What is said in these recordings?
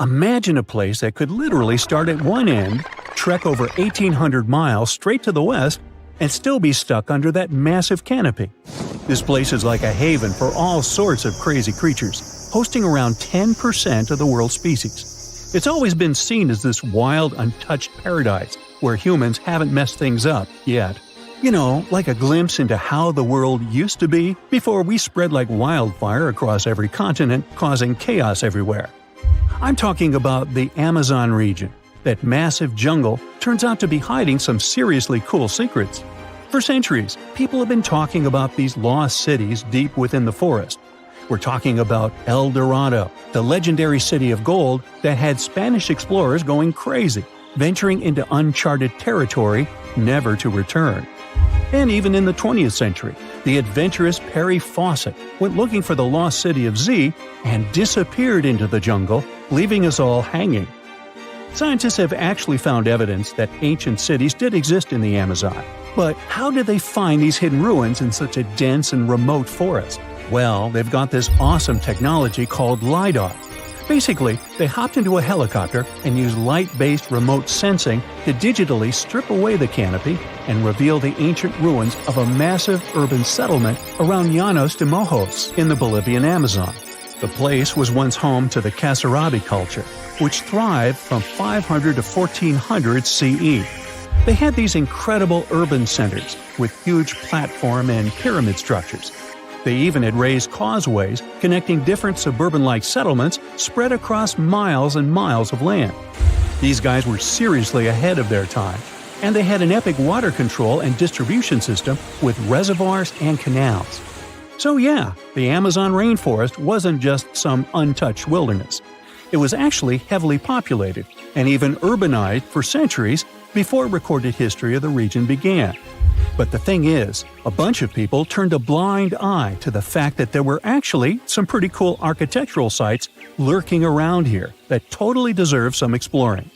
Imagine a place that could literally start at one end, trek over 1,800 miles straight to the west, and still be stuck under that massive canopy. This place is like a haven for all sorts of crazy creatures, hosting around 10% of the world's species. It's always been seen as this wild, untouched paradise where humans haven't messed things up yet. You know, like a glimpse into how the world used to be before we spread like wildfire across every continent, causing chaos everywhere. I'm talking about the Amazon region. That massive jungle turns out to be hiding some seriously cool secrets. For centuries, people have been talking about these lost cities deep within the forest. We're talking about El Dorado, the legendary city of gold that had Spanish explorers going crazy, venturing into uncharted territory, never to return. And even in the 20th century, the adventurous Perry Fawcett went looking for the lost city of Z and disappeared into the jungle, leaving us all hanging. Scientists have actually found evidence that ancient cities did exist in the Amazon. But how did they find these hidden ruins in such a dense and remote forest? Well, they've got this awesome technology called LiDAR. Basically, they hopped into a helicopter and used light-based remote sensing to digitally strip away the canopy and reveal the ancient ruins of a massive urban settlement around Llanos de Mojos in the Bolivian Amazon. The place was once home to the Kasarabi culture, which thrived from 500 to 1400 CE. They had these incredible urban centers with huge platform and pyramid structures. They even had raised causeways connecting different suburban-like settlements spread across miles and miles of land. These guys were seriously ahead of their time, and they had an epic water control and distribution system with reservoirs and canals. So yeah, the Amazon rainforest wasn't just some untouched wilderness. It was actually heavily populated and even urbanized for centuries before recorded history of the region began. But the thing is, a bunch of people turned a blind eye to the fact that there were actually some pretty cool architectural sites lurking around here that totally deserve some exploring.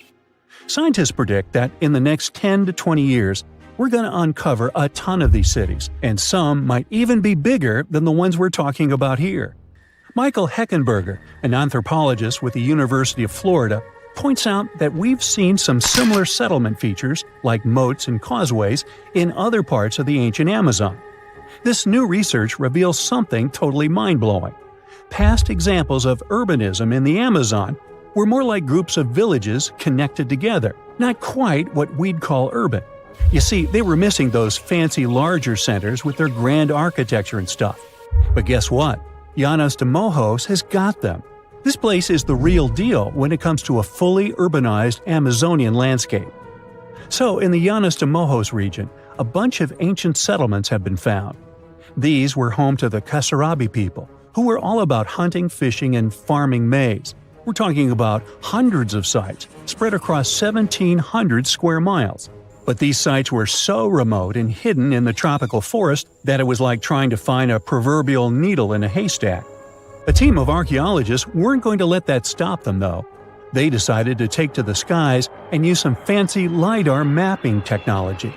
Scientists predict that in the next 10 to 20 years, we're going to uncover a ton of these cities, and some might even be bigger than the ones we're talking about here. Michael Heckenberger, an anthropologist with the University of Florida, points out that we've seen some similar settlement features, like moats and causeways, in other parts of the ancient Amazon. This new research reveals something totally mind-blowing. Past examples of urbanism in the Amazon were more like groups of villages connected together, not quite what we'd call urban. You see, they were missing those fancy larger centers with their grand architecture and stuff. But guess what? Llanos de Mojos has got them. This place is the real deal when it comes to a fully urbanized Amazonian landscape. So, in the Llanos de Mojos region, a bunch of ancient settlements have been found. These were home to the Kasarabi people, who were all about hunting, fishing, and farming maize. We're talking about hundreds of sites, spread across 1,700 square miles. But these sites were so remote and hidden in the tropical forest that it was like trying to find a proverbial needle in a haystack. A team of archaeologists weren't going to let that stop them, though. They decided to take to the skies and use some fancy LiDAR mapping technology.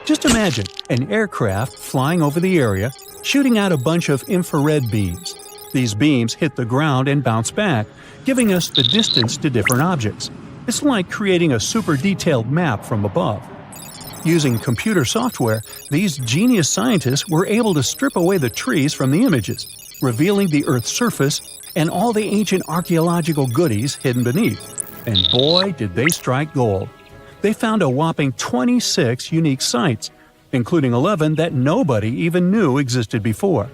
Just imagine an aircraft flying over the area, shooting out a bunch of infrared beams. These beams hit the ground and bounce back, giving us the distance to different objects. It's like creating a super detailed map from above. Using computer software, these genius scientists were able to strip away the trees from the images, revealing the Earth's surface and all the ancient archaeological goodies hidden beneath. And boy, did they strike gold. They found a whopping 26 unique sites, including 11 that nobody even knew existed before.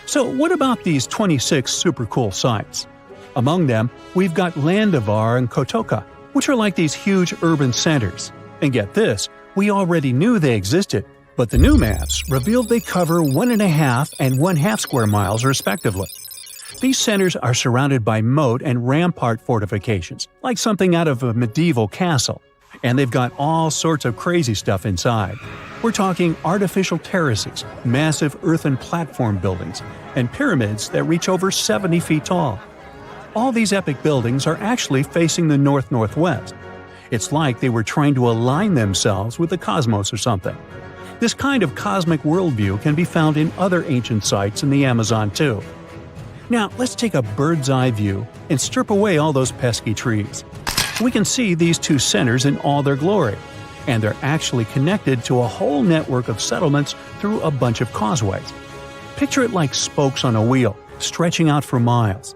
So what about these 26 super cool sites? Among them, we've got Landivar and Kotoka, which are like these huge urban centers. And get this, we already knew they existed, but the new maps revealed they cover 1.5 and 1/2 square miles respectively. These centers are surrounded by moat and rampart fortifications, like something out of a medieval castle. And they've got all sorts of crazy stuff inside. We're talking artificial terraces, massive earthen platform buildings, and pyramids that reach over 70 feet tall. All these epic buildings are actually facing the north-northwest. It's like they were trying to align themselves with the cosmos or something. This kind of cosmic worldview can be found in other ancient sites in the Amazon too. Now let's take a bird's eye view and strip away all those pesky trees. We can see these two centers in all their glory, and they're actually connected to a whole network of settlements through a bunch of causeways. Picture it like spokes on a wheel, stretching out for miles.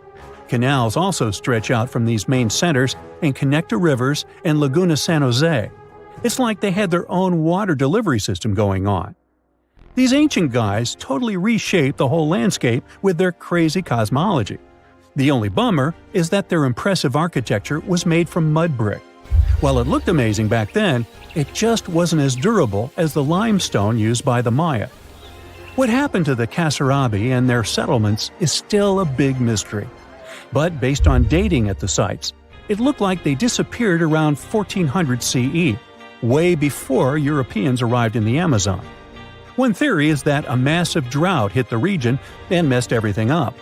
Canals also stretch out from these main centers and connect to rivers and Laguna San Jose. It's like they had their own water delivery system going on. These ancient guys totally reshaped the whole landscape with their crazy cosmology. The only bummer is that their impressive architecture was made from mud brick. While it looked amazing back then, it just wasn't as durable as the limestone used by the Maya. What happened to the Kasarabi and their settlements is still a big mystery. But based on dating at the sites, it looked like they disappeared around 1400 CE, way before Europeans arrived in the Amazon. One theory is that a massive drought hit the region and messed everything up.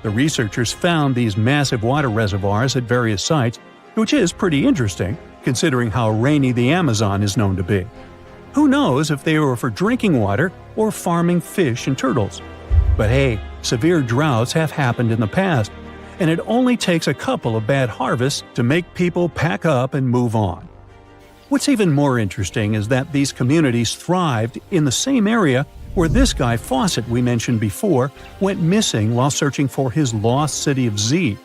The researchers found these massive water reservoirs at various sites, which is pretty interesting, considering how rainy the Amazon is known to be. Who knows if they were for drinking water or farming fish and turtles? But hey, severe droughts have happened in the past, and it only takes a couple of bad harvests to make people pack up and move on. What's even more interesting is that these communities thrived in the same area where this guy Fawcett we mentioned before went missing while searching for his lost city of Z.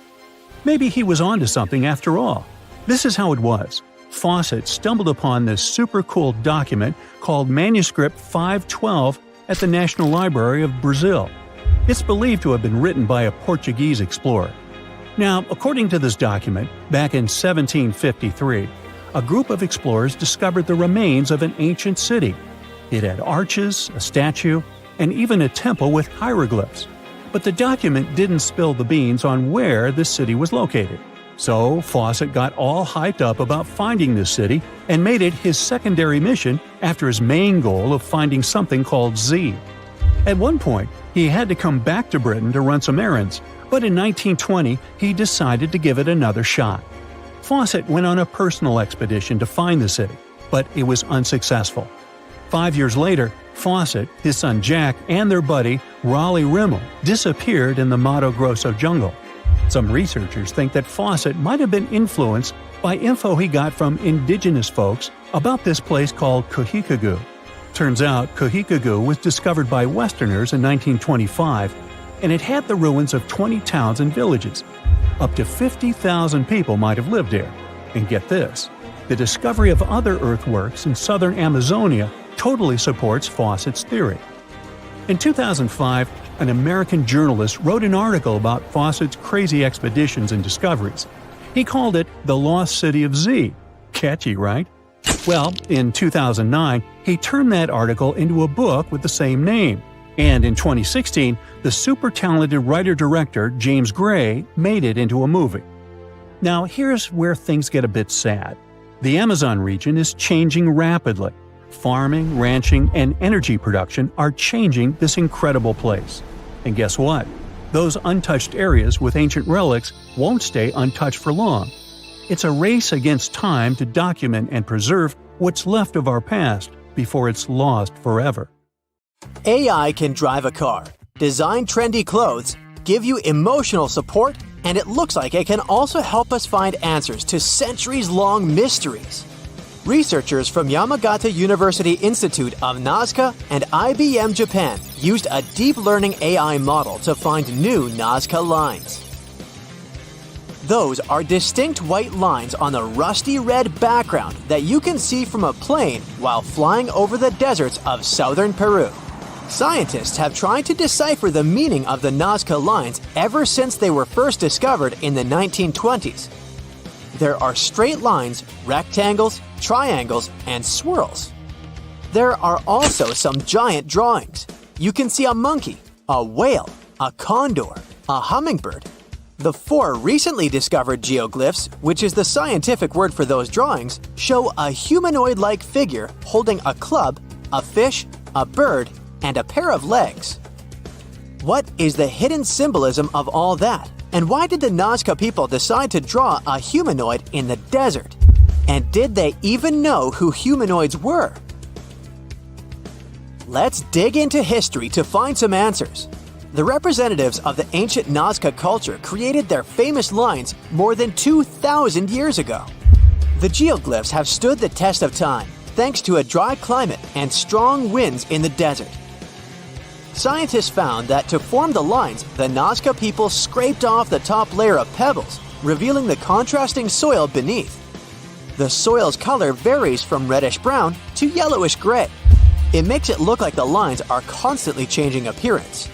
Maybe he was onto something after all. This is how it was. Fawcett stumbled upon this super cool document called Manuscript 512 at the National Library of Brazil. It's believed to have been written by a Portuguese explorer. Now, according to this document, back in 1753, a group of explorers discovered the remains of an ancient city. It had arches, a statue, and even a temple with hieroglyphs. But the document didn't spill the beans on where this city was located. So Fawcett got all hyped up about finding this city and made it his secondary mission after his main goal of finding something called Z. At one point, he had to come back to Britain to run some errands, but in 1920 he decided to give it another shot. Fawcett went on a personal expedition to find the city, but it was unsuccessful. 5 years later, Fawcett, his son Jack, and their buddy Raleigh Rimmel disappeared in the Mato Grosso jungle. Some researchers think that Fawcett might have been influenced by info he got from indigenous folks about this place called Cujicagú. Turns out Cujicagú was discovered by Westerners in 1925, and it had the ruins of 20 towns and villages. Up to 50,000 people might have lived there. And get this, the discovery of other earthworks in southern Amazonia totally supports Fawcett's theory. In 2005, an American journalist wrote an article about Fawcett's crazy expeditions and discoveries. He called it The Lost City of Z. Catchy, right? Well, in 2009, he turned that article into a book with the same name. And in 2016, the super talented writer-director James Gray made it into a movie. Now, here's where things get a bit sad. The Amazon region is changing rapidly. Farming, ranching, and energy production are changing this incredible place. And guess what? Those untouched areas with ancient relics won't stay untouched for long. It's a race against time to document and preserve what's left of our past before it's lost forever. AI can drive a car, design trendy clothes, give you emotional support, and it looks like it can also help us find answers to centuries-long mysteries. Researchers from Yamagata University Institute of Nazca and IBM Japan used a deep learning AI model to find new Nazca lines. Those are distinct white lines on the rusty red background that you can see from a plane while flying over the deserts of southern Peru. Scientists have tried to decipher the meaning of the Nazca lines ever since they were first discovered in the 1920s. There are straight lines, rectangles, triangles, and swirls. There are also some giant drawings. You can see a monkey, a whale, a condor, a hummingbird. The 4 recently discovered geoglyphs, which is the scientific word for those drawings, show a humanoid-like figure holding a club, a fish, a bird, and a pair of legs. What is the hidden symbolism of all that? And why did the Nazca people decide to draw a humanoid in the desert? And did they even know who humanoids were? Let's dig into history to find some answers. The representatives of the ancient Nazca culture created their famous lines more than 2,000 years ago. The geoglyphs have stood the test of time thanks to a dry climate and strong winds in the desert. Scientists found that to form the lines, the Nazca people scraped off the top layer of pebbles, revealing the contrasting soil beneath. The soil's color varies from reddish-brown to yellowish-gray. It makes it look like the lines are constantly changing appearance.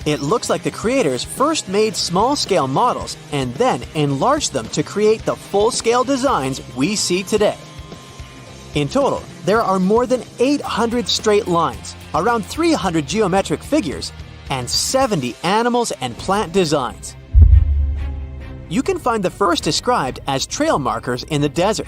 It looks like the creators first made small-scale models and then enlarged them to create the full-scale designs we see today. In total, there are more than 800 straight lines, around 300 geometric figures, and 70 animals and plant designs. You can find the first described as trail markers in the desert.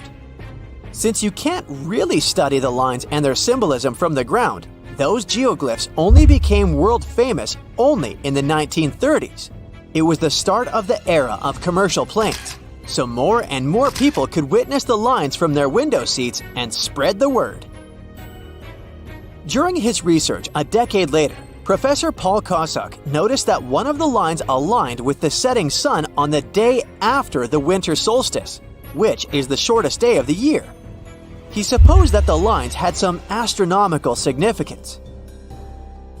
Since you can't really study the lines and their symbolism from the ground, those geoglyphs only became world famous only in the 1930s. It was the start of the era of commercial planes, so more and more people could witness the lines from their window seats and spread the word. During his research a decade later, Professor Paul Kosuk noticed that one of the lines aligned with the setting sun on the day after the winter solstice, which is the shortest day of the year. He supposed that the lines had some astronomical significance.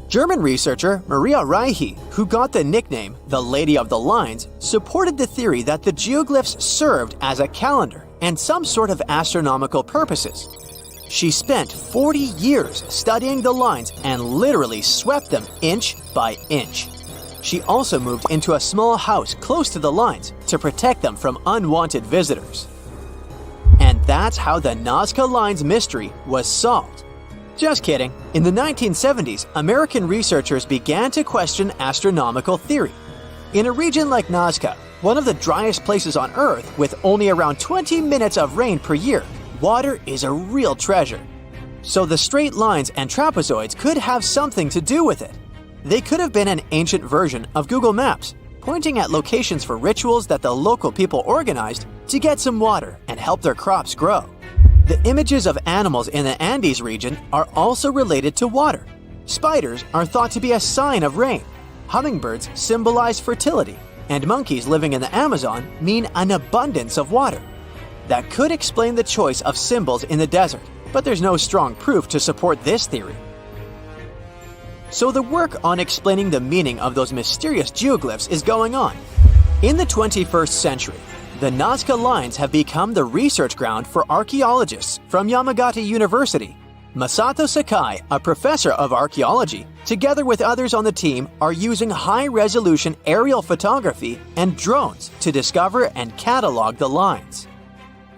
German researcher Maria Reiche, who got the nickname the Lady of the Lines, supported the theory that the geoglyphs served as a calendar and some sort of astronomical purposes. She spent 40 years studying the lines and literally swept them inch by inch. She also moved into a small house close to the lines to protect them from unwanted visitors. And that's how the Nazca Lines mystery was solved. Just kidding. In the 1970s, American researchers began to question astronomical theory. In a region like Nazca, one of the driest places on Earth with only around 20 minutes of rain per year, water is a real treasure. So the straight lines and trapezoids could have something to do with it. They could have been an ancient version of Google Maps, pointing at locations for rituals that the local people organized to get some water and help their crops grow. The images of animals in the Andes region are also related to water. Spiders are thought to be a sign of rain. Hummingbirds symbolize fertility, and monkeys living in the Amazon mean an abundance of water. That could explain the choice of symbols in the desert, but there's no strong proof to support this theory. So the work on explaining the meaning of those mysterious geoglyphs is going on. In the 21st century, the Nazca Lines have become the research ground for archaeologists from Yamagata University. Masato Sakai, a professor of archaeology, together with others on the team, are using high-resolution aerial photography and drones to discover and catalog the lines.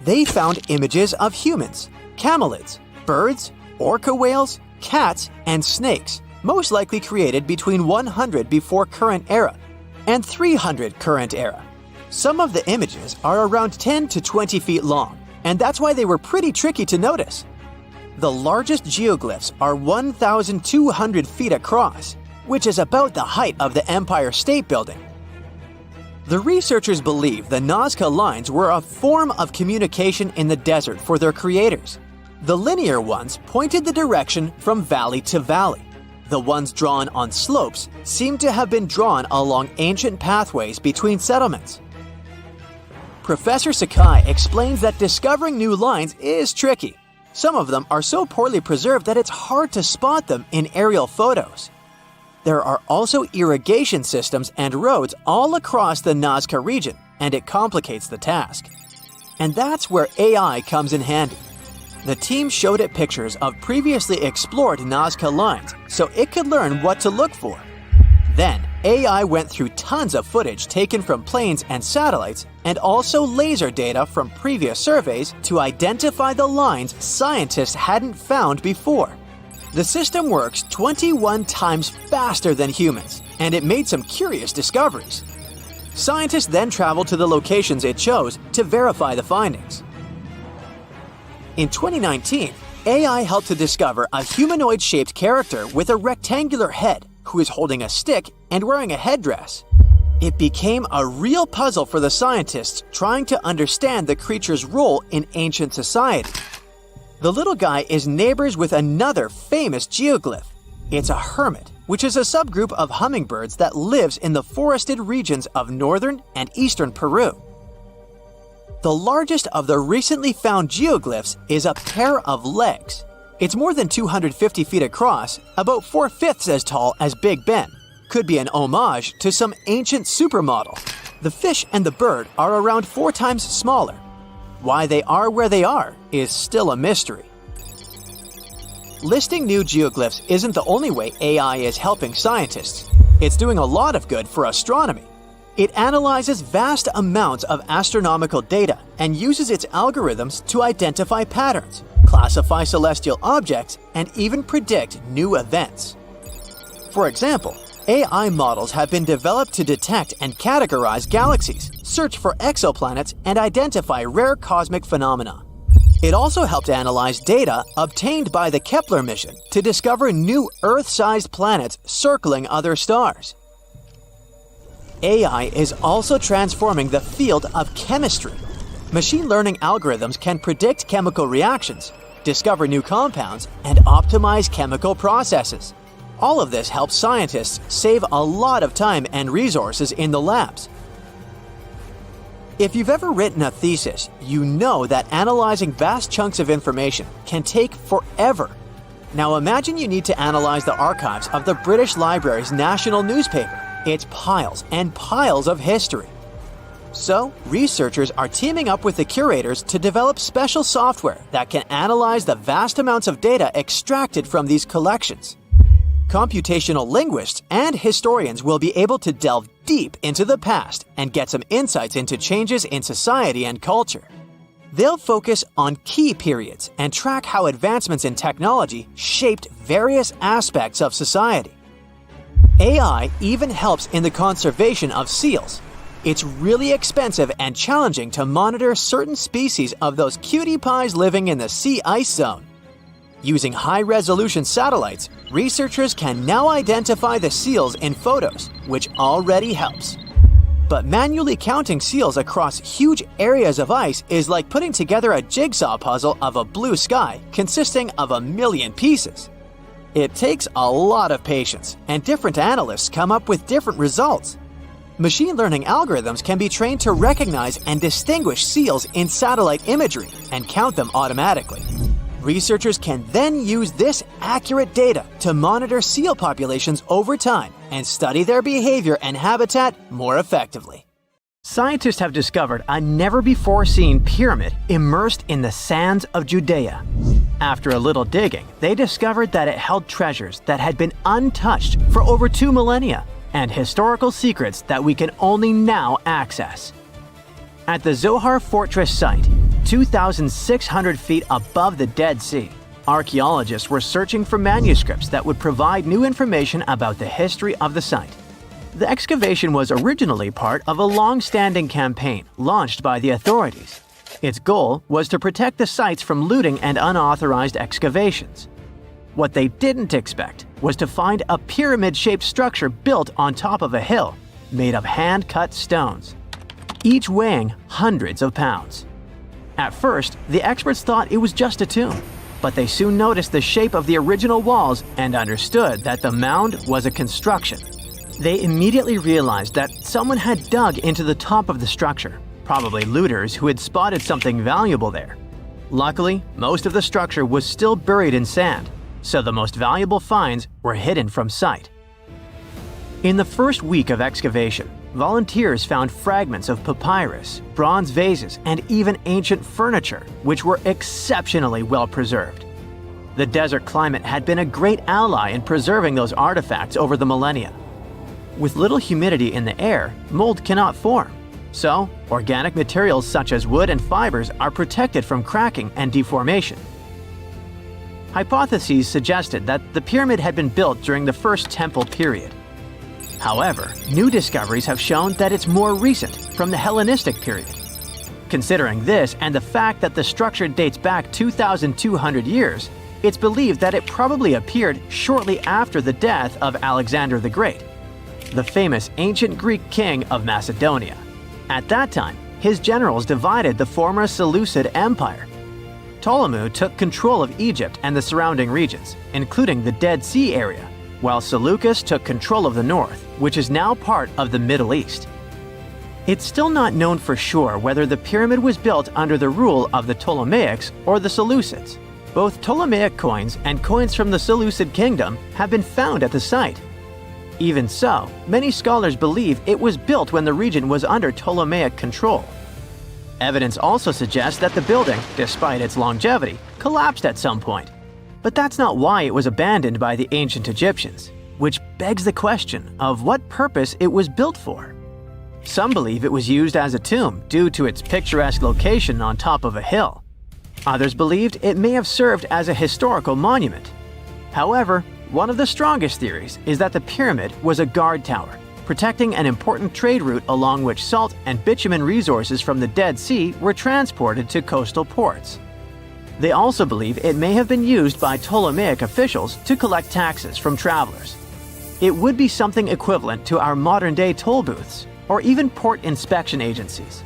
They found images of humans, camelids, birds, orca whales, cats, and snakes, most likely created between 100 before current era and 300 current era. Some of the images are around 10 to 20 feet long, and that's why they were pretty tricky to notice. The largest geoglyphs are 1,200 feet across, which is about the height of the Empire State Building. The researchers believe the Nazca Lines were a form of communication in the desert for their creators. The linear ones pointed the direction from valley to valley. The ones drawn on slopes seem to have been drawn along ancient pathways between settlements. Professor Sakai explains that discovering new lines is tricky. Some of them are so poorly preserved that it's hard to spot them in aerial photos. There are also irrigation systems and roads all across the Nazca region, and it complicates the task. And that's where AI comes in handy. The team showed it pictures of previously explored Nazca Lines so it could learn what to look for. Then, AI went through tons of footage taken from planes and satellites and also laser data from previous surveys to identify the lines scientists hadn't found before. The system works 21 times faster than humans, and it made some curious discoveries. Scientists then traveled to the locations it chose to verify the findings. In 2019, AI helped to discover a humanoid-shaped character with a rectangular head who is holding a stick and wearing a headdress. It became a real puzzle for the scientists trying to understand the creature's role in ancient society. The little guy is neighbors with another famous geoglyph. It's a hermit, which is a subgroup of hummingbirds that lives in the forested regions of northern and eastern Peru. The largest of the recently found geoglyphs is a pair of legs. It's more than 250 feet across, about 4/5 as tall as Big Ben. Could be an homage to some ancient supermodel. The fish and the bird are around 4 times smaller. Why they are where they are is still a mystery. Listing new geoglyphs isn't the only way AI is helping scientists. It's doing a lot of good for astronomy. It analyzes vast amounts of astronomical data and uses its algorithms to identify patterns, classify celestial objects, and even predict new events. For example, AI models have been developed to detect and categorize galaxies, search for exoplanets, and identify rare cosmic phenomena. It also helped analyze data obtained by the Kepler mission to discover new Earth-sized planets circling other stars. AI is also transforming the field of chemistry. Machine learning algorithms can predict chemical reactions, discover new compounds, and optimize chemical processes. All of this helps scientists save a lot of time and resources in the labs. If you've ever written a thesis, you know that analyzing vast chunks of information can take forever. Now imagine you need to analyze the archives of the British Library's national newspaper. It's piles and piles of history. So, researchers are teaming up with the curators to develop special software that can analyze the vast amounts of data extracted from these collections. Computational linguists and historians will be able to delve deep into the past and get some insights into changes in society and culture. They'll focus on key periods and track how advancements in technology shaped various aspects of society. AI even helps in the conservation of seals. It's really expensive and challenging to monitor certain species of those cutie pies living in the sea ice zone. Using high-resolution satellites, researchers can now identify the seals in photos, which already helps. But manually counting seals across huge areas of ice is like putting together a jigsaw puzzle of a blue sky consisting of 1,000,000 pieces. It takes a lot of patience, and different analysts come up with different results. Machine learning algorithms can be trained to recognize and distinguish seals in satellite imagery and count them automatically. Researchers can then use this accurate data to monitor seal populations over time and study their behavior and habitat more effectively. Scientists have discovered a never-before-seen pyramid immersed in the sands of Judea. After a little digging, they discovered that it held treasures that had been untouched for over 2 millennia and historical secrets that we can only now access. At the Zohar Fortress site, 2,600 feet above the Dead Sea, archaeologists were searching for manuscripts that would provide new information about the history of the site. The excavation was originally part of a long-standing campaign launched by the authorities. Its goal was to protect the sites from looting and unauthorized excavations. What they didn't expect was to find a pyramid-shaped structure built on top of a hill, made of hand-cut stones, each weighing hundreds of pounds. At first, the experts thought it was just a tomb, but they soon noticed the shape of the original walls and understood that the mound was a construction. They immediately realized that someone had dug into the top of the structure, probably looters who had spotted something valuable there. Luckily, most of the structure was still buried in sand, so the most valuable finds were hidden from sight. In the first week of excavation, volunteers found fragments of papyrus, bronze vases, and even ancient furniture, which were exceptionally well preserved. The desert climate had been a great ally in preserving those artifacts over the millennia. With little humidity in the air, mold cannot form, so organic materials such as wood and fibers are protected from cracking and deformation. Hypotheses suggested that the pyramid had been built during the First Temple period. However, new discoveries have shown that it's more recent, from the Hellenistic period. Considering this and the fact that the structure dates back 2,200 years, it's believed that it probably appeared shortly after the death of Alexander the Great, the famous ancient Greek king of Macedonia. At that time, his generals divided the former Seleucid Empire. Ptolemy took control of Egypt and the surrounding regions, including the Dead Sea area, while Seleucus took control of the north, which is now part of the Middle East. It's still not known for sure whether the pyramid was built under the rule of the Ptolemaics or the Seleucids. Both Ptolemaic coins and coins from the Seleucid kingdom have been found at the site. Even so, many scholars believe it was built when the region was under Ptolemaic control. Evidence also suggests that the building, despite its longevity, collapsed at some point. But that's not why it was abandoned by the ancient Egyptians, which begs the question of what purpose it was built for. Some believe it was used as a tomb due to its picturesque location on top of a hill. Others believed it may have served as a historical monument. However, one of the strongest theories is that the pyramid was a guard tower, protecting an important trade route along which salt and bitumen resources from the Dead Sea were transported to coastal ports. They also believe it may have been used by Ptolemaic officials to collect taxes from travelers. It would be something equivalent to our modern-day toll booths, or even port inspection agencies.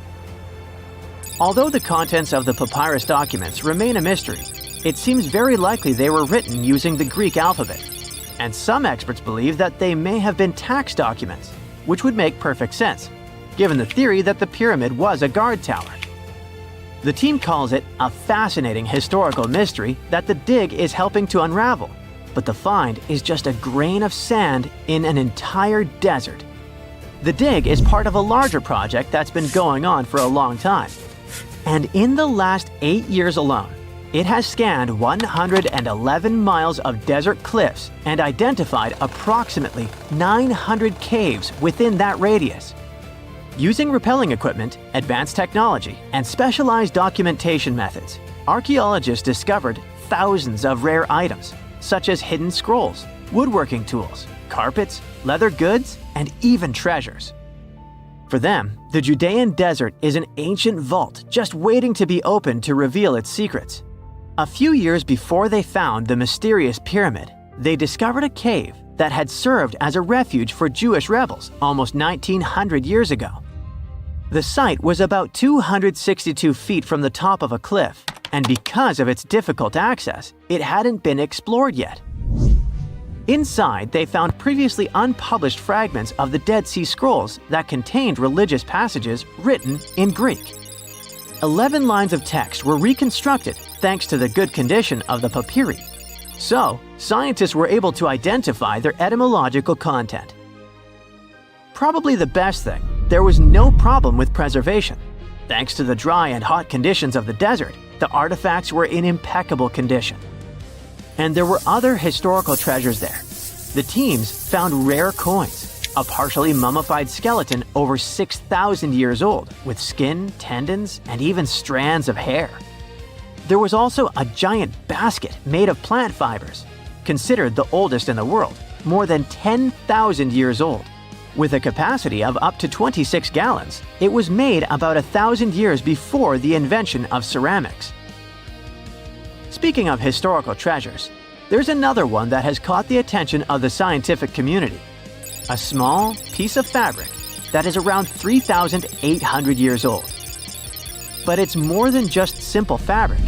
Although the contents of the papyrus documents remain a mystery, it seems very likely they were written using the Greek alphabet, and some experts believe that they may have been tax documents, which would make perfect sense, given the theory that the pyramid was a guard tower. The team calls it a fascinating historical mystery that the dig is helping to unravel, but the find is just a grain of sand in an entire desert. The dig is part of a larger project that's been going on for a long time. And in the last 8 years alone, it has scanned 111 miles of desert cliffs and identified approximately 900 caves within that radius. Using rappelling equipment, advanced technology, and specialized documentation methods, archaeologists discovered thousands of rare items, such as hidden scrolls, woodworking tools, carpets, leather goods, and even treasures. For them, the Judean desert is an ancient vault just waiting to be opened to reveal its secrets. A few years before they found the mysterious pyramid, they discovered a cave that had served as a refuge for Jewish rebels almost 1900 years ago. The site was about 262 feet from the top of a cliff, and because of its difficult access, it hadn't been explored yet. Inside, they found previously unpublished fragments of the Dead Sea Scrolls that contained religious passages written in Greek. 11 lines of text were reconstructed thanks to the good condition of the papyri. So, scientists were able to identify their etymological content. Probably the best thing, there was no problem with preservation. Thanks to the dry and hot conditions of the desert, the artifacts were in impeccable condition. And there were other historical treasures there. The teams found rare coins, a partially mummified skeleton over 6,000 years old, with skin, tendons, and even strands of hair. There was also a giant basket made of plant fibers, considered the oldest in the world, more than 10,000 years old. With a capacity of up to 26 gallons, it was made about 1,000 years before the invention of ceramics. Speaking of historical treasures, there's another one that has caught the attention of the scientific community. A small piece of fabric that is around 3,800 years old. But it's more than just simple fabric.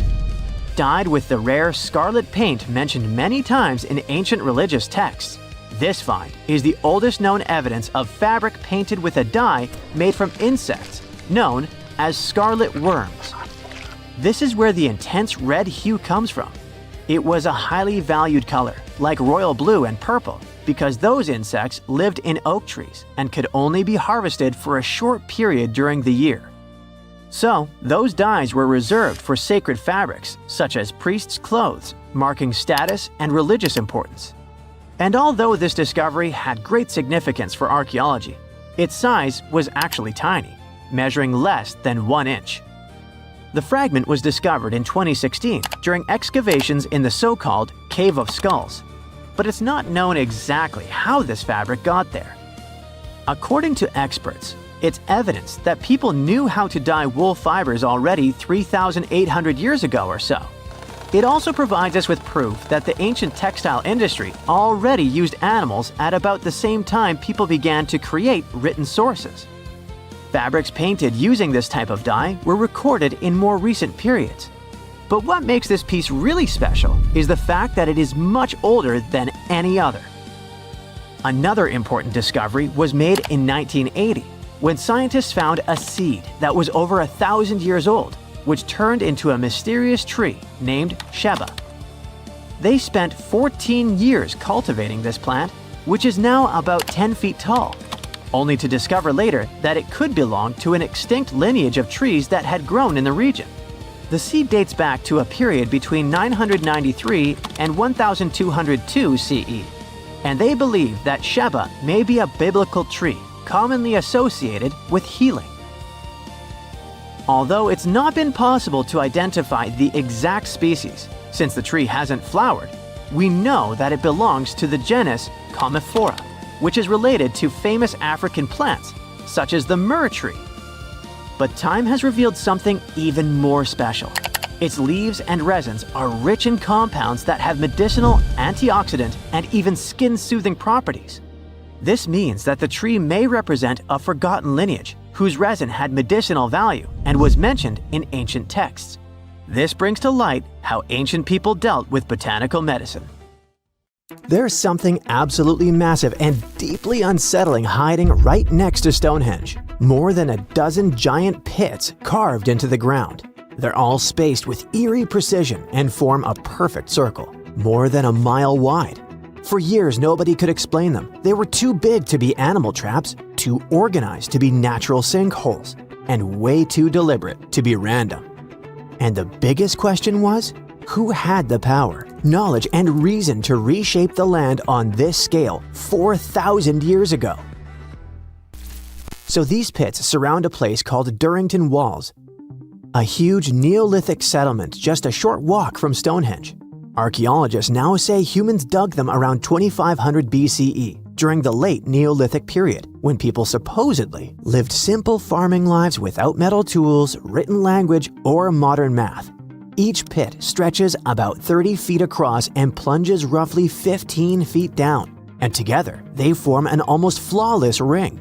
Dyed with the rare scarlet paint mentioned many times in ancient religious texts, this find is the oldest known evidence of fabric painted with a dye made from insects known as scarlet worms. This is where the intense red hue comes from. It was a highly valued color, like royal blue and purple, because those insects lived in oak trees and could only be harvested for a short period during the year. So, those dyes were reserved for sacred fabrics, such as priests' clothes, marking status and religious importance. And although this discovery had great significance for archaeology, its size was actually tiny, measuring less than 1 inch. The fragment was discovered in 2016 during excavations in the so-called Cave of Skulls, but it's not known exactly how this fabric got there. According to experts, it's evidence that people knew how to dye wool fibers already 3,800 years ago or so. It also provides us with proof that the ancient textile industry already used animals at about the same time people began to create written sources. Fabrics painted using this type of dye were recorded in more recent periods. But what makes this piece really special is the fact that it is much older than any other. Another important discovery was made in 1980 when scientists found a seed that was over 1,000 years old, which turned into a mysterious tree named Sheba. They spent 14 years cultivating this plant, which is now about 10 feet tall, only to discover later that it could belong to an extinct lineage of trees that had grown in the region. The seed dates back to a period between 993 and 1202 CE, and they believe that Sheba may be a biblical tree commonly associated with healing. Although it's not been possible to identify the exact species, since the tree hasn't flowered, we know that it belongs to the genus Commiphora, which is related to famous African plants, such as the myrrh tree. But time has revealed something even more special. Its leaves and resins are rich in compounds that have medicinal, antioxidant, and even skin-soothing properties. This means that the tree may represent a forgotten lineage whose resin had medicinal value and was mentioned in ancient texts. This brings to light how ancient people dealt with botanical medicine. There's something absolutely massive and deeply unsettling hiding right next to Stonehenge. More than a dozen giant pits carved into the ground. They're all spaced with eerie precision and form a perfect circle, more than a mile wide. For years, nobody could explain them. They were too big to be animal traps, too organized to be natural sinkholes, and way too deliberate to be random. And the biggest question was, who had the power, knowledge, and reason to reshape the land on this scale 4,000 years ago? So these pits surround a place called Durrington Walls, a huge Neolithic settlement just a short walk from Stonehenge. Archaeologists now say humans dug them around 2500 BCE, during the late Neolithic period, when people supposedly lived simple farming lives without metal tools, written language, or modern math. Each pit stretches about 30 feet across and plunges roughly 15 feet down, and together they form an almost flawless ring.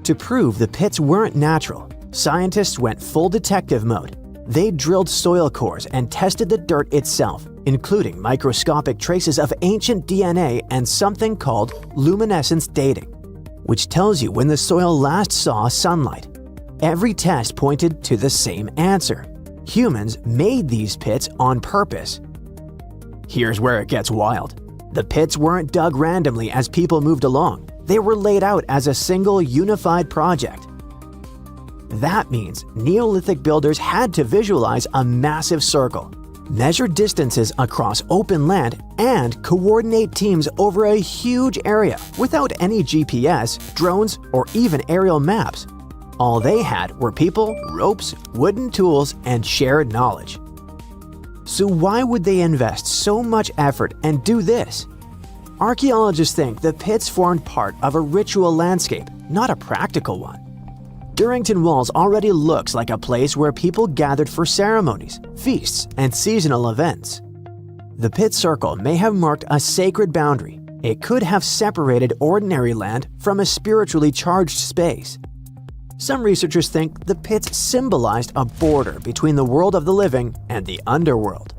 To prove the pits weren't natural, scientists went full detective mode. They drilled soil cores and tested the dirt itself, including microscopic traces of ancient DNA and something called luminescence dating, which tells you when the soil last saw sunlight. Every test pointed to the same answer. Humans made these pits on purpose. Here's where it gets wild. The pits weren't dug randomly as people moved along. They were laid out as a single unified project. That means Neolithic builders had to visualize a massive circle, measure distances across open land, and coordinate teams over a huge area without any GPS, drones, or even aerial maps. All they had were people, ropes, wooden tools, and shared knowledge. So why would they invest so much effort and do this? Archaeologists think the pits formed part of a ritual landscape, not a practical one. Durrington Walls already looks like a place where people gathered for ceremonies, feasts, and seasonal events. The pit circle may have marked a sacred boundary. It could have separated ordinary land from a spiritually charged space. Some researchers think the pits symbolized a border between the world of the living and the underworld.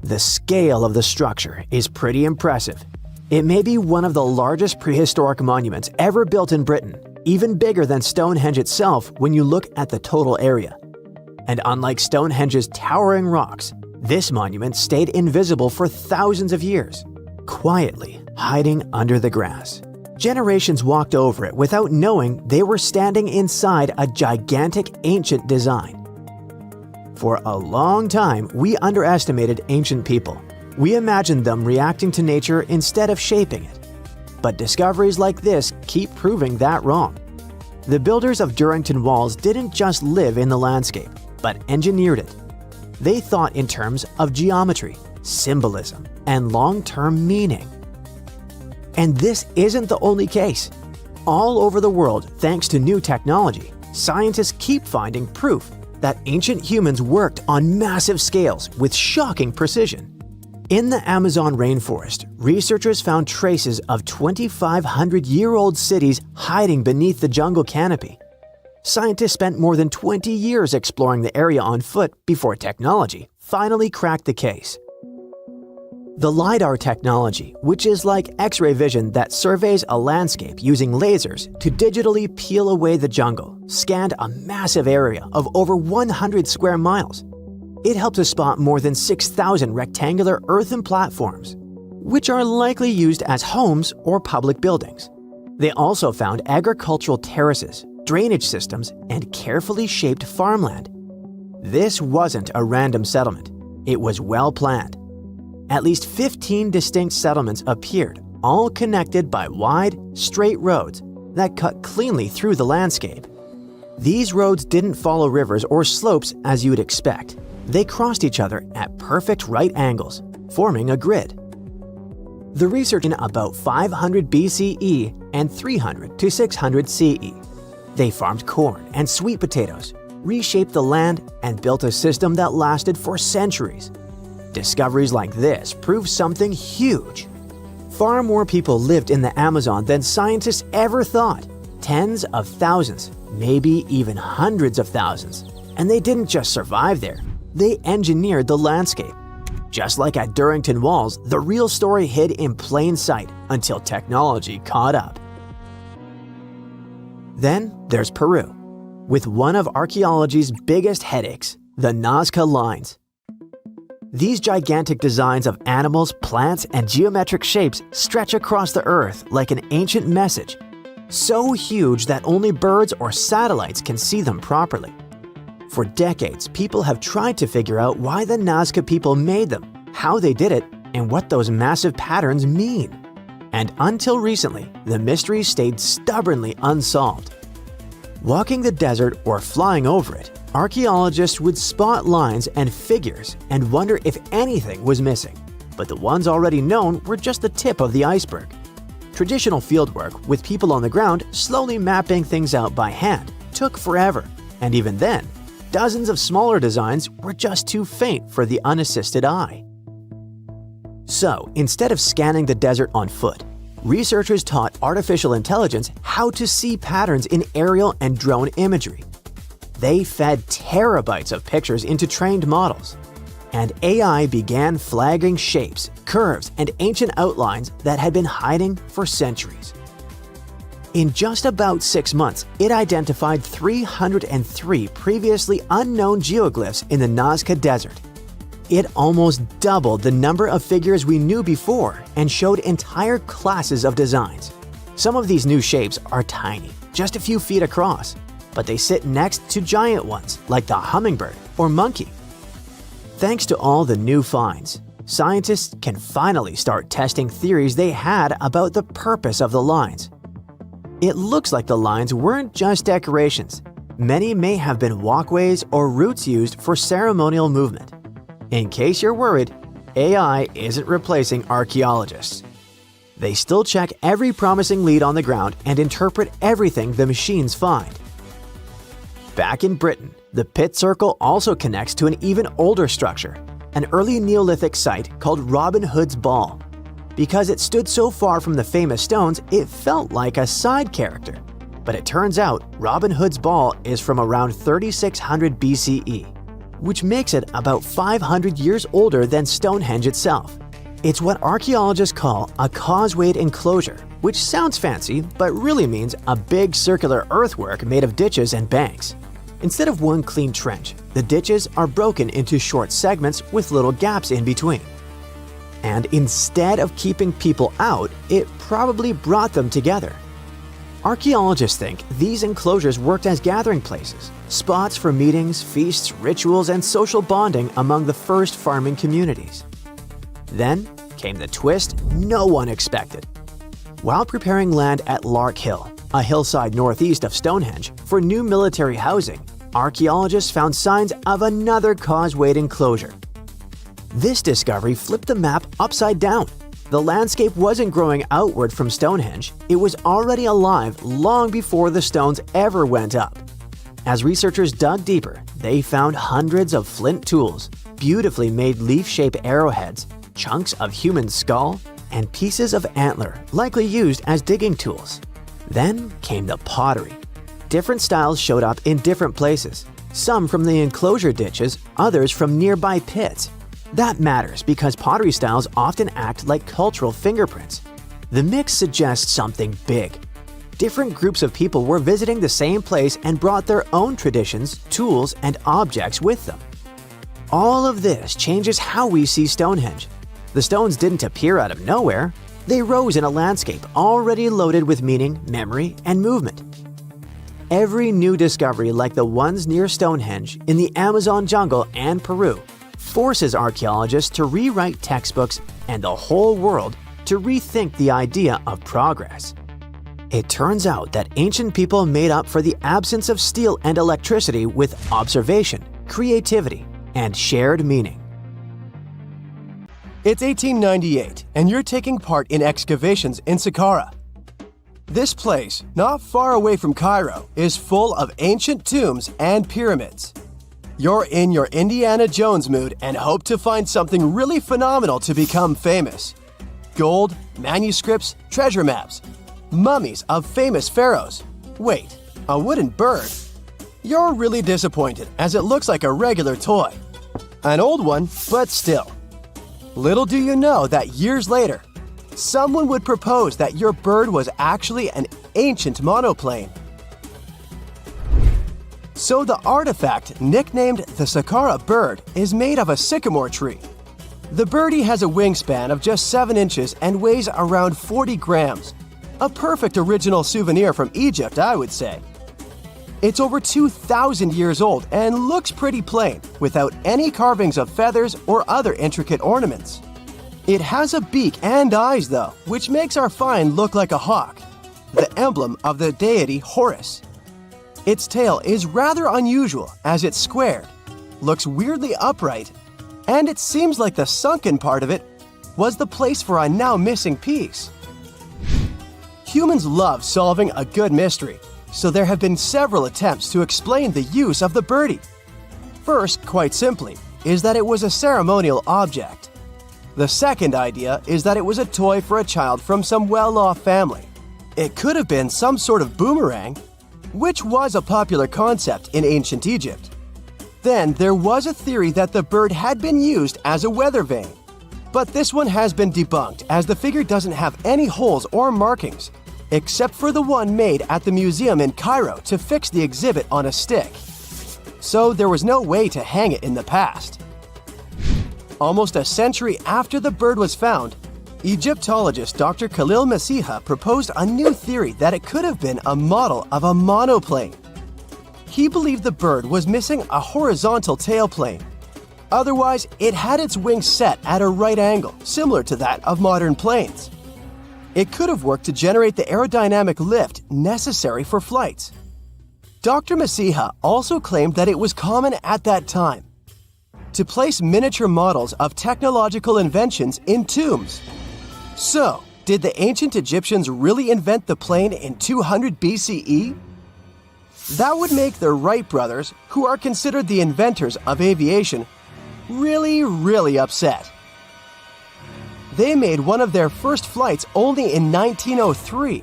The scale of the structure is pretty impressive. It may be one of the largest prehistoric monuments ever built in Britain, even bigger than Stonehenge itself when you look at the total area. And unlike Stonehenge's towering rocks, this monument stayed invisible for thousands of years, quietly hiding under the grass. Generations walked over it without knowing they were standing inside a gigantic ancient design. For a long time, we underestimated ancient people. We imagined them reacting to nature instead of shaping it. But discoveries like this keep proving that wrong. The builders of Durrington Walls didn't just live in the landscape, but engineered it. They thought in terms of geometry, symbolism, and long-term meaning. And this isn't the only case. All over the world, thanks to new technology, scientists keep finding proof that ancient humans worked on massive scales with shocking precision. In the Amazon rainforest, researchers found traces of 2,500-year-old cities hiding beneath the jungle canopy. Scientists spent more than 20 years exploring the area on foot before technology finally cracked the case. The LiDAR technology, which is like X-ray vision that surveys a landscape using lasers to digitally peel away the jungle, scanned a massive area of over 100 square miles. It helped to spot more than 6,000 rectangular earthen platforms, which are likely used as homes or public buildings. They also found agricultural terraces, drainage systems, and carefully shaped farmland. This wasn't a random settlement. It was well planned. At least 15 distinct settlements appeared, all connected by wide, straight roads that cut cleanly through the landscape. These roads didn't follow rivers or slopes as you'd expect. They crossed each other at perfect right angles, forming a grid. The research in about 500 BCE and 300 to 600 CE. They farmed corn and sweet potatoes, reshaped the land, and built a system that lasted for centuries. Discoveries like this prove something huge. Far more people lived in the Amazon than scientists ever thought. Tens of thousands, maybe even hundreds of thousands. And they didn't just survive there, they engineered the landscape. Just like at Durrington Walls, the real story hid in plain sight until technology caught up. Then there's Peru, with one of archaeology's biggest headaches, the Nazca Lines. These gigantic designs of animals, plants, and geometric shapes stretch across the earth like an ancient message, so huge that only birds or satellites can see them properly. For decades, people have tried to figure out why the Nazca people made them, how they did it, and what those massive patterns mean. And until recently, the mystery stayed stubbornly unsolved. Walking the desert or flying over it, archaeologists would spot lines and figures and wonder if anything was missing. But the ones already known were just the tip of the iceberg. Traditional fieldwork, with people on the ground slowly mapping things out by hand, took forever. And even then, dozens of smaller designs were just too faint for the unassisted eye. So, instead of scanning the desert on foot, researchers taught artificial intelligence how to see patterns in aerial and drone imagery. They fed terabytes of pictures into trained models, and AI began flagging shapes, curves, and ancient outlines that had been hiding for centuries. In just about 6 months, it identified 303 previously unknown geoglyphs in the Nazca Desert. It almost doubled the number of figures we knew before and showed entire classes of designs. Some of these new shapes are tiny, just a few feet across, but they sit next to giant ones like the hummingbird or monkey. Thanks to all the new finds, scientists can finally start testing theories they had about the purpose of the lines. It looks like the lines weren't just decorations. Many may have been walkways or routes used for ceremonial movement. In case you're worried, AI isn't replacing archaeologists. They still check every promising lead on the ground and interpret everything the machines find. Back in Britain, the pit circle also connects to an even older structure, an early Neolithic site called Robin Hood's Ball. Because it stood so far from the famous stones, it felt like a side character. But it turns out Robin Hood's Ball is from around 3600 BCE, which makes it about 500 years older than Stonehenge itself. It's what archaeologists call a causewayed enclosure, which sounds fancy but really means a big circular earthwork made of ditches and banks. Instead of one clean trench, the ditches are broken into short segments with little gaps in between. And instead of keeping people out, it probably brought them together. Archaeologists think these enclosures worked as gathering places, spots for meetings, feasts, rituals, and social bonding among the first farming communities. Then came the twist no one expected. While preparing land at Lark Hill, a hillside northeast of Stonehenge, for new military housing, archaeologists found signs of another causewayed enclosure. This discovery flipped the map upside down. The landscape wasn't growing outward from Stonehenge, it was already alive long before the stones ever went up. As researchers dug deeper, they found hundreds of flint tools, beautifully made leaf-shaped arrowheads, chunks of human skull, and pieces of antler, likely used as digging tools. Then came the pottery. Different styles showed up in different places, some from the enclosure ditches, others from nearby pits. That matters because pottery styles often act like cultural fingerprints. The mix suggests something big. Different groups of people were visiting the same place and brought their own traditions, tools, and objects with them. All of this changes how we see Stonehenge. The stones didn't appear out of nowhere. They rose in a landscape already loaded with meaning, memory, and movement. Every new discovery like the ones near Stonehenge in the Amazon jungle and Peru forces archaeologists to rewrite textbooks and the whole world to rethink the idea of progress. It turns out that ancient people made up for the absence of steel and electricity with observation, creativity, and shared meaning. It's 1898, and you're taking part in excavations in Saqqara. This place, not far away from Cairo, is full of ancient tombs and pyramids. You're in your Indiana Jones mood and hope to find something really phenomenal to become famous. Gold, manuscripts, treasure maps, mummies of famous pharaohs. Wait, a wooden bird? You're really disappointed as it looks like a regular toy. An old one, but still. Little do you know that years later, someone would propose that your bird was actually an ancient monoplane. So the artifact, nicknamed the Saqqara bird, is made of a sycamore tree. The birdie has a wingspan of just 7 inches and weighs around 40 grams. A perfect original souvenir from Egypt, I would say. It's over 2,000 years old and looks pretty plain, without any carvings of feathers or other intricate ornaments. It has a beak and eyes though, which makes our find look like a hawk, the emblem of the deity Horus. Its tail is rather unusual as it's squared, looks weirdly upright, and it seems like the sunken part of it was the place for a now missing piece. Humans love solving a good mystery, so there have been several attempts to explain the use of the birdie. First, quite simply, is that it was a ceremonial object. The second idea is that it was a toy for a child from some well-off family. It could have been some sort of boomerang, which was a popular concept in ancient Egypt. Then there was a theory that the bird had been used as a weather vane. But this one has been debunked as the figure doesn't have any holes or markings, except for the one made at the museum in Cairo to fix the exhibit on a stick. So there was no way to hang it in the past. Almost a century after the bird was found, Egyptologist Dr. Khalil Masiha proposed a new theory that it could have been a model of a monoplane. He believed the bird was missing a horizontal tailplane. Otherwise, it had its wings set at a right angle, similar to that of modern planes. It could have worked to generate the aerodynamic lift necessary for flights. Dr. Masiha also claimed that it was common at that time to place miniature models of technological inventions in tombs. So, did the ancient Egyptians really invent the plane in 200 BCE? That would make the Wright brothers, who are considered the inventors of aviation, really upset. They made one of their first flights only in 1903.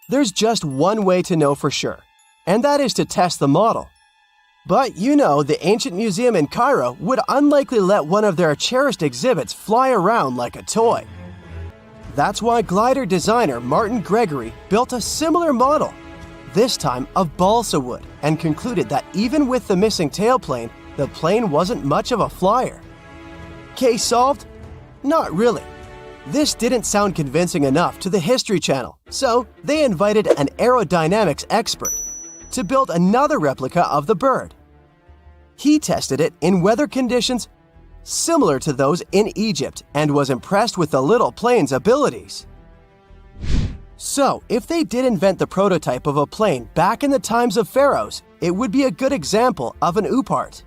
There's just one way to know for sure, and that is to test the model. But you know, the ancient museum in Cairo would unlikely let one of their cherished exhibits fly around like a toy. That's why glider designer Martin Gregory built a similar model, this time of balsa wood, and concluded that even with the missing tailplane, the plane wasn't much of a flyer. Case solved? Not really. This didn't sound convincing enough to the History Channel, so they invited an aerodynamics expert to build another replica of the bird. He tested it in weather conditions similar to those in Egypt and was impressed with the little plane's abilities. So, if they did invent the prototype of a plane back in the times of pharaohs, it would be a good example of an oupart.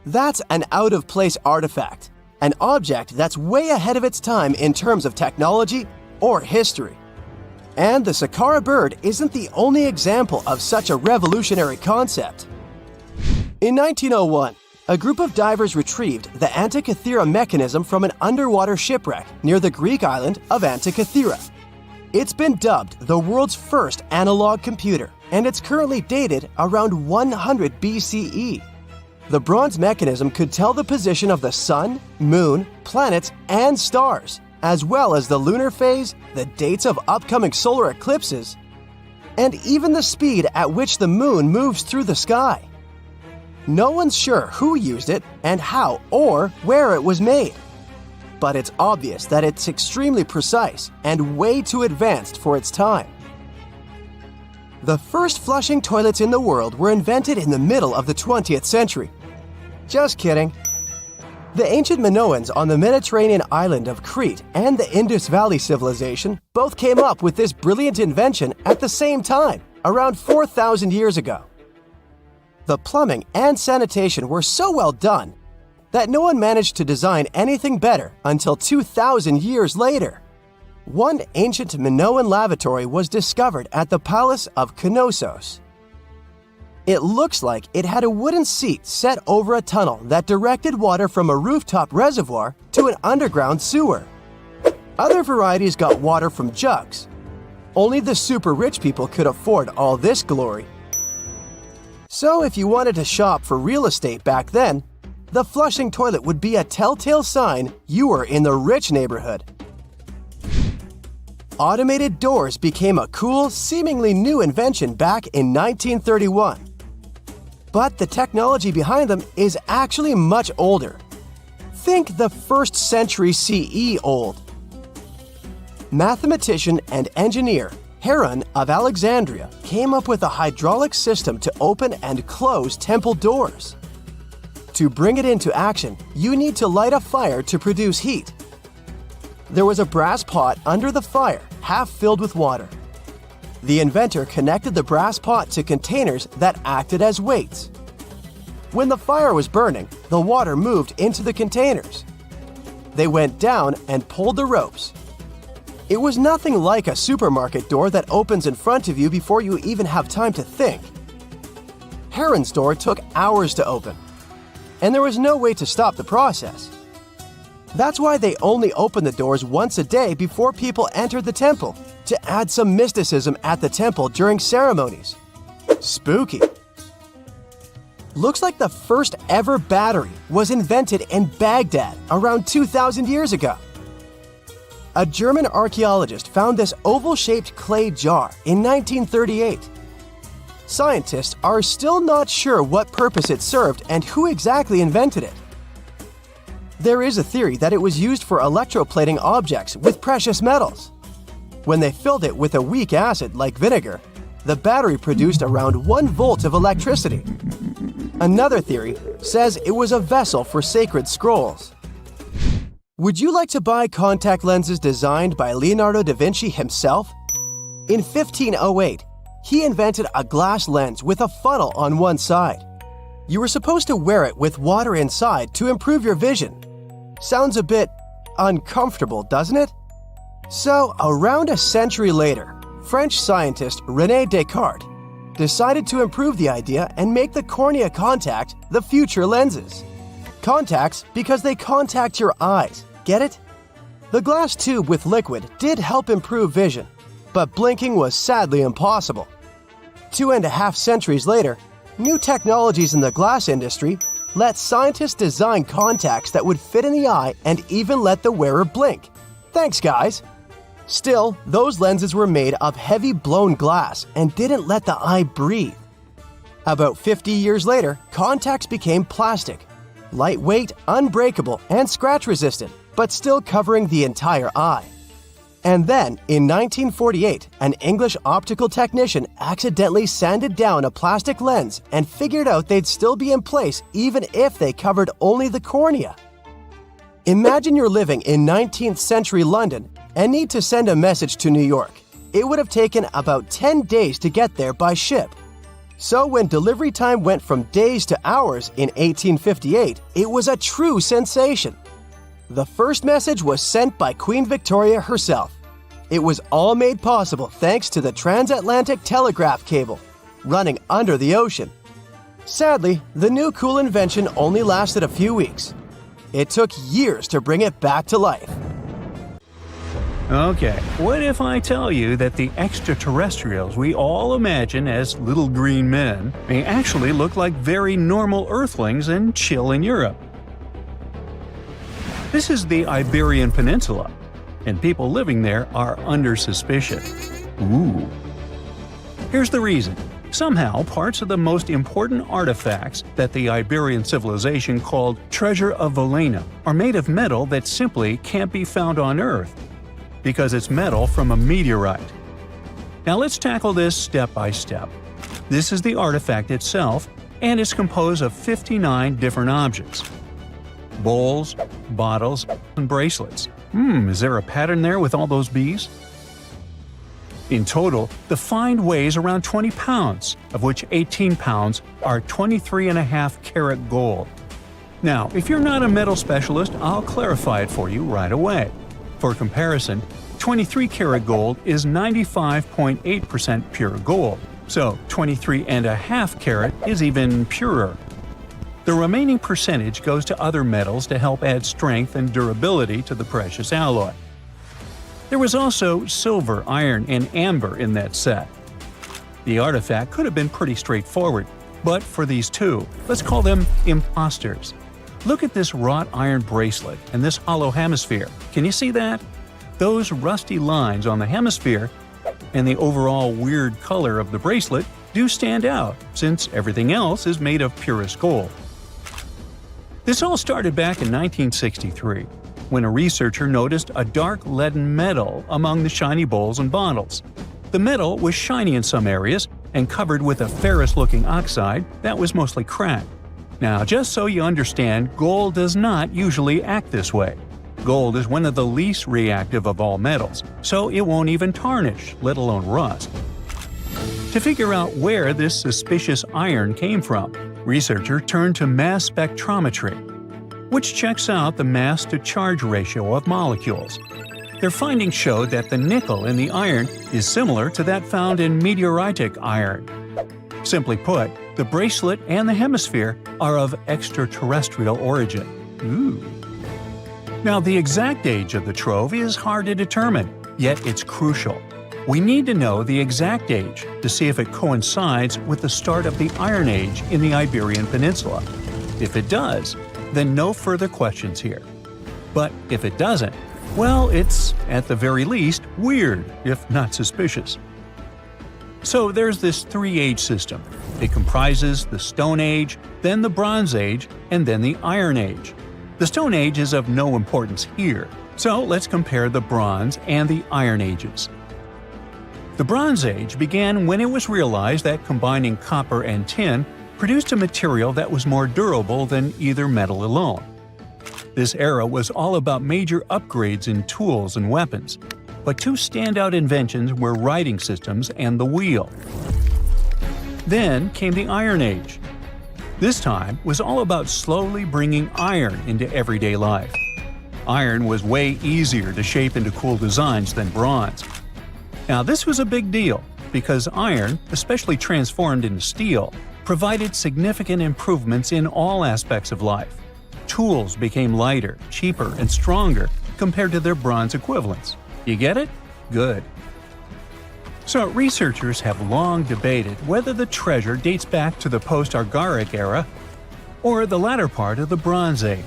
That's an out-of-place artifact, an object that's way ahead of its time in terms of technology or history. And the Saqqara bird isn't the only example of such a revolutionary concept. In 1901, a group of divers retrieved the Antikythera mechanism from an underwater shipwreck near the Greek island of Antikythera. It's been dubbed the world's first analog computer, and it's currently dated around 100 BCE. The bronze mechanism could tell the position of the sun, moon, planets, and stars, as well as the lunar phase, the dates of upcoming solar eclipses, and even the speed at which the moon moves through the sky. No one's sure who used it and how or where it was made. But it's obvious that it's extremely precise and way too advanced for its time. The first flushing toilets in the world were invented in the middle of the 20th century. Just kidding. The ancient Minoans on the Mediterranean island of Crete and the Indus Valley civilization both came up with this brilliant invention at the same time, around 4,000 years ago. The plumbing and sanitation were so well done that no one managed to design anything better until 2,000 years later. One ancient Minoan lavatory was discovered at the Palace of Knossos. It looks like it had a wooden seat set over a tunnel that directed water from a rooftop reservoir to an underground sewer. Other varieties got water from jugs. Only the super rich people could afford all this glory. So if you wanted to shop for real estate back then, the flushing toilet would be a telltale sign you were in the rich neighborhood. Automated doors became a cool, seemingly new invention back in 1931. But the technology behind them is actually much older. Think the 1st century CE old. Mathematician and engineer Heron of Alexandria came up with a hydraulic system to open and close temple doors. To bring it into action, you need to light a fire to produce heat. There was a brass pot under the fire, half filled with water. The inventor connected the brass pot to containers that acted as weights. When the fire was burning, the water moved into the containers. They went down and pulled the ropes. It was nothing like a supermarket door that opens in front of you before you even have time to think. Heron's door took hours to open, and there was no way to stop the process. That's why they only opened the doors once a day before people entered the temple, to add some mysticism at the temple during ceremonies. Spooky. Looks like the first ever battery was invented in Baghdad around 2,000 years ago. A German archaeologist found this oval-shaped clay jar in 1938. Scientists are still not sure what purpose it served and who exactly invented it. There is a theory that it was used for electroplating objects with precious metals. When they filled it with a weak acid like vinegar, the battery produced around 1 volt of electricity. Another theory says it was a vessel for sacred scrolls. Would you like to buy contact lenses designed by Leonardo da Vinci himself? In 1508, he invented a glass lens with a funnel on one side. You were supposed to wear it with water inside to improve your vision. Sounds a bit uncomfortable, doesn't it? So, around a century later, French scientist René Descartes decided to improve the idea and make the cornea contact the future lenses. Contacts because they contact your eyes, get it? The glass tube with liquid did help improve vision, but blinking was sadly impossible. 2.5 centuries later, new technologies in the glass industry let scientists design contacts that would fit in the eye and even let the wearer blink. Thanks, guys! Still, those lenses were made of heavy blown glass and didn't let the eye breathe. About 50 years later, contacts became plastic. Lightweight, unbreakable, and scratch-resistant, but still covering the entire eye. And then, in 1948, an English optical technician accidentally sanded down a plastic lens and figured out they'd still be in place even if they covered only the cornea. Imagine you're living in 19th century London and need to send a message to New York. It would have taken about 10 days to get there by ship. So when delivery time went from days to hours in 1858, it was a true sensation. The first message was sent by Queen Victoria herself. It was all made possible thanks to the transatlantic telegraph cable, running under the ocean. Sadly, the new cool invention only lasted a few weeks. It took years to bring it back to life. Okay, what if I tell you that the extraterrestrials we all imagine as little green men may actually look like very normal Earthlings and chill in Europe? This is the Iberian Peninsula, and people living there are under suspicion. Ooh. Here's the reason. Somehow, parts of the most important artifacts that the Iberian civilization called Treasure of Valena are made of metal that simply can't be found on Earth, because it's metal from a meteorite. Now let's tackle this step by step. This is the artifact itself, and it's composed of 59 different objects. Bowls, bottles, and bracelets. Is there a pattern there with all those bees? In total, the find weighs around 20 pounds, of which 18 pounds are 23.5 karat gold. Now, if you're not a metal specialist, I'll clarify it for you right away. For comparison, 23 karat gold is 95.8% pure gold, so 23.5 karat is even purer. The remaining percentage goes to other metals to help add strength and durability to the precious alloy. There was also silver, iron, and amber in that set. The artifact could have been pretty straightforward, but for these two, let's call them imposters. Look at this wrought iron bracelet and this hollow hemisphere. Can you see that? Those rusty lines on the hemisphere and the overall weird color of the bracelet do stand out, since everything else is made of purest gold. This all started back in 1963, when a researcher noticed a dark leaden metal among the shiny bowls and bottles. The metal was shiny in some areas and covered with a ferrous-looking oxide that was mostly cracked. Now, just so you understand, gold does not usually act this way. Gold is one of the least reactive of all metals, so it won't even tarnish, let alone rust. To figure out where this suspicious iron came from, researchers turned to mass spectrometry, which checks out the mass-to-charge ratio of molecules. Their findings showed that the nickel in the iron is similar to that found in meteoritic iron. Simply put, the bracelet and the hemisphere are of extraterrestrial origin. Ooh. Now, the exact age of the trove is hard to determine, yet it's crucial. We need to know the exact age to see if it coincides with the start of the Iron Age in the Iberian Peninsula. If it does, then no further questions here. But if it doesn't, well, it's, at the very least, weird, if not suspicious. So there's this three-age system. It comprises the Stone Age, then the Bronze Age, and then the Iron Age. The Stone Age is of no importance here, so let's compare the Bronze and the Iron Ages. The Bronze Age began when it was realized that combining copper and tin produced a material that was more durable than either metal alone. This era was all about major upgrades in tools and weapons, but two standout inventions were writing systems and the wheel. Then came the Iron Age. This time was all about slowly bringing iron into everyday life. Iron was way easier to shape into cool designs than bronze. Now, this was a big deal because iron, especially transformed into steel, provided significant improvements in all aspects of life. Tools became lighter, cheaper, and stronger compared to their bronze equivalents. You get it? Good. So, researchers have long debated whether the treasure dates back to the post-Archaic era or the latter part of the Bronze Age.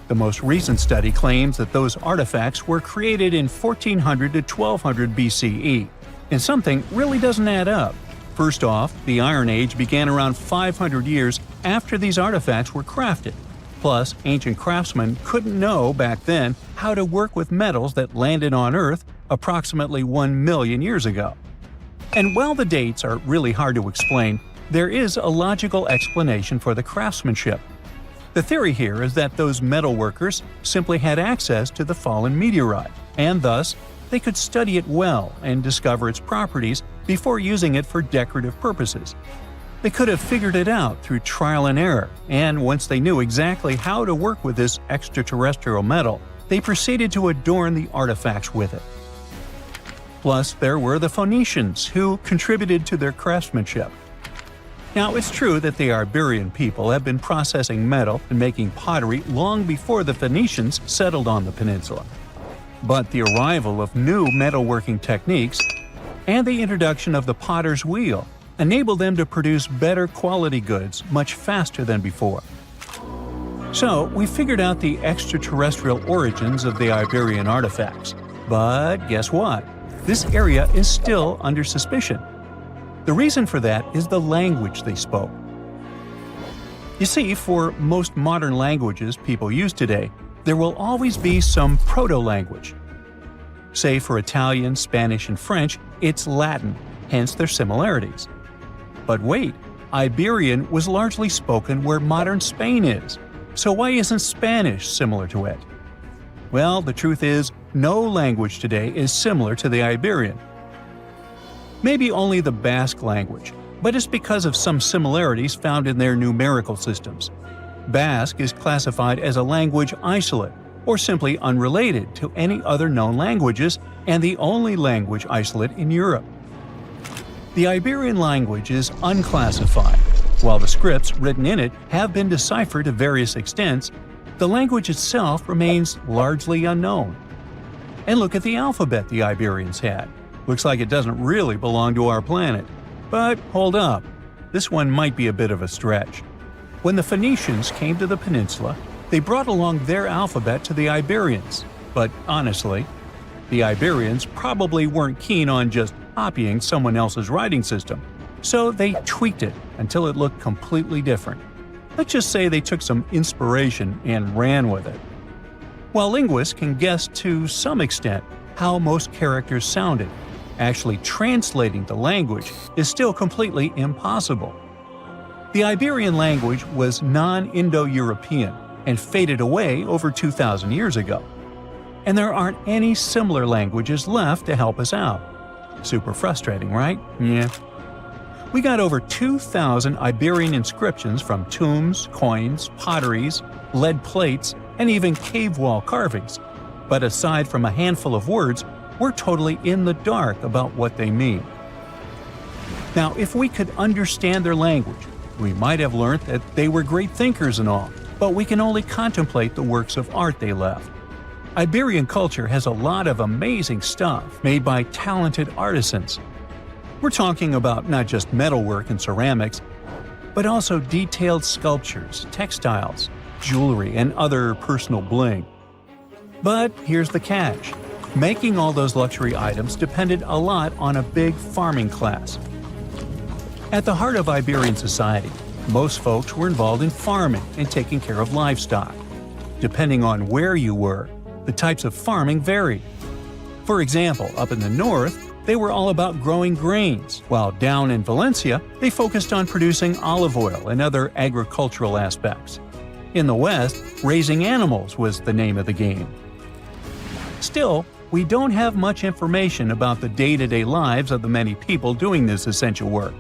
The most recent study claims that those artifacts were created in 1400 to 1200 BCE, and something really doesn't add up. First off, the Iron Age began around 500 years after these artifacts were crafted. Plus, ancient craftsmen couldn't know back then how to work with metals that landed on Earth approximately 1 million years ago. And while the dates are really hard to explain, there is a logical explanation for the craftsmanship. The theory here is that those metal workers simply had access to the fallen meteorite, and thus, they could study it well and discover its properties before using it for decorative purposes. They could have figured it out through trial and error, and once they knew exactly how to work with this extraterrestrial metal, they proceeded to adorn the artifacts with it. Plus, there were the Phoenicians, who contributed to their craftsmanship. Now, it's true that the Iberian people have been processing metal and making pottery long before the Phoenicians settled on the peninsula. But the arrival of new metalworking techniques and the introduction of the potter's wheel enabled them to produce better quality goods much faster than before. So, we figured out the extraterrestrial origins of the Iberian artifacts. But guess what? This area is still under suspicion. The reason for that is the language they spoke. You see, for most modern languages people use today, there will always be some proto-language. Say for Italian, Spanish, and French, it's Latin, hence their similarities. But wait, Iberian was largely spoken where modern Spain is. So why isn't Spanish similar to it? Well, the truth is, no language today is similar to the Iberian. Maybe only the Basque language, but it's because of some similarities found in their numerical systems. Basque is classified as a language isolate, or simply unrelated to any other known languages, and the only language isolate in Europe. The Iberian language is unclassified. While the scripts written in it have been deciphered to various extents, the language itself remains largely unknown. And look at the alphabet the Iberians had. Looks like it doesn't really belong to our planet. But hold up, this one might be a bit of a stretch. When the Phoenicians came to the peninsula, they brought along their alphabet to the Iberians. But honestly, the Iberians probably weren't keen on just copying someone else's writing system, so they tweaked it until it looked completely different. Let's just say they took some inspiration and ran with it. While linguists can guess to some extent how most characters sounded, actually translating the language is still completely impossible. The Iberian language was non-Indo-European and faded away over 2,000 years ago. And there aren't any similar languages left to help us out. Super frustrating, right? Yeah. We got over 2,000 Iberian inscriptions from tombs, coins, potteries, lead plates, and even cave wall carvings. But aside from a handful of words, we're totally in the dark about what they mean. Now, if we could understand their language, we might have learned that they were great thinkers and all, but we can only contemplate the works of art they left. Iberian culture has a lot of amazing stuff made by talented artisans. We're talking about not just metalwork and ceramics, but also detailed sculptures, textiles, jewelry, and other personal bling. But here's the catch. Making all those luxury items depended a lot on a big farming class. At the heart of Iberian society, most folks were involved in farming and taking care of livestock. Depending on where you were, the types of farming varied. For example, up in the north, they were all about growing grains, while down in Valencia, they focused on producing olive oil and other agricultural aspects. In the west, raising animals was the name of the game. Still, we don't have much information about the day-to-day lives of the many people doing this essential work.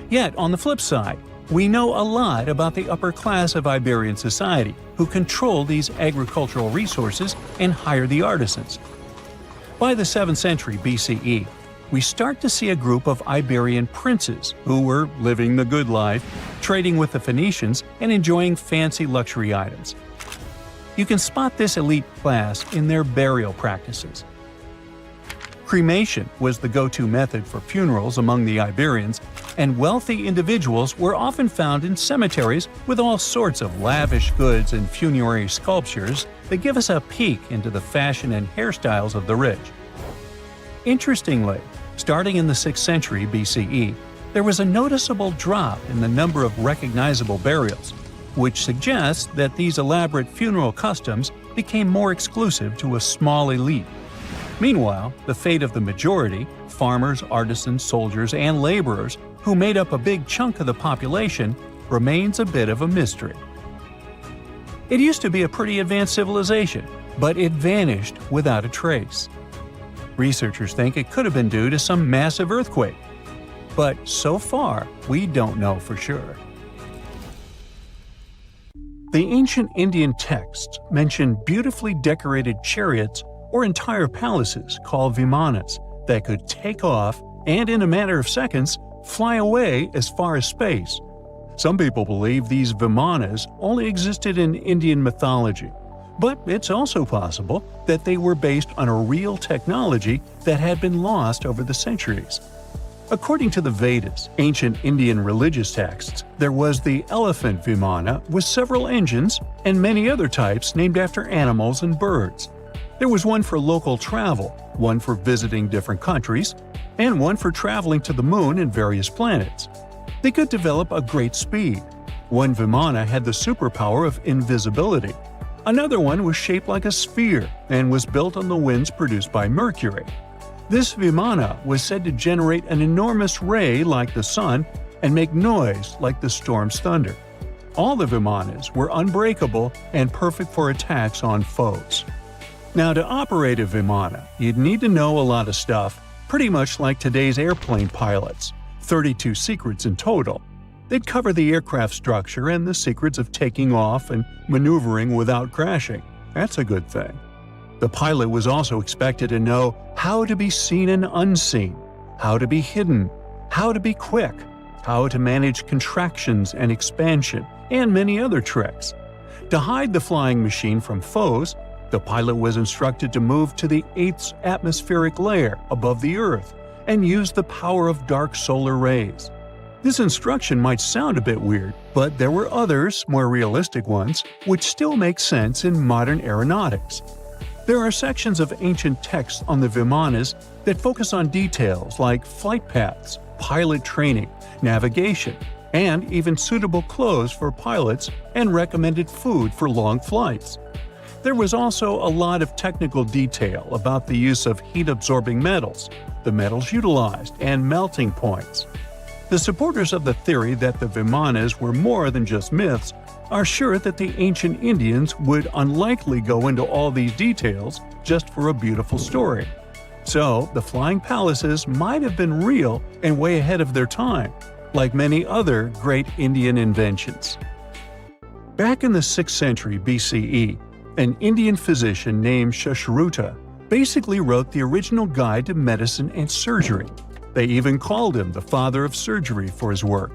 Yet, on the flip side, we know a lot about the upper class of Iberian society, who control these agricultural resources and hire the artisans. By the 7th century BCE, we start to see a group of Iberian princes who were living the good life, trading with the Phoenicians and enjoying fancy luxury items. You can spot this elite class in their burial practices. Cremation was the go-to method for funerals among the Iberians, and wealthy individuals were often found in cemeteries with all sorts of lavish goods and funerary sculptures that give us a peek into the fashion and hairstyles of the rich. Interestingly, starting in the 6th century BCE, there was a noticeable drop in the number of recognizable burials, which suggests that these elaborate funeral customs became more exclusive to a small elite. Meanwhile, the fate of the majority, farmers, artisans, soldiers, and laborers, who made up a big chunk of the population, remains a bit of a mystery. It used to be a pretty advanced civilization, but it vanished without a trace. Researchers think it could have been due to some massive earthquake, but so far, we don't know for sure. The ancient Indian texts mention beautifully decorated chariots or entire palaces called vimanas that could take off and, in a matter of seconds, fly away as far as space. Some people believe these vimanas only existed in Indian mythology, But it's also possible that they were based on a real technology that had been lost over the centuries. According to the Vedas, ancient Indian religious texts, there was the elephant vimana with several engines and many other types named after animals and birds. There was one for local travel, one for visiting different countries, and one for traveling to the moon and various planets. They could develop a great speed. One vimana had the superpower of invisibility. Another one was shaped like a sphere and was built on the winds produced by Mercury. This vimana was said to generate an enormous ray like the sun and make noise like the storm's thunder. All the vimanas were unbreakable and perfect for attacks on foes. Now, to operate a vimana, you'd need to know a lot of stuff, pretty much like today's airplane pilots, 32 secrets in total. They'd cover the aircraft structure and the secrets of taking off and maneuvering without crashing. That's a good thing. The pilot was also expected to know how to be seen and unseen, how to be hidden, how to be quick, how to manage contractions and expansion, and many other tricks. To hide the flying machine from foes, the pilot was instructed to move to the 8th atmospheric layer above the Earth and use the power of dark solar rays. This instruction might sound a bit weird, but there were others, more realistic ones, which still make sense in modern aeronautics. There are sections of ancient texts on the vimanas that focus on details like flight paths, pilot training, navigation, and even suitable clothes for pilots and recommended food for long flights. There was also a lot of technical detail about the use of heat-absorbing metals, the metals utilized, and melting points. The supporters of the theory that the vimanas were more than just myths are sure that the ancient Indians would unlikely go into all these details just for a beautiful story. So, the flying palaces might have been real and way ahead of their time, like many other great Indian inventions. Back in the 6th century BCE, an Indian physician named Sushruta basically wrote the original guide to medicine and surgery. They even called him the father of surgery for his work.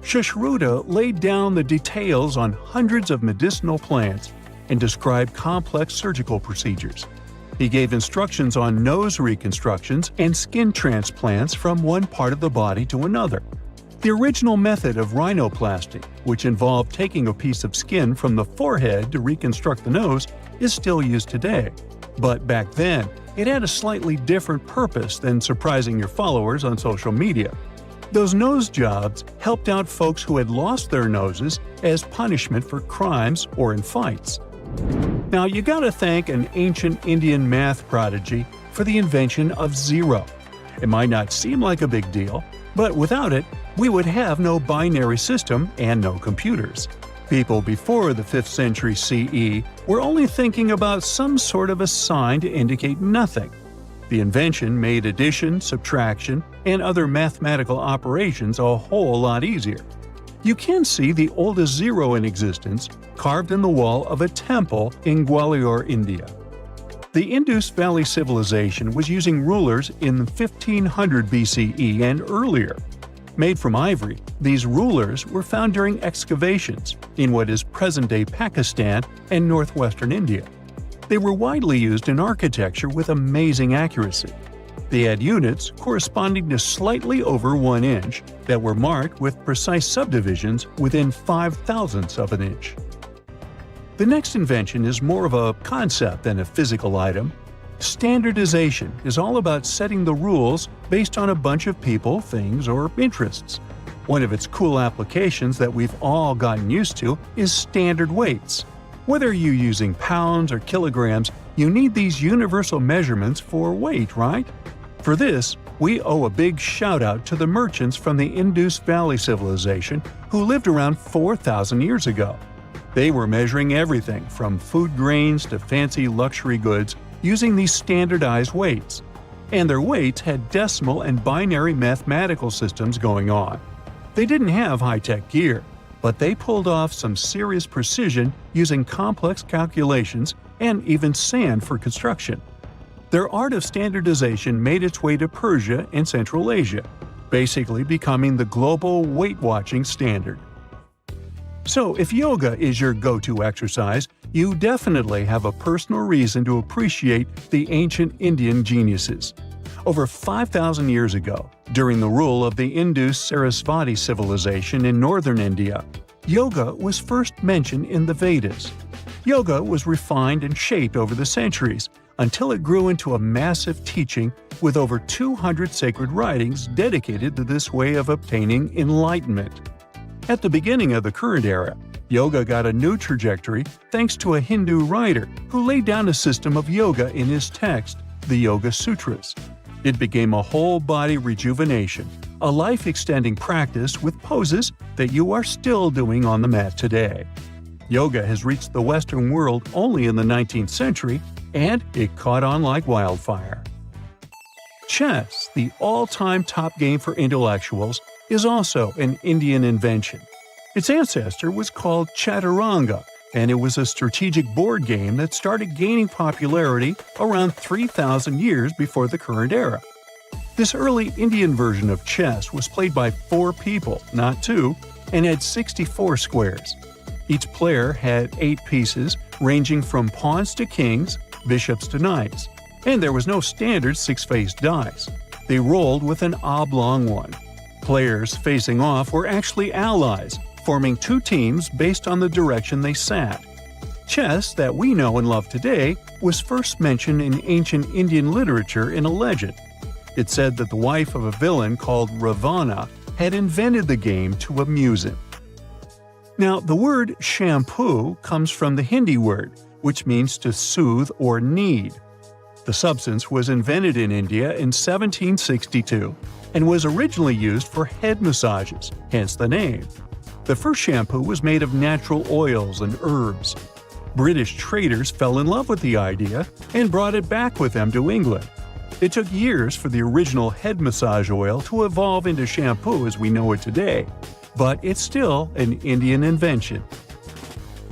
Sushruta laid down the details on hundreds of medicinal plants and described complex surgical procedures. He gave instructions on nose reconstructions and skin transplants from one part of the body to another. The original method of rhinoplasty, which involved taking a piece of skin from the forehead to reconstruct the nose, is still used today. But back then, it had a slightly different purpose than surprising your followers on social media. Those nose jobs helped out folks who had lost their noses as punishment for crimes or in fights. Now, you gotta thank an ancient Indian math prodigy for the invention of zero. It might not seem like a big deal, but without it, we would have no binary system and no computers. People before the 5th century CE were only thinking about some sort of a sign to indicate nothing. The invention made addition, subtraction, and other mathematical operations a whole lot easier. You can see the oldest zero in existence carved in the wall of a temple in Gwalior, India. The Indus Valley Civilization was using rulers in 1500 BCE and earlier. Made from ivory, these rulers were found during excavations in what is present-day Pakistan and northwestern India. They were widely used in architecture with amazing accuracy. They had units corresponding to slightly over 1 inch that were marked with precise subdivisions within 5/1000ths of an inch. The next invention is more of a concept than a physical item. Standardization is all about setting the rules based on a bunch of people, things, or interests. One of its cool applications that we've all gotten used to is standard weights. Whether you're using pounds or kilograms, you need these universal measurements for weight, right? For this, we owe a big shout-out to the merchants from the Indus Valley Civilization who lived around 4,000 years ago. They were measuring everything from food grains to fancy luxury goods using these standardized weights. And their weights had decimal and binary mathematical systems going on. They didn't have high-tech gear, but they pulled off some serious precision using complex calculations and even sand for construction. Their art of standardization made its way to Persia and Central Asia, basically becoming the global weight-watching standard. So if yoga is your go-to exercise, you definitely have a personal reason to appreciate the ancient Indian geniuses. Over 5,000 years ago, during the rule of the Indus Sarasvati civilization in northern India, yoga was first mentioned in the Vedas. Yoga was refined and shaped over the centuries until it grew into a massive teaching with over 200 sacred writings dedicated to this way of obtaining enlightenment. At the beginning of the current era, yoga got a new trajectory thanks to a Hindu writer who laid down a system of yoga in his text, the Yoga Sutras. It became a whole-body rejuvenation, a life-extending practice with poses that you are still doing on the mat today. Yoga has reached the Western world only in the 19th century, and it caught on like wildfire. Chess, the all-time top game for intellectuals, is also an Indian invention. Its ancestor was called Chaturanga, and it was a strategic board game that started gaining popularity around 3,000 years before the current era. This early Indian version of chess was played by 4 people, not 2, and had 64 squares. Each player had 8 pieces, ranging from pawns to kings, bishops to knights, and there was no standard 6-faced dice. They rolled with an oblong one. Players facing off were actually allies, forming 2 teams based on the direction they sat. Chess, that we know and love today, was first mentioned in ancient Indian literature in a legend. It said that the wife of a villain called Ravana had invented the game to amuse him. Now, the word shampoo comes from the Hindi word, which means to soothe or knead. The substance was invented in India in 1762 and was originally used for head massages, hence the name. The first shampoo was made of natural oils and herbs. British traders fell in love with the idea and brought it back with them to England. It took years for the original head massage oil to evolve into shampoo as we know it today, but it's still an Indian invention.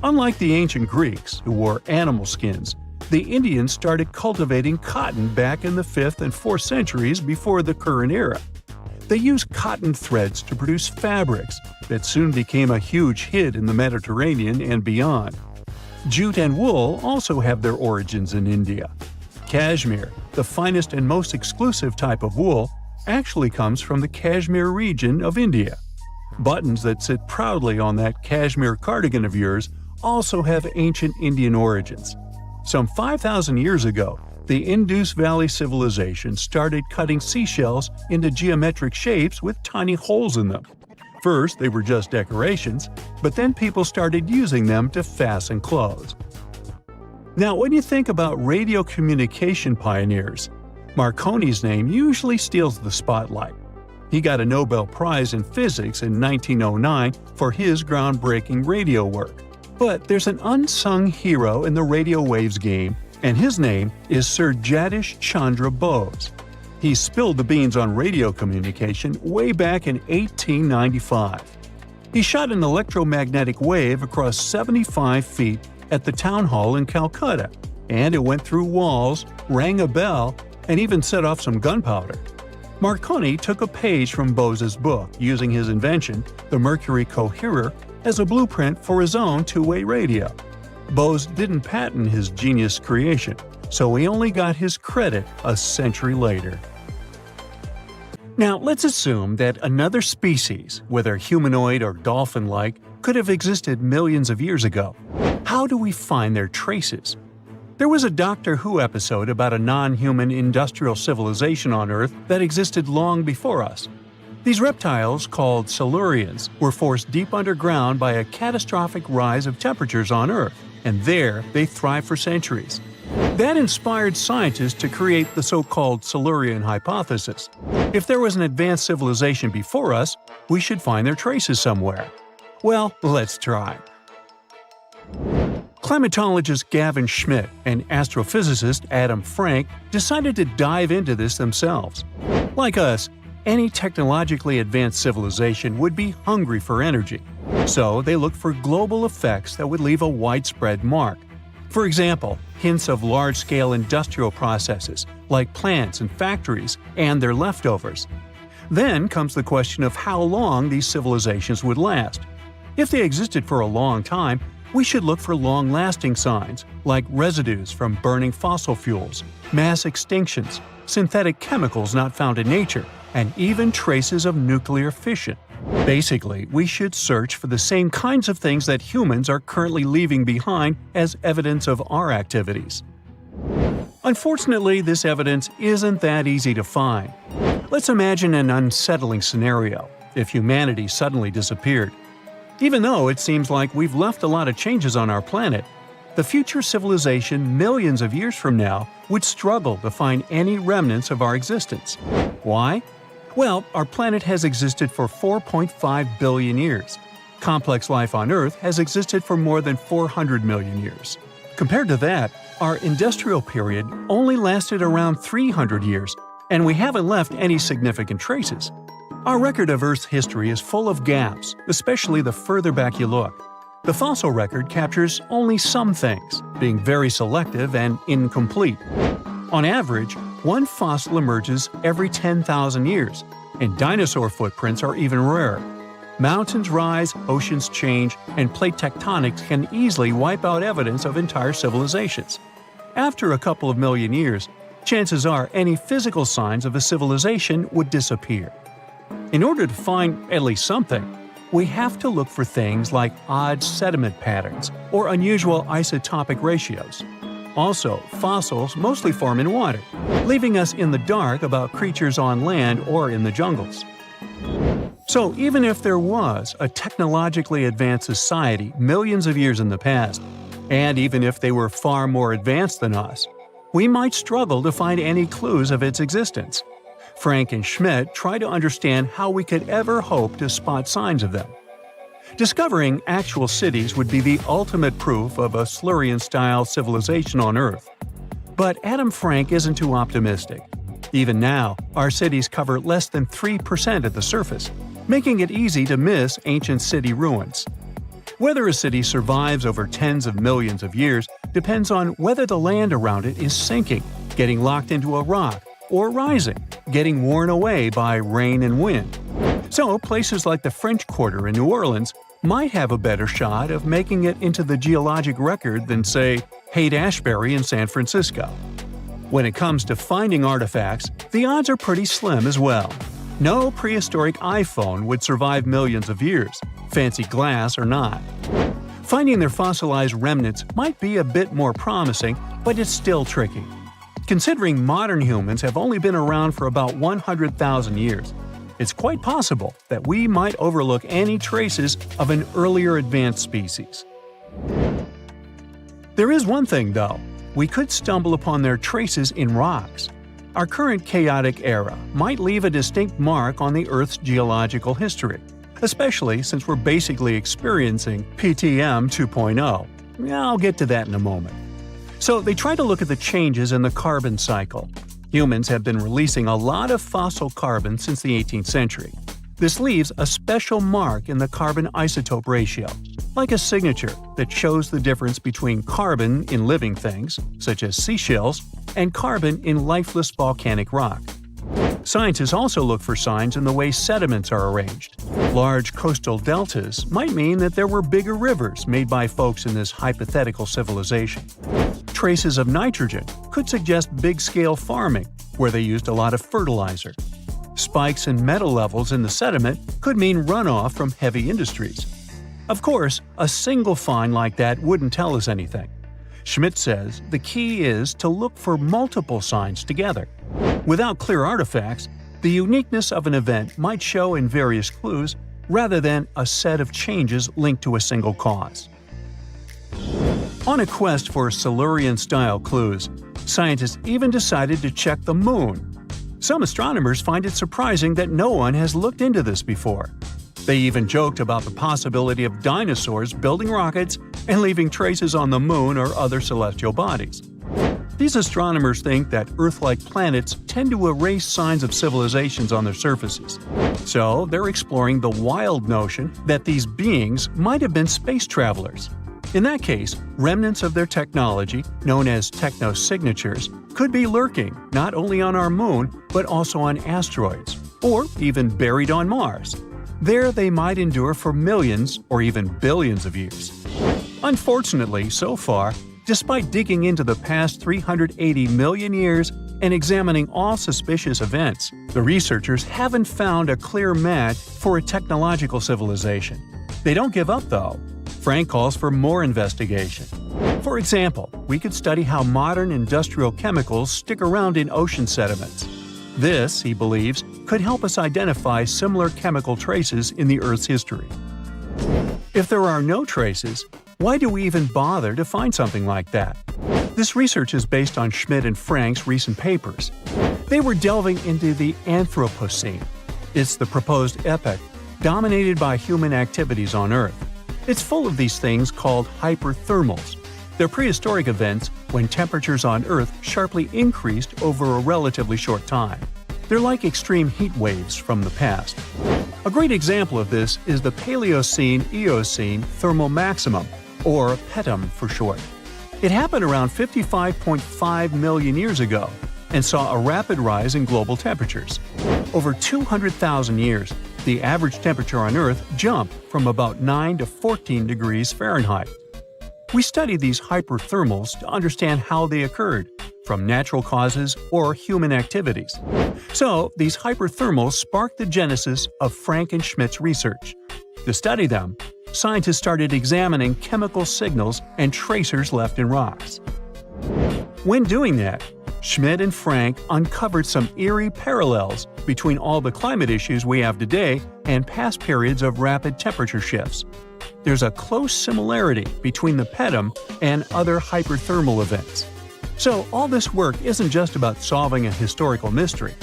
Unlike the ancient Greeks, who wore animal skins, the Indians started cultivating cotton back in the 5th and 4th centuries before the current era. They used cotton threads to produce fabrics that soon became a huge hit in the Mediterranean and beyond. Jute and wool also have their origins in India. Cashmere, the finest and most exclusive type of wool, actually comes from the Kashmir region of India. Buttons that sit proudly on that cashmere cardigan of yours also have ancient Indian origins. Some 5,000 years ago, the Indus Valley civilization started cutting seashells into geometric shapes with tiny holes in them. First, they were just decorations, but then people started using them to fasten clothes. Now, when you think about radio communication pioneers, Marconi's name usually steals the spotlight. He got a Nobel Prize in Physics in 1909 for his groundbreaking radio work. But there's an unsung hero in the radio waves game, and his name is Sir Jagdish Chandra Bose. He spilled the beans on radio communication way back in 1895. He shot an electromagnetic wave across 75 feet at the town hall in Calcutta, and it went through walls, rang a bell, and even set off some gunpowder. Marconi took a page from Bose's book, using his invention, the Mercury Coherer, as a blueprint for his own two-way radio. Bose didn't patent his genius creation, so he only got his credit a century later. Now, let's assume that another species, whether humanoid or dolphin-like, could have existed millions of years ago. How do we find their traces? There was a Doctor Who episode about a non-human industrial civilization on Earth that existed long before us. These reptiles, called Silurians, were forced deep underground by a catastrophic rise of temperatures on Earth, and there they thrived for centuries. That inspired scientists to create the so-called Silurian hypothesis. If there was an advanced civilization before us, we should find their traces somewhere. Well, let's try. Climatologist Gavin Schmidt and astrophysicist Adam Frank decided to dive into this themselves. Like us, any technologically advanced civilization would be hungry for energy. So they looked for global effects that would leave a widespread mark. For example, hints of large-scale industrial processes, like plants and factories, and their leftovers. Then comes the question of how long these civilizations would last. If they existed for a long time, we should look for long-lasting signs, like residues from burning fossil fuels, mass extinctions, synthetic chemicals not found in nature, and even traces of nuclear fission. Basically, we should search for the same kinds of things that humans are currently leaving behind as evidence of our activities. Unfortunately, this evidence isn't that easy to find. Let's imagine an unsettling scenario if humanity suddenly disappeared. Even though it seems like we've left a lot of changes on our planet, the future civilization millions of years from now would struggle to find any remnants of our existence. Why? Well, our planet has existed for 4.5 billion years. Complex life on Earth has existed for more than 400 million years. Compared to that, our industrial period only lasted around 300 years, and we haven't left any significant traces. Our record of Earth's history is full of gaps, especially the further back you look. The fossil record captures only some things, being very selective and incomplete. On average, one fossil emerges every 10,000 years, and dinosaur footprints are even rarer. Mountains rise, oceans change, and plate tectonics can easily wipe out evidence of entire civilizations. After a couple of million years, chances are any physical signs of a civilization would disappear. In order to find at least something, we have to look for things like odd sediment patterns or unusual isotopic ratios. Also, fossils mostly form in water, leaving us in the dark about creatures on land or in the jungles. So even if there was a technologically advanced society millions of years in the past, and even if they were far more advanced than us, we might struggle to find any clues of its existence. Frank and Schmidt try to understand how we could ever hope to spot signs of them. Discovering actual cities would be the ultimate proof of a Silurian-style civilization on Earth. But Adam Frank isn't too optimistic. Even now, our cities cover less than 3% of the surface, making it easy to miss ancient city ruins. Whether a city survives over tens of millions of years depends on whether the land around it is sinking, getting locked into a rock, or rising, getting worn away by rain and wind. So, places like the French Quarter in New Orleans might have a better shot of making it into the geologic record than, say, Haight-Ashbury in San Francisco. When it comes to finding artifacts, the odds are pretty slim as well. No prehistoric iPhone would survive millions of years, fancy glass or not. Finding their fossilized remnants might be a bit more promising, but it's still tricky. Considering modern humans have only been around for about 100,000 years, it's quite possible that we might overlook any traces of an earlier advanced species. There is one thing, though. We could stumble upon their traces in rocks. Our current chaotic era might leave a distinct mark on the Earth's geological history, especially since we're basically experiencing PTM 2.0. I'll get to that in a moment. So they try to look at the changes in the carbon cycle. Humans have been releasing a lot of fossil carbon since the 18th century. This leaves a special mark in the carbon isotope ratio, like a signature that shows the difference between carbon in living things, such as seashells, and carbon in lifeless volcanic rock. Scientists also look for signs in the way sediments are arranged. Large coastal deltas might mean that there were bigger rivers made by folks in this hypothetical civilization. Traces of nitrogen could suggest big-scale farming, where they used a lot of fertilizer. Spikes in metal levels in the sediment could mean runoff from heavy industries. Of course, a single find like that wouldn't tell us anything. Schmidt says the key is to look for multiple signs together. Without clear artifacts, the uniqueness of an event might show in various clues rather than a set of changes linked to a single cause. On a quest for Silurian-style clues, scientists even decided to check the Moon. Some astronomers find it surprising that no one has looked into this before. They even joked about the possibility of dinosaurs building rockets and leaving traces on the Moon or other celestial bodies. These astronomers think that Earth-like planets tend to erase signs of civilizations on their surfaces. So they're exploring the wild notion that these beings might have been space travelers. In that case, remnants of their technology, known as technosignatures, could be lurking not only on our Moon, but also on asteroids, or even buried on Mars. There they might endure for millions or even billions of years. Unfortunately, so far, despite digging into the past 380 million years and examining all suspicious events, the researchers haven't found a clear match for a technological civilization. They don't give up, though. Frank calls for more investigation. For example, we could study how modern industrial chemicals stick around in ocean sediments. This, he believes, could help us identify similar chemical traces in the Earth's history. If there are no traces, why do we even bother to find something like that? This research is based on Schmidt and Frank's recent papers. They were delving into the Anthropocene. It's the proposed epoch, dominated by human activities on Earth. It's full of these things called hyperthermals. They're prehistoric events when temperatures on Earth sharply increased over a relatively short time. They're like extreme heat waves from the past. A great example of this is the Paleocene-Eocene thermal maximum, or PETM for short. It happened around 55.5 million years ago and saw a rapid rise in global temperatures. Over 200,000 years, the average temperature on Earth jumped from about 9 to 14 degrees Fahrenheit. We study these hyperthermals to understand how they occurred, from natural causes or human activities. So, these hyperthermals sparked the genesis of Frank and Schmidt's research. To study them, scientists started examining chemical signals and tracers left in rocks. When doing that, Schmidt and Frank uncovered some eerie parallels between all the climate issues we have today and past periods of rapid temperature shifts. There's a close similarity between the PETM and other hyperthermal events. So all this work isn't just about solving a historical mystery.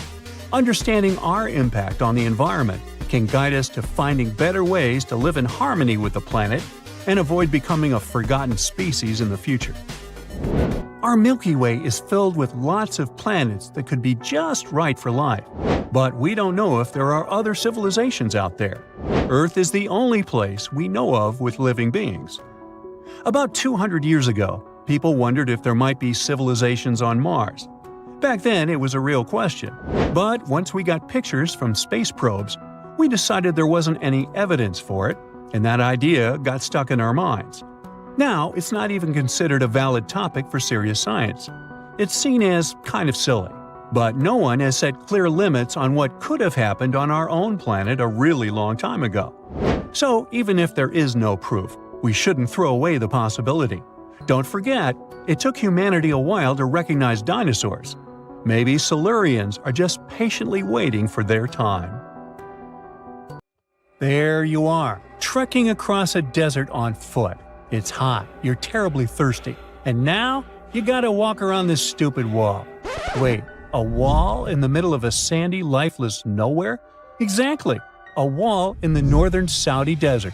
Understanding our impact on the environment can guide us to finding better ways to live in harmony with the planet and avoid becoming a forgotten species in the future. Our Milky Way is filled with lots of planets that could be just right for life, but we don't know if there are other civilizations out there. Earth is the only place we know of with living beings. About 200 years ago, people wondered if there might be civilizations on Mars. Back then, it was a real question, but once we got pictures from space probes, we decided there wasn't any evidence for it, and that idea got stuck in our minds. Now, it's not even considered a valid topic for serious science. It's seen as kind of silly. But no one has set clear limits on what could have happened on our own planet a really long time ago. So, even if there is no proof, we shouldn't throw away the possibility. Don't forget, it took humanity a while to recognize dinosaurs. Maybe Silurians are just patiently waiting for their time. There you are, trekking across a desert on foot. It's hot, you're terribly thirsty, and now you gotta walk around this stupid wall. Wait, a wall in the middle of a sandy, lifeless nowhere? Exactly, a wall in the northern Saudi desert.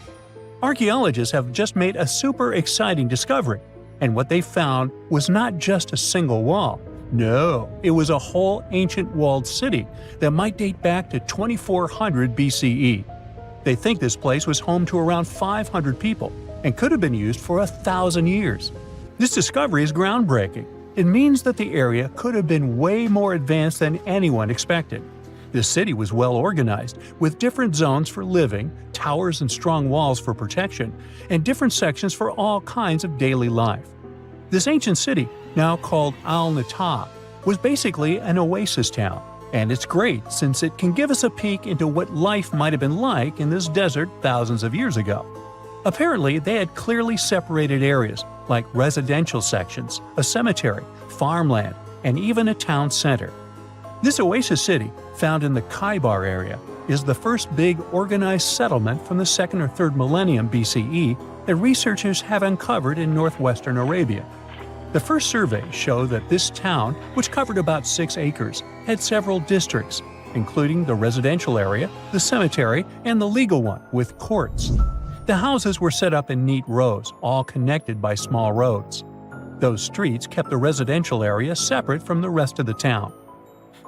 Archaeologists have just made a super exciting discovery, and what they found was not just a single wall. No, it was a whole ancient walled city that might date back to 2400 BCE. They think this place was home to around 500 people and could have been used for 1,000 years. This discovery is groundbreaking. It means that the area could have been way more advanced than anyone expected. The city was well organized, with different zones for living, towers and strong walls for protection, and different sections for all kinds of daily life. This ancient city, now called Al-Natab, was basically an oasis town, and it's great since it can give us a peek into what life might have been like in this desert thousands of years ago. Apparently, they had clearly separated areas, like residential sections, a cemetery, farmland, and even a town center. This oasis city, found in the Khaybar area, is the first big organized settlement from the 2nd or 3rd millennium BCE that researchers have uncovered in northwestern Arabia. The first surveys show that this town, which covered about 6 acres, had several districts, including the residential area, the cemetery, and the legal one, with courts. The houses were set up in neat rows, all connected by small roads. Those streets kept the residential area separate from the rest of the town.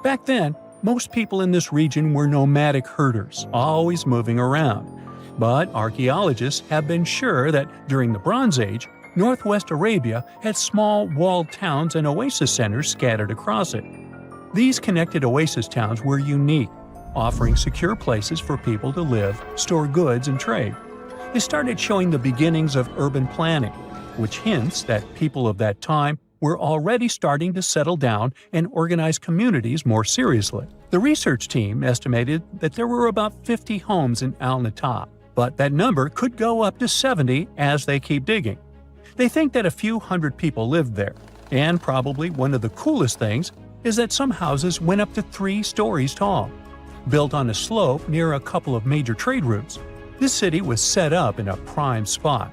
Back then, most people in this region were nomadic herders, always moving around. But archaeologists have been sure that during the Bronze Age, northwest Arabia had small walled towns and oasis centers scattered across it. These connected oasis towns were unique. offering secure places for people to live, store goods, and trade. They started showing the beginnings of urban planning, which hints that people of that time were already starting to settle down and organize communities more seriously. The research team estimated that there were about 50 homes in Al-Natta, but that number could go up to 70 as they keep digging. They think that a few hundred people lived there, and probably one of the coolest things is that some houses went up to 3 stories tall. Built on a slope near a couple of major trade routes, this city was set up in a prime spot.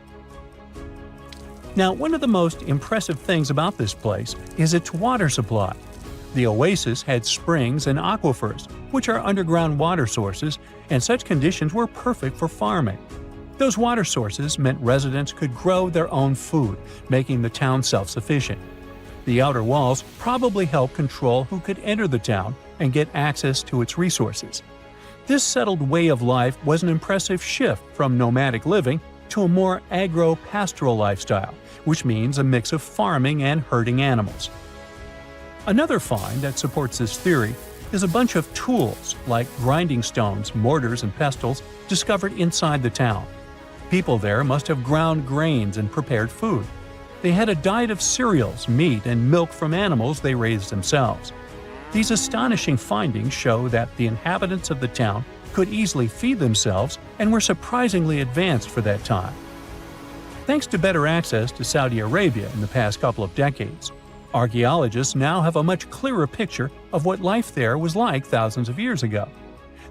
Now, one of the most impressive things about this place is its water supply. The oasis had springs and aquifers, which are underground water sources, and such conditions were perfect for farming. Those water sources meant residents could grow their own food, making the town self-sufficient. The outer walls probably helped control who could enter the town and get access to its resources. This settled way of life was an impressive shift from nomadic living to a more agro-pastoral lifestyle, which means a mix of farming and herding animals. Another find that supports this theory is a bunch of tools like grinding stones, mortars, and pestles discovered inside the town. People there must have ground grains and prepared food. They had a diet of cereals, meat, and milk from animals they raised themselves. These astonishing findings show that the inhabitants of the town could easily feed themselves and were surprisingly advanced for that time. Thanks to better access to Saudi Arabia in the past couple of decades, archaeologists now have a much clearer picture of what life there was like thousands of years ago.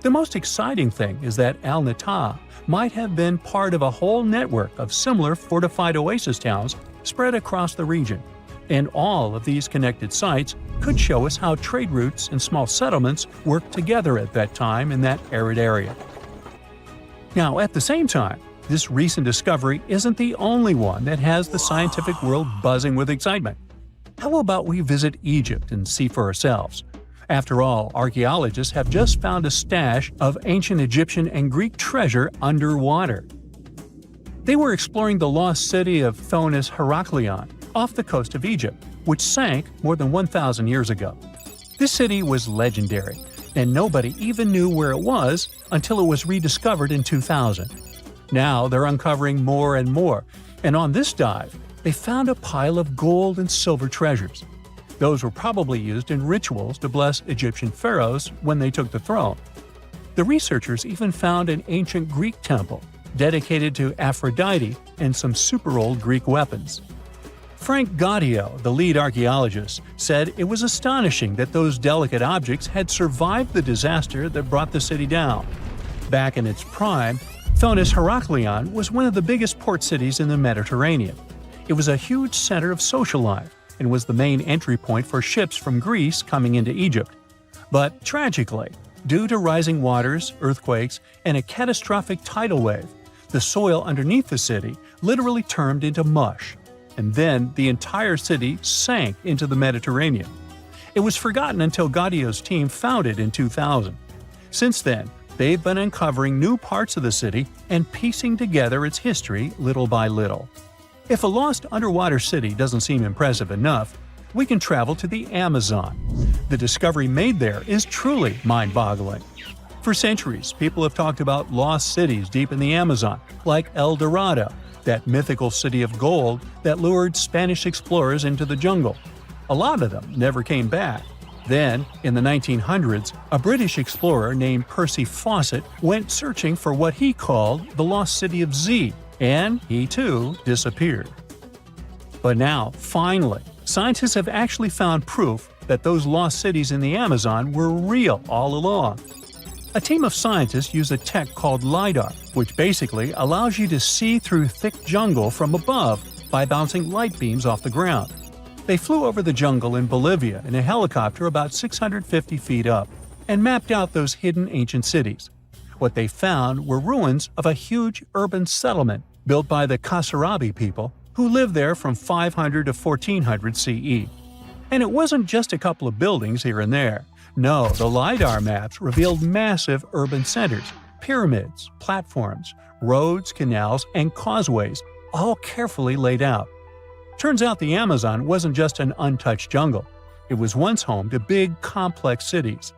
The most exciting thing is that Al-Natta might have been part of a whole network of similar fortified oasis towns spread across the region, and all of these connected sites could show us how trade routes and small settlements worked together at that time in that arid area. Now, at the same time, this recent discovery isn't the only one that has the scientific world buzzing with excitement. How about we visit Egypt and see for ourselves? After all, archaeologists have just found a stash of ancient Egyptian and Greek treasure underwater. They were exploring the lost city of Thonis Heraklion off the coast of Egypt, which sank more than 1,000 years ago. This city was legendary, and nobody even knew where it was until it was rediscovered in 2000. Now they're uncovering more and more, and on this dive, they found a pile of gold and silver treasures. Those were probably used in rituals to bless Egyptian pharaohs when they took the throne. The researchers even found an ancient Greek temple dedicated to Aphrodite and some super-old Greek weapons. Frank Gaudio, the lead archaeologist, said it was astonishing that those delicate objects had survived the disaster that brought the city down. Back in its prime, Thonis Heraklion was one of the biggest port cities in the Mediterranean. It was a huge center of social life and was the main entry point for ships from Greece coming into Egypt. But tragically, due to rising waters, earthquakes, and a catastrophic tidal wave, the soil underneath the city literally turned into mush, and then the entire city sank into the Mediterranean. It was forgotten until Gaudio's team found it in 2000. Since then, they've been uncovering new parts of the city and piecing together its history little by little. If a lost underwater city doesn't seem impressive enough, we can travel to the Amazon. The discovery made there is truly mind-boggling. For centuries, people have talked about lost cities deep in the Amazon, like El Dorado, that mythical city of gold that lured Spanish explorers into the jungle. A lot of them never came back. Then, in the 1900s, a British explorer named Percy Fawcett went searching for what he called the lost city of Z, and he too disappeared. But now, finally, scientists have actually found proof that those lost cities in the Amazon were real all along. A team of scientists use a tech called LiDAR, which basically allows you to see through thick jungle from above by bouncing light beams off the ground. They flew over the jungle in Bolivia in a helicopter about 650 feet up and mapped out those hidden ancient cities. What they found were ruins of a huge urban settlement built by the Kasarabi people who lived there from 500 to 1400 CE. And it wasn't just a couple of buildings here and there. No, the LiDAR maps revealed massive urban centers, pyramids, platforms, roads, canals, and causeways, all carefully laid out. Turns out the Amazon wasn't just an untouched jungle. It was once home to big, complex cities.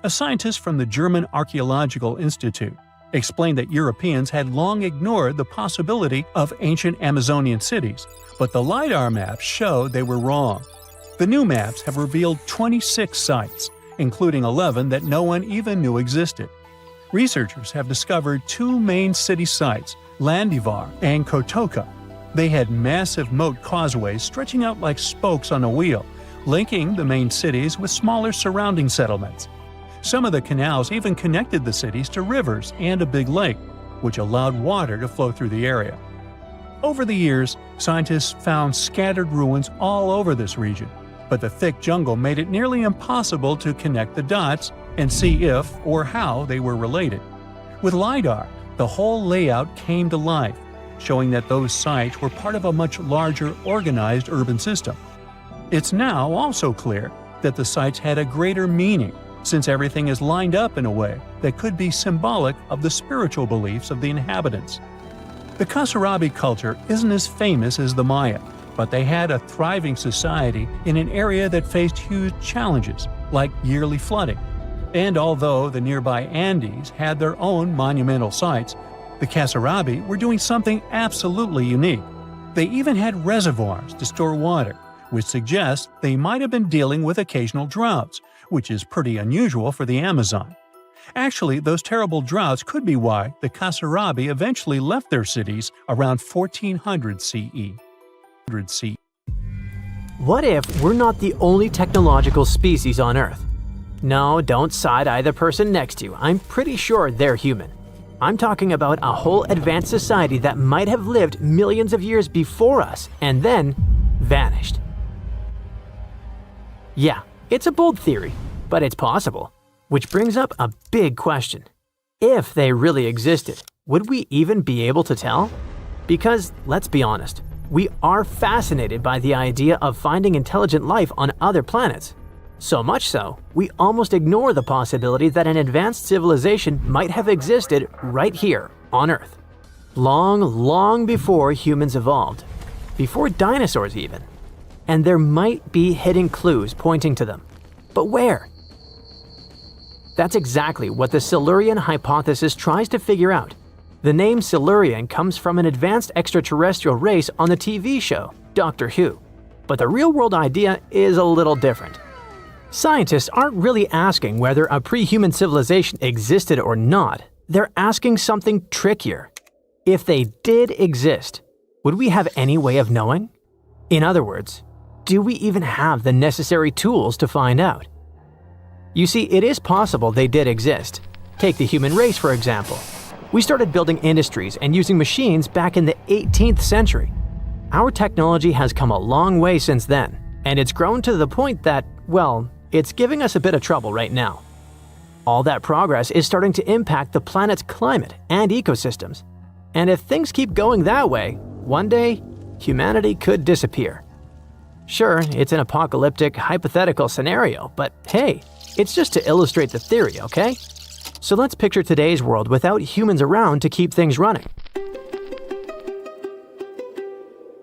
A scientist from the German Archaeological Institute explained that Europeans had long ignored the possibility of ancient Amazonian cities, but the LiDAR maps show they were wrong. The new maps have revealed 26 sites, including 11 that no one even knew existed. Researchers have discovered two main city sites, Landivar and Kotoka. They had massive moat causeways stretching out like spokes on a wheel, linking the main cities with smaller surrounding settlements. Some of the canals even connected the cities to rivers and a big lake, which allowed water to flow through the area. Over the years, scientists found scattered ruins all over this region, but the thick jungle made it nearly impossible to connect the dots and see if or how they were related. With LiDAR, the whole layout came to life, showing that those sites were part of a much larger, organized urban system. It's now also clear that the sites had a greater meaning, since everything is lined up in a way that could be symbolic of the spiritual beliefs of the inhabitants. The Kasarabi culture isn't as famous as the Maya, but they had a thriving society in an area that faced huge challenges, like yearly flooding. And although the nearby Andes had their own monumental sites, the Kasarabi were doing something absolutely unique. They even had reservoirs to store water, which suggests they might have been dealing with occasional droughts, which is pretty unusual for the Amazon. Actually, those terrible droughts could be why the Kasarabi eventually left their cities around 1400 CE. What if we're not the only technological species on Earth? No, don't side-eye the person next to you. I'm pretty sure they're human. I'm talking about a whole advanced society that might have lived millions of years before us and then vanished. Yeah, it's a bold theory, but it's possible. Which brings up a big question. If they really existed, would we even be able to tell? Because, let's be honest, we are fascinated by the idea of finding intelligent life on other planets. So much so, we almost ignore the possibility that an advanced civilization might have existed right here on Earth. Long before humans evolved. Before dinosaurs even. And there might be hidden clues pointing to them. But where? That's exactly what the Silurian hypothesis tries to figure out. The name Silurian comes from an advanced extraterrestrial race on the TV show, Doctor Who. But the real-world idea is a little different. Scientists aren't really asking whether a pre-human civilization existed or not. They're asking something trickier. If they did exist, would we have any way of knowing? In other words, do we even have the necessary tools to find out? You see, it is possible they did exist. Take the human race, for example. We started building industries and using machines back in the 18th century. Our technology has come a long way since then, and it's grown to the point that, well, it's giving us a bit of trouble right now. All that progress is starting to impact the planet's climate and ecosystems. And if things keep going that way, one day, humanity could disappear. Sure, it's an apocalyptic, hypothetical scenario, but hey, it's just to illustrate the theory, okay? So let's picture today's world without humans around to keep things running.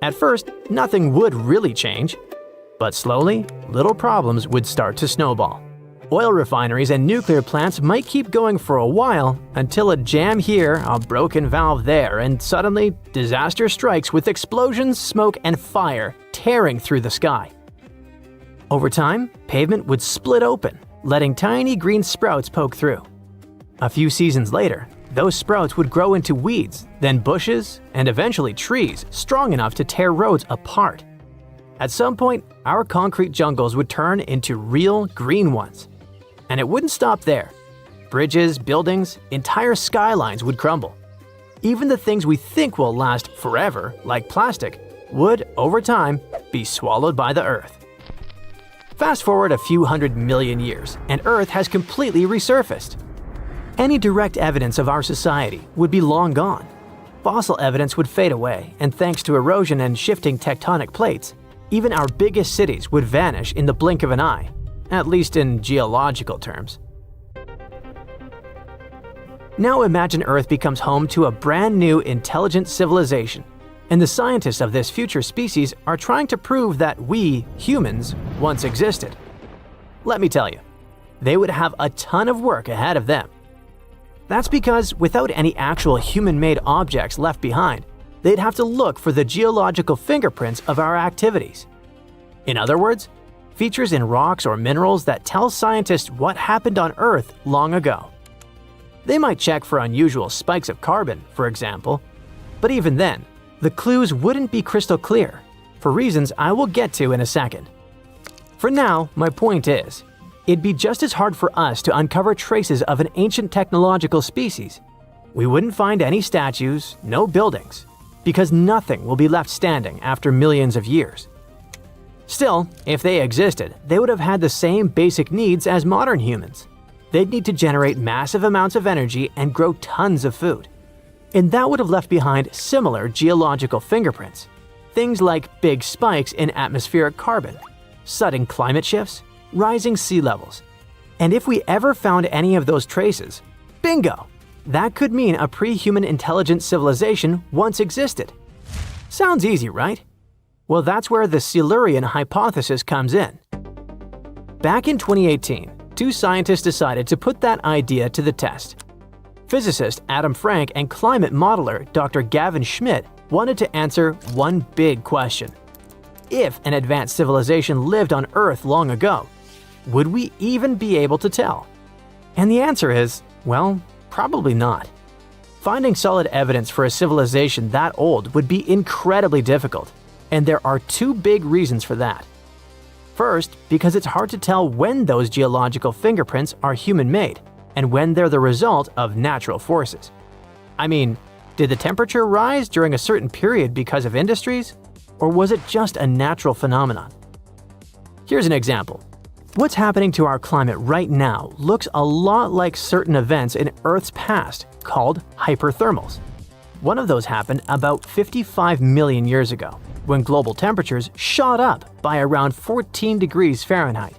At first, nothing would really change. But slowly, little problems would start to snowball. Oil refineries and nuclear plants might keep going for a while until a jam here, a broken valve there, and suddenly disaster strikes with explosions, smoke, and fire tearing through the sky. Over time, pavement would split open, letting tiny green sprouts poke through. A few seasons later, those sprouts would grow into weeds, then bushes, and eventually trees strong enough to tear roads apart. At some point, our concrete jungles would turn into real green ones. And it wouldn't stop there. Bridges, buildings, entire skylines would crumble. Even the things we think will last forever, like plastic, would, over time, be swallowed by the Earth. Fast forward a few 100 million years, and Earth has completely resurfaced. Any direct evidence of our society would be long gone. Fossil evidence would fade away, and thanks to erosion and shifting tectonic plates, even our biggest cities would vanish in the blink of an eye, at least in geological terms. Now imagine Earth becomes home to a brand new intelligent civilization, and the scientists of this future species are trying to prove that we, humans, once existed. Let me tell you, they would have a ton of work ahead of them. That's because without any actual human-made objects left behind, they'd have to look for the geological fingerprints of our activities. In other words, features in rocks or minerals that tell scientists what happened on Earth long ago. They might check for unusual spikes of carbon, for example, but even then, the clues wouldn't be crystal clear, for reasons I will get to in a second. For now, my point is, it'd be just as hard for us to uncover traces of an ancient technological species. We wouldn't find any statues, no buildings, because nothing will be left standing after millions of years. Still, if they existed, they would have had the same basic needs as modern humans. They'd need to generate massive amounts of energy and grow tons of food. And that would have left behind similar geological fingerprints. Things like big spikes in atmospheric carbon, sudden climate shifts, rising sea levels. And if we ever found any of those traces, bingo! That could mean a pre-human intelligent civilization once existed. Sounds easy, right? Well, that's where the Silurian hypothesis comes in. Back in 2018, two scientists decided to put that idea to the test. Physicist Adam Frank and climate modeler Dr. Gavin Schmidt wanted to answer one big question. If an advanced civilization lived on Earth long ago, would we even be able to tell? And the answer is, well, probably not. Finding solid evidence for a civilization that old would be incredibly difficult, and there are two big reasons for that. First, because it's hard to tell when those geological fingerprints are human-made and when they're the result of natural forces. I mean, did the temperature rise during a certain period because of industries, or was it just a natural phenomenon? Here's an example. What's happening to our climate right now looks a lot like certain events in Earth's past called hyperthermals. One of those happened about 55 million years ago, when global temperatures shot up by around 14 degrees Fahrenheit.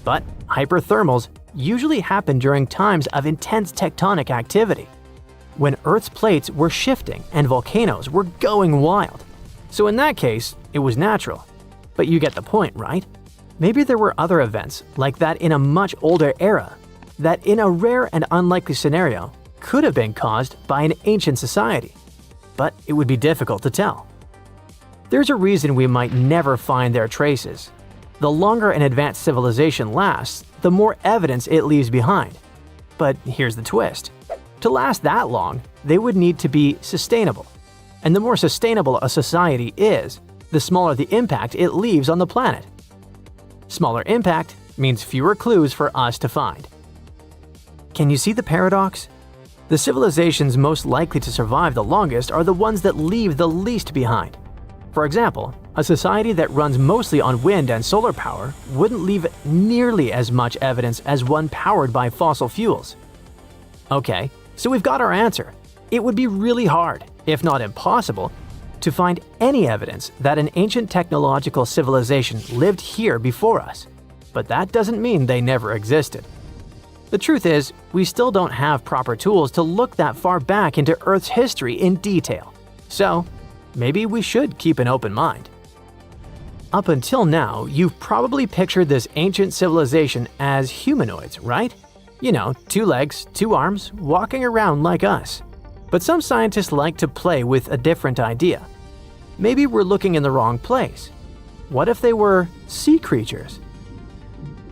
But hyperthermals usually happen during times of intense tectonic activity, when Earth's plates were shifting and volcanoes were going wild. So in that case, it was natural. But you get the point, right? Maybe there were other events like that in a much older era, that in a rare and unlikely scenario could have been caused by an ancient society. But it would be difficult to tell. There's a reason we might never find their traces. The longer an advanced civilization lasts, the more evidence it leaves behind. But here's the twist. To last that long, they would need to be sustainable. And the more sustainable a society is, the smaller the impact it leaves on the planet. Smaller impact means fewer clues for us to find. Can you see the paradox? The civilizations most likely to survive the longest are the ones that leave the least behind. For example, a society that runs mostly on wind and solar power wouldn't leave nearly as much evidence as one powered by fossil fuels. Okay, so we've got our answer. It would be really hard, if not impossible, to find any evidence that an ancient technological civilization lived here before us. But that doesn't mean they never existed. The truth is, we still don't have proper tools to look that far back into Earth's history in detail. So, maybe we should keep an open mind. Up until now, you've probably pictured this ancient civilization as humanoids, right? You know, 2 legs, 2 arms, walking around like us. But some scientists like to play with a different idea. Maybe we're looking in the wrong place. What if they were sea creatures?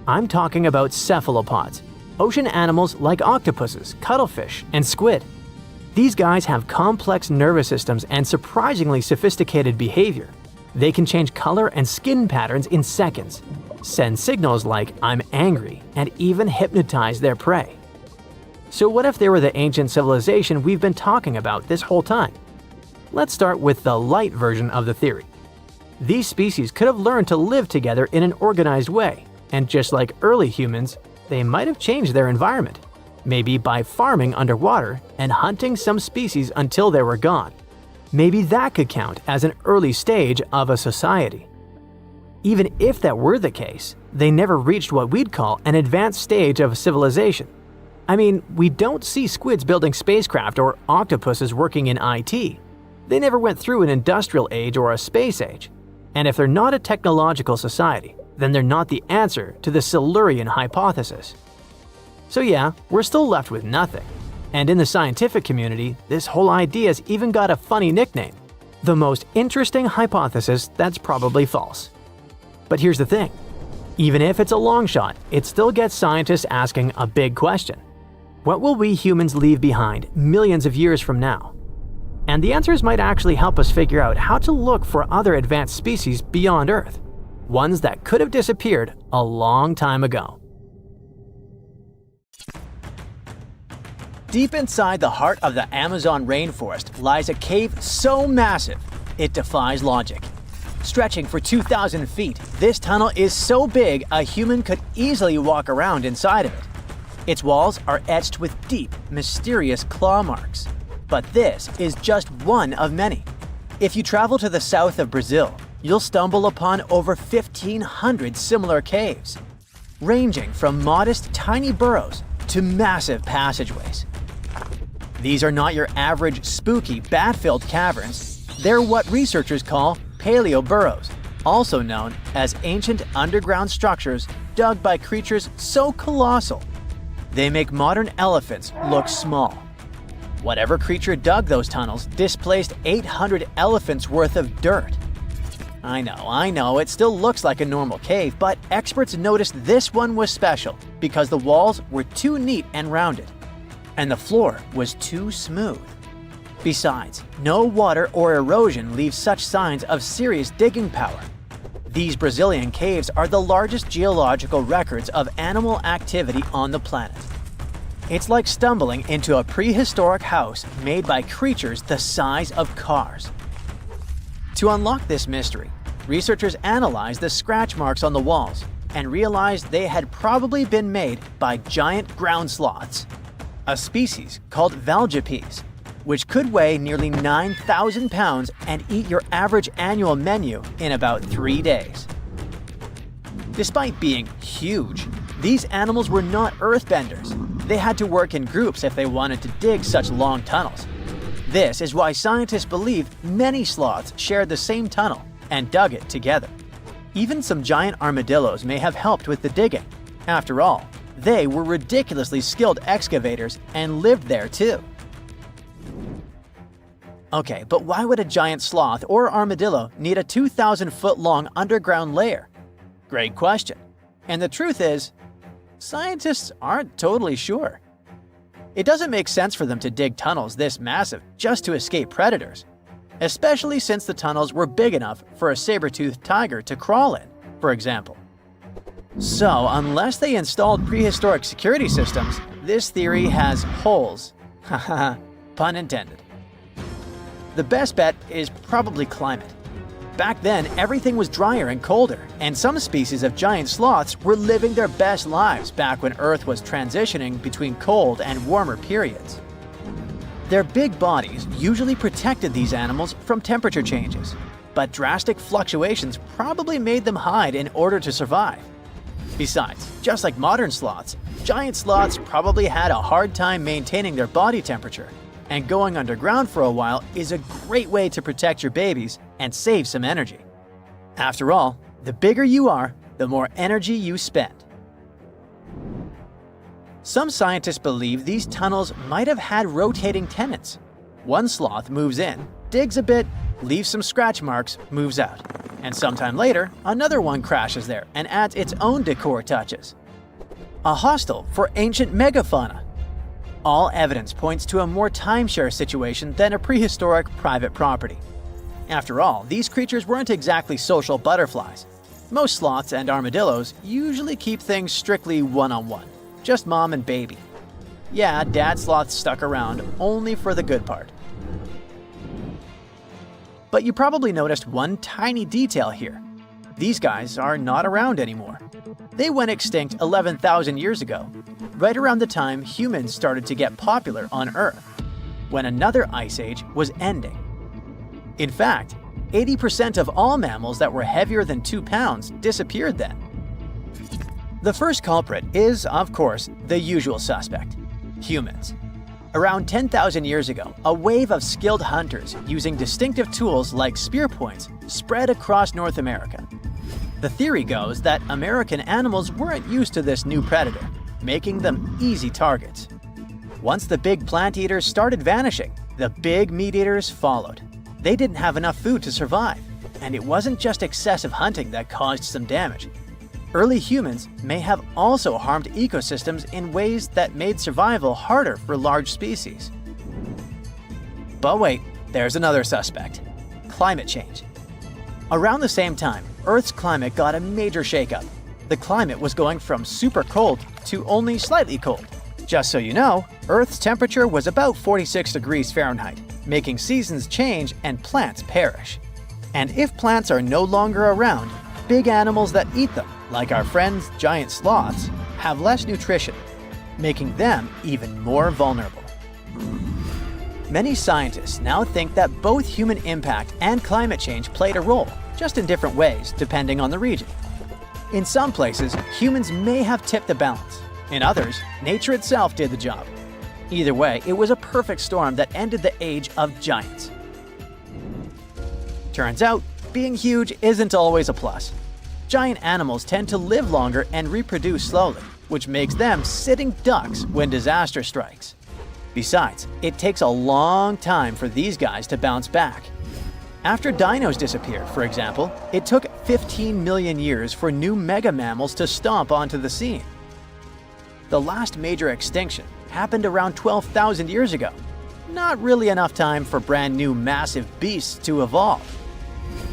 I'm talking about cephalopods, ocean animals like octopuses, cuttlefish, and squid. These guys have complex nervous systems and surprisingly sophisticated behavior. They can change color and skin patterns in seconds, send signals like "I'm angry," and even hypnotize their prey. So what if they were the ancient civilization we've been talking about this whole time? Let's start with the light version of the theory. These species could have learned to live together in an organized way, and just like early humans, they might have changed their environment, maybe by farming underwater and hunting some species until they were gone. Maybe that could count as an early stage of a society. Even if that were the case, they never reached what we'd call an advanced stage of civilization. I mean, we don't see squids building spacecraft or octopuses working in IT. They never went through an industrial age or a space age. And if they're not a technological society, then they're not the answer to the Silurian hypothesis. So yeah, we're still left with nothing. And in the scientific community, this whole idea's even got a funny nickname: the most interesting hypothesis that's probably false. But here's the thing. Even if it's a long shot, it still gets scientists asking a big question. What will we humans leave behind millions of years from now? And the answers might actually help us figure out how to look for other advanced species beyond Earth, ones that could have disappeared a long time ago. Deep inside the heart of the Amazon rainforest lies a cave so massive, it defies logic. Stretching for 2,000 feet, this tunnel is so big a human could easily walk around inside of it. Its walls are etched with deep, mysterious claw marks. But this is just one of many. If you travel to the south of Brazil, you'll stumble upon over 1,500 similar caves, ranging from modest tiny burrows to massive passageways. These are not your average spooky, bat-filled caverns. They're what researchers call paleo burrows, also known as ancient underground structures dug by creatures so colossal they make modern elephants look small. Whatever creature dug those tunnels displaced 800 elephants worth of dirt. I know, it still looks like a normal cave, but experts noticed this one was special because the walls were too neat and rounded, and the floor was too smooth. Besides, no water or erosion leaves such signs of serious digging power. These Brazilian caves are the largest geological records of animal activity on the planet. It's like stumbling into a prehistoric house made by creatures the size of cars. To unlock this mystery, researchers analyzed the scratch marks on the walls and realized they had probably been made by giant ground sloths, a species called valgipes, which could weigh nearly 9,000 pounds and eat your average annual menu in about 3 days. Despite being huge, these animals were not earthbenders. They had to work in groups if they wanted to dig such long tunnels. This is why scientists believe many sloths shared the same tunnel and dug it together. Even some giant armadillos may have helped with the digging. After all, they were ridiculously skilled excavators and lived there too. Okay, but why would a giant sloth or armadillo need a 2,000-foot-long underground lair? Great question. And the truth is, scientists aren't totally sure. It doesn't make sense for them to dig tunnels this massive just to escape predators, especially since the tunnels were big enough for a saber-toothed tiger to crawl in, for example. So, unless they installed prehistoric security systems, this theory has holes. Haha, pun intended. The best bet is probably climate. Back then, everything was drier and colder, and some species of giant sloths were living their best lives back when Earth was transitioning between cold and warmer periods. Their big bodies usually protected these animals from temperature changes, but drastic fluctuations probably made them hide in order to survive. Besides, just like modern sloths, giant sloths probably had a hard time maintaining their body temperature, and going underground for a while is a great way to protect your babies and save some energy. After all, the bigger you are, the more energy you spend. Some scientists believe these tunnels might have had rotating tenants. One sloth moves in, digs a bit, leaves some scratch marks, moves out. And sometime later, another one crashes there and adds its own decor touches. A hostel for ancient megafauna. All evidence points to a more timeshare situation than a prehistoric private property. After all, these creatures weren't exactly social butterflies. Most sloths and armadillos usually keep things strictly one-on-one, just mom and baby. Yeah, dad sloth stuck around only for the good part. But you probably noticed one tiny detail here. These guys are not around anymore. They went extinct 11,000 years ago, right around the time humans started to get popular on Earth, when another ice age was ending. In fact, 80% of all mammals that were heavier than 2 pounds disappeared then. The first culprit is, of course, the usual suspect: humans. Around 10,000 years ago, a wave of skilled hunters using distinctive tools like spear points spread across North America. The theory goes that American animals weren't used to this new predator, making them easy targets. Once the big plant eaters started vanishing, the big meat eaters followed. They didn't have enough food to survive, and it wasn't just excessive hunting that caused some damage. Early humans may have also harmed ecosystems in ways that made survival harder for large species. But wait, there's another suspect: climate change. Around the same time, Earth's climate got a major shakeup. The climate was going from super cold to only slightly cold. Just so you know, Earth's temperature was about 46 degrees Fahrenheit, making seasons change and plants perish. And if plants are no longer around, big animals that eat them, like our friends giant sloths, have less nutrition, making them even more vulnerable. Many scientists now think that both human impact and climate change played a role, just in different ways depending on the region. In some places, humans may have tipped the balance. In others, nature itself did the job. Either way, it was a perfect storm that ended the age of giants. Turns out, being huge isn't always a plus. Giant animals tend to live longer and reproduce slowly, which makes them sitting ducks when disaster strikes. Besides, it takes a long time for these guys to bounce back. After dinos disappeared, for example, it took 15 million years for new mega mammals to stomp onto the scene. The last major extinction happened around 12,000 years ago. Not really enough time for brand new massive beasts to evolve.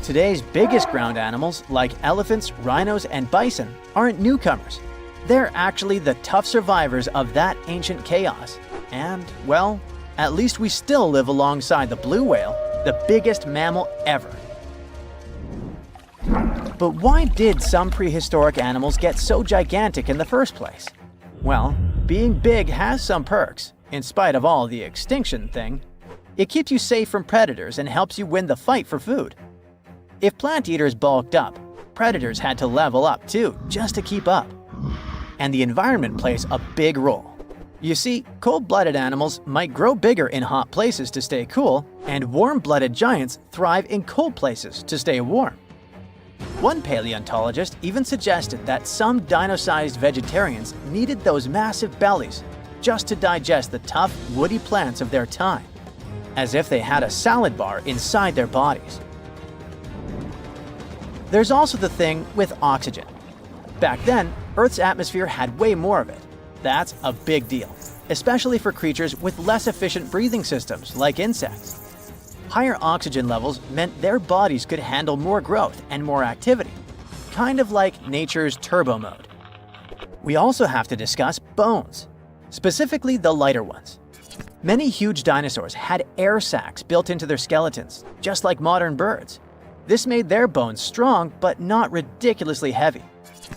Today's biggest ground animals, like elephants, rhinos, and bison, aren't newcomers. They're actually the tough survivors of that ancient chaos. And, well, at least we still live alongside the blue whale, the biggest mammal ever. But why did some prehistoric animals get so gigantic in the first place? Well, being big has some perks, in spite of all the extinction thing. It keeps you safe from predators and helps you win the fight for food. If plant eaters bulked up, predators had to level up too, just to keep up. And the environment plays a big role. You see, cold-blooded animals might grow bigger in hot places to stay cool, and warm-blooded giants thrive in cold places to stay warm. One paleontologist even suggested that some dino-sized vegetarians needed those massive bellies just to digest the tough, woody plants of their time, as if they had a salad bar inside their bodies. There's also the thing with oxygen. Back then, Earth's atmosphere had way more of it. That's a big deal, especially for creatures with less efficient breathing systems like insects. Higher oxygen levels meant their bodies could handle more growth and more activity, kind of like nature's turbo mode. We also have to discuss bones, specifically the lighter ones. Many huge dinosaurs had air sacs built into their skeletons, just like modern birds. This made their bones strong but not ridiculously heavy,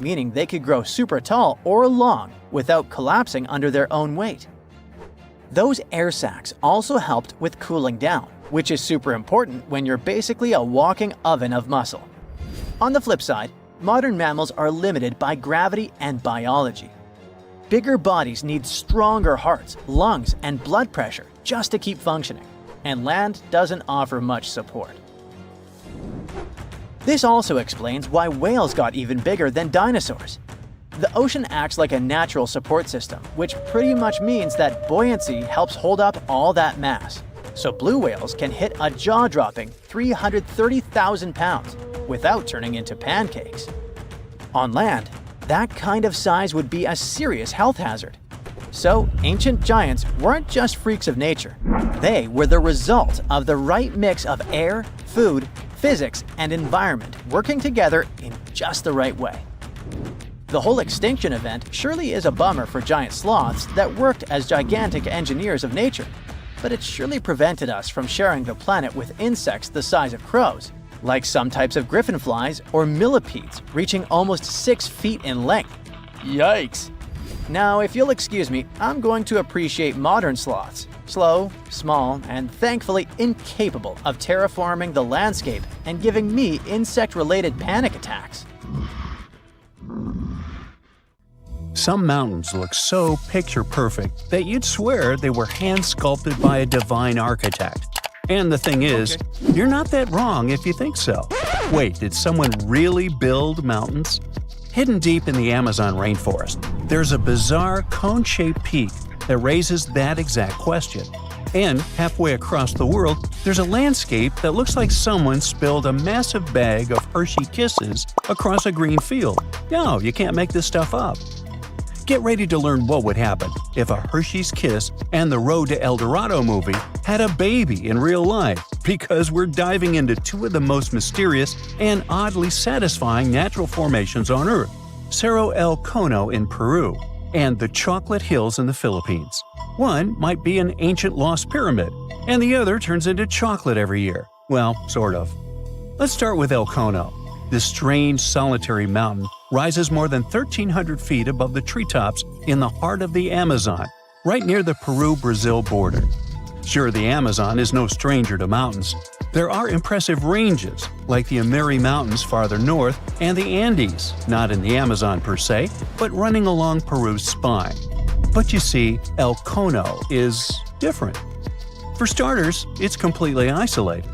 meaning they could grow super tall or long without collapsing under their own weight. Those air sacs also helped with cooling down, which is super important when you're basically a walking oven of muscle. On the flip side, modern mammals are limited by gravity and biology. Bigger bodies need stronger hearts, lungs, and blood pressure just to keep functioning, and land doesn't offer much support. This also explains why whales got even bigger than dinosaurs. The ocean acts like a natural support system, which pretty much means that buoyancy helps hold up all that mass. So blue whales can hit a jaw-dropping 330,000 pounds without turning into pancakes. On land, that kind of size would be a serious health hazard. So ancient giants weren't just freaks of nature. They were the result of the right mix of air, food, physics, and environment working together in just the right way. The whole extinction event surely is a bummer for giant sloths that worked as gigantic engineers of nature, but it surely prevented us from sharing the planet with insects the size of crows, like some types of griffinflies or millipedes reaching almost 6 feet in length. Yikes! Now, if you'll excuse me, I'm going to appreciate modern sloths, slow, small, and thankfully incapable of terraforming the landscape and giving me insect-related panic attacks. Some mountains look so picture-perfect that you'd swear they were hand-sculpted by a divine architect. And the thing is, you're not that wrong if you think so. Wait, did someone really build mountains? Hidden deep in the Amazon rainforest, there's a bizarre cone-shaped peak that raises that exact question. And halfway across the world, there's a landscape that looks like someone spilled a massive bag of Hershey Kisses across a green field. No, you can't make this stuff up. Get ready to learn what would happen if a Hershey's Kiss and the Road to El Dorado movie had a baby in real life, because we're diving into two of the most mysterious and oddly satisfying natural formations on Earth, Cerro El Cono in Peru and the Chocolate Hills in the Philippines. One might be an ancient lost pyramid, and the other turns into chocolate every year. Well, sort of. Let's start with El Cono. This strange, solitary mountain rises more than 1,300 feet above the treetops in the heart of the Amazon, right near the Peru-Brazil border. Sure, the Amazon is no stranger to mountains. There are impressive ranges, like the Ameri Mountains farther north and the Andes, not in the Amazon per se, but running along Peru's spine. But you see, El Cono is different. For starters, it's completely isolated.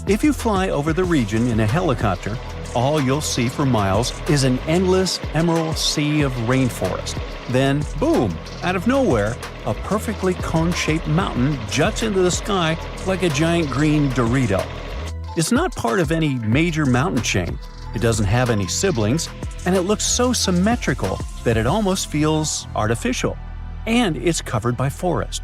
If you fly over the region in a helicopter, all you'll see for miles is an endless emerald sea of rainforest. Then, boom, out of nowhere, a perfectly cone-shaped mountain juts into the sky like a giant green Dorito. It's not part of any major mountain chain, it doesn't have any siblings, and it looks so symmetrical that it almost feels artificial. And it's covered by forest.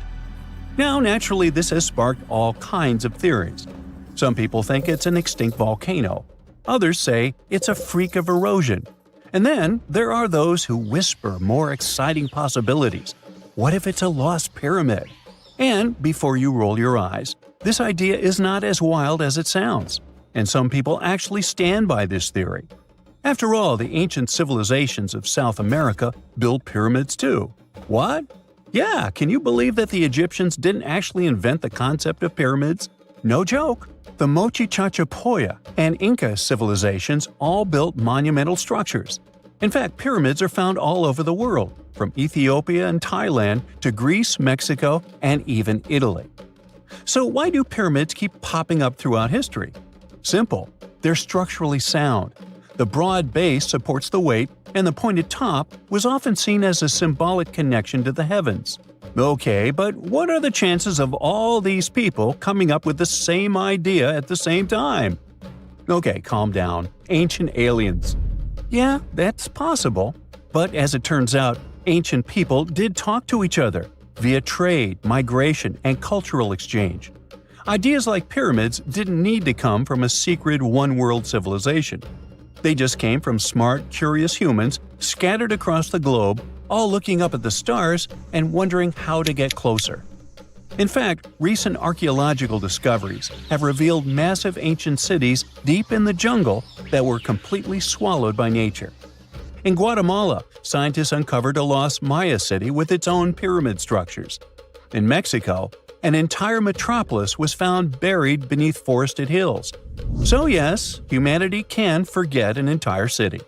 Now, naturally, this has sparked all kinds of theories. Some people think it's an extinct volcano. Others say it's a freak of erosion. And then there are those who whisper more exciting possibilities. What if it's a lost pyramid? And before you roll your eyes, this idea is not as wild as it sounds. And some people actually stand by this theory. After all, the ancient civilizations of South America built pyramids too. What? Yeah, can you believe that the Egyptians didn't actually invent the concept of pyramids? No joke. The Mochichachapoya and Inca civilizations all built monumental structures. In fact, pyramids are found all over the world, from Ethiopia and Thailand to Greece, Mexico, and even Italy. So why do pyramids keep popping up throughout history? Simple. They're structurally sound. The broad base supports the weight, and the pointed top was often seen as a symbolic connection to the heavens. Okay, but what are the chances of all these people coming up with the same idea at the same time? Okay, calm down. Ancient aliens. Yeah, that's possible. But as it turns out, ancient people did talk to each other via trade, migration, and cultural exchange. Ideas like pyramids didn't need to come from a secret one-world civilization. They just came from smart, curious humans scattered across the globe, all looking up at the stars and wondering how to get closer. In fact, recent archaeological discoveries have revealed massive ancient cities deep in the jungle that were completely swallowed by nature. In Guatemala, scientists uncovered a lost Maya city with its own pyramid structures. In Mexico, an entire metropolis was found buried beneath forested hills. So yes, humanity can forget an entire city.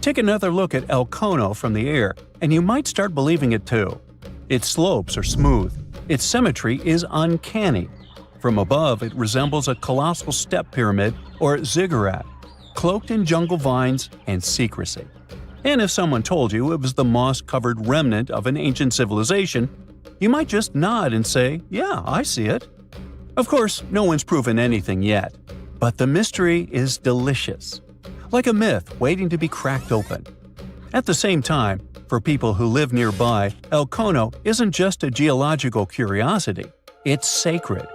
Take another look at El Cono from the air, and you might start believing it too. Its slopes are smooth. Its symmetry is uncanny. From above, it resembles a colossal step pyramid or ziggurat, cloaked in jungle vines and secrecy. And if someone told you it was the moss-covered remnant of an ancient civilization, you might just nod and say, yeah, I see it. Of course, no one's proven anything yet, but the mystery is delicious. Like a myth waiting to be cracked open. At the same time, for people who live nearby, El Cono isn't just a geological curiosity, it's sacred.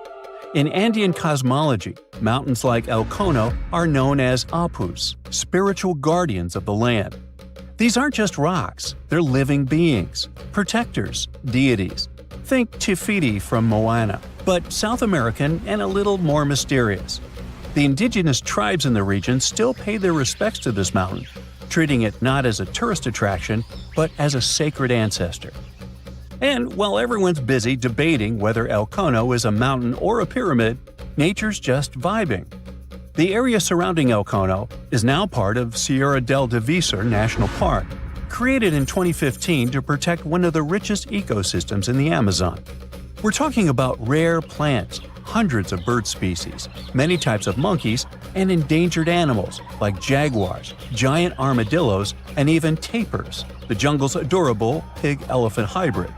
In Andean cosmology, mountains like El Cono are known as apus, spiritual guardians of the land. These aren't just rocks, they're living beings, protectors, deities. Think Tifiti from Moana, but South American and a little more mysterious. The indigenous tribes in the region still pay their respects to this mountain, treating it not as a tourist attraction, but as a sacred ancestor. And while everyone's busy debating whether El Cono is a mountain or a pyramid, nature's just vibing. The area surrounding El Cono is now part of Sierra del Divisor National Park, created in 2015 to protect one of the richest ecosystems in the Amazon. We're talking about rare plants, hundreds of bird species, many types of monkeys, and endangered animals like jaguars, giant armadillos, and even tapirs, the jungle's adorable pig-elephant hybrid.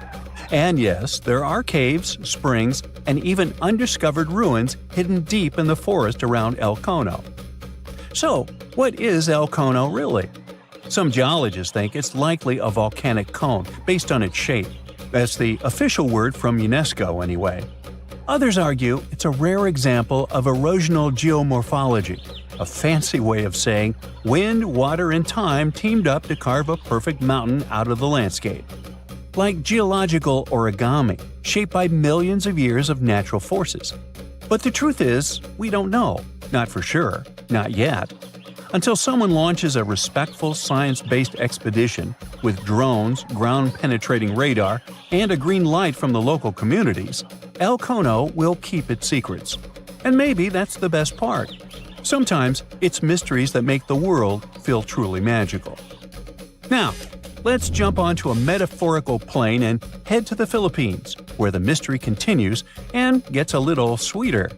And yes, there are caves, springs, and even undiscovered ruins hidden deep in the forest around El Cono. So, what is El Cono really? Some geologists think it's likely a volcanic cone based on its shape. That's the official word from UNESCO anyway. Others argue it's a rare example of erosional geomorphology, a fancy way of saying wind, water, and time teamed up to carve a perfect mountain out of the landscape. Like geological origami, shaped by millions of years of natural forces. But the truth is, we don't know. Not for sure. Not yet. Until someone launches a respectful science-based expedition with drones, ground-penetrating radar, and a green light from the local communities, El Cono will keep its secrets. And maybe that's the best part. Sometimes it's mysteries that make the world feel truly magical. Now, let's jump onto a metaphorical plane and head to the Philippines, where the mystery continues and gets a little sweeter.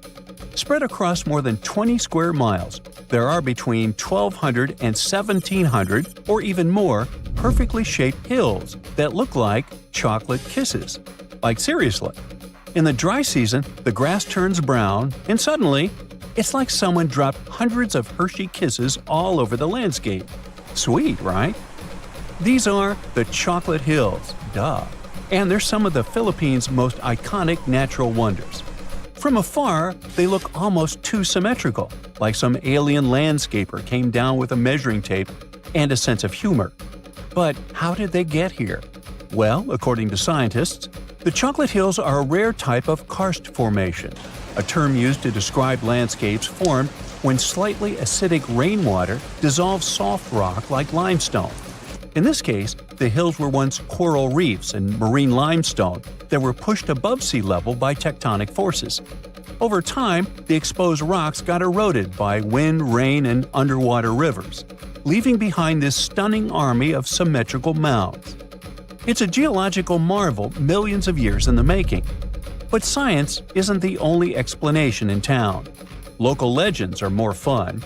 Spread across more than 20 square miles, there are between 1,200 and 1,700, or even more, perfectly shaped hills that look like chocolate kisses. Like seriously. In the dry season, the grass turns brown, and suddenly, it's like someone dropped hundreds of Hershey kisses all over the landscape. Sweet, right? These are the Chocolate Hills, duh. And they're some of the Philippines' most iconic natural wonders. From afar, they look almost too symmetrical, like some alien landscaper came down with a measuring tape and a sense of humor. But how did they get here? Well, according to scientists, the Chocolate Hills are a rare type of karst formation, a term used to describe landscapes formed when slightly acidic rainwater dissolves soft rock like limestone. In this case, the hills were once coral reefs and marine limestone that were pushed above sea level by tectonic forces. Over time, the exposed rocks got eroded by wind, rain, and underwater rivers, leaving behind this stunning army of symmetrical mounds. It's a geological marvel millions of years in the making. But science isn't the only explanation in town. Local legends are more fun.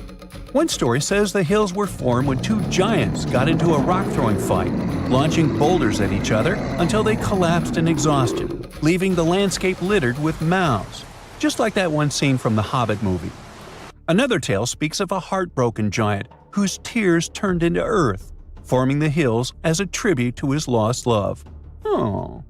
One story says the hills were formed when two giants got into a rock-throwing fight, launching boulders at each other until they collapsed in exhaustion, leaving the landscape littered with mounds, just like that one scene from the Hobbit movie. Another tale speaks of a heartbroken giant whose tears turned into earth, forming the hills as a tribute to his lost love. Oh.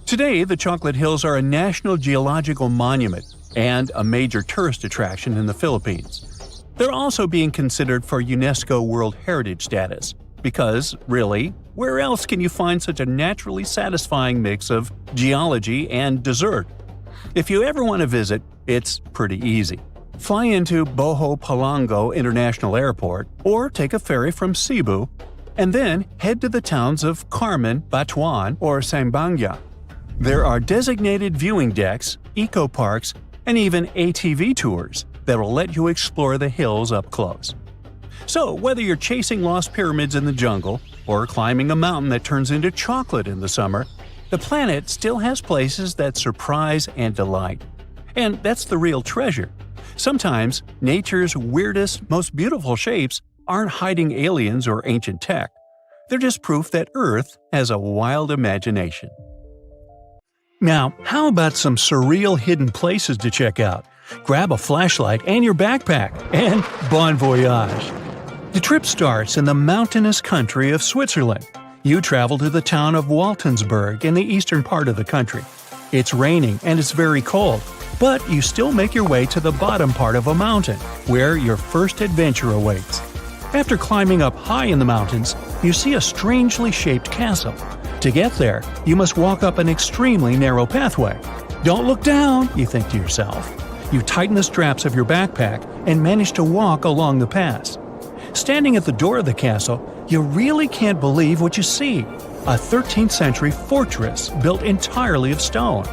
Today, the Chocolate Hills are a National Geological Monument and a major tourist attraction in the Philippines. They're also being considered for UNESCO World Heritage status, because, really, where else can you find such a naturally satisfying mix of geology and dessert? If you ever want to visit, it's pretty easy. Fly into Boho Palango International Airport or take a ferry from Cebu, and then head to the towns of Carmen, Batuan, or Sambanga. There are designated viewing decks, eco-parks, and even ATV tours that will let you explore the hills up close. So, whether you're chasing lost pyramids in the jungle or climbing a mountain that turns into chocolate in the summer, the planet still has places that surprise and delight. And that's the real treasure. Sometimes, nature's weirdest, most beautiful shapes aren't hiding aliens or ancient tech. They're just proof that Earth has a wild imagination. Now, how about some surreal hidden places to check out? Grab a flashlight and your backpack, and bon voyage! The trip starts in the mountainous country of Switzerland. You travel to the town of Waltensburg in the eastern part of the country. It's raining and it's very cold, but you still make your way to the bottom part of a mountain, where your first adventure awaits. After climbing up high in the mountains, you see a strangely shaped castle. To get there, you must walk up an extremely narrow pathway. Don't look down, you think to yourself. You tighten the straps of your backpack and manage to walk along the pass. Standing at the door of the castle, you really can't believe what you see. A 13th century fortress built entirely of stone.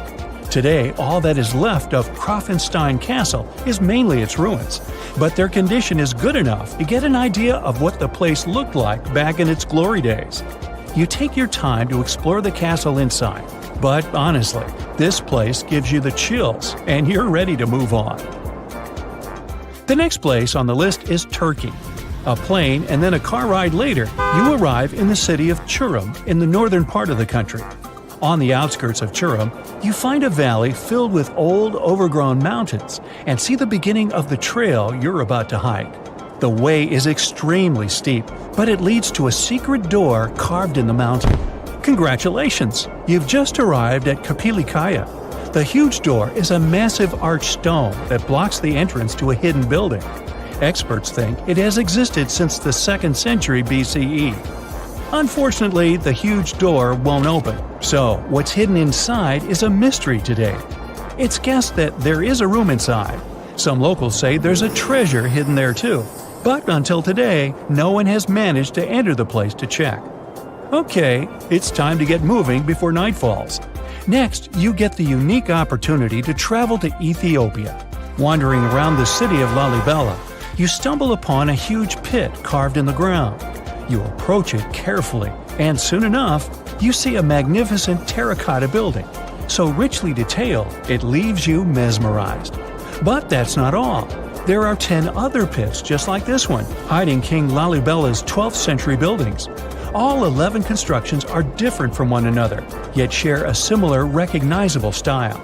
Today, all that is left of Krafenstein Castle is mainly its ruins, but their condition is good enough to get an idea of what the place looked like back in its glory days. You take your time to explore the castle inside, but honestly, this place gives you the chills and you're ready to move on. The next place on the list is Turkey. A plane and then a car ride later, you arrive in the city of Çorum in the northern part of the country. On the outskirts of Çorum, you find a valley filled with old, overgrown mountains and see the beginning of the trail you're about to hike. The way is extremely steep, but it leads to a secret door carved in the mountain. Congratulations! You've just arrived at Kapilikaya. The huge door is a massive arched stone that blocks the entrance to a hidden building. Experts think it has existed since the 2nd century BCE. Unfortunately, the huge door won't open, so what's hidden inside is a mystery today. It's guessed that there is a room inside. Some locals say there's a treasure hidden there too, but until today, no one has managed to enter the place to check. Okay, it's time to get moving before night falls. Next, you get the unique opportunity to travel to Ethiopia. Wandering around the city of Lalibela, you stumble upon a huge pit carved in the ground. You approach it carefully, and soon enough, you see a magnificent terracotta building, so richly detailed it leaves you mesmerized. But that's not all. There are 10 other pits just like this one, hiding King Lalibela's 12th century buildings. All 11 constructions are different from one another, yet share a similar recognizable style.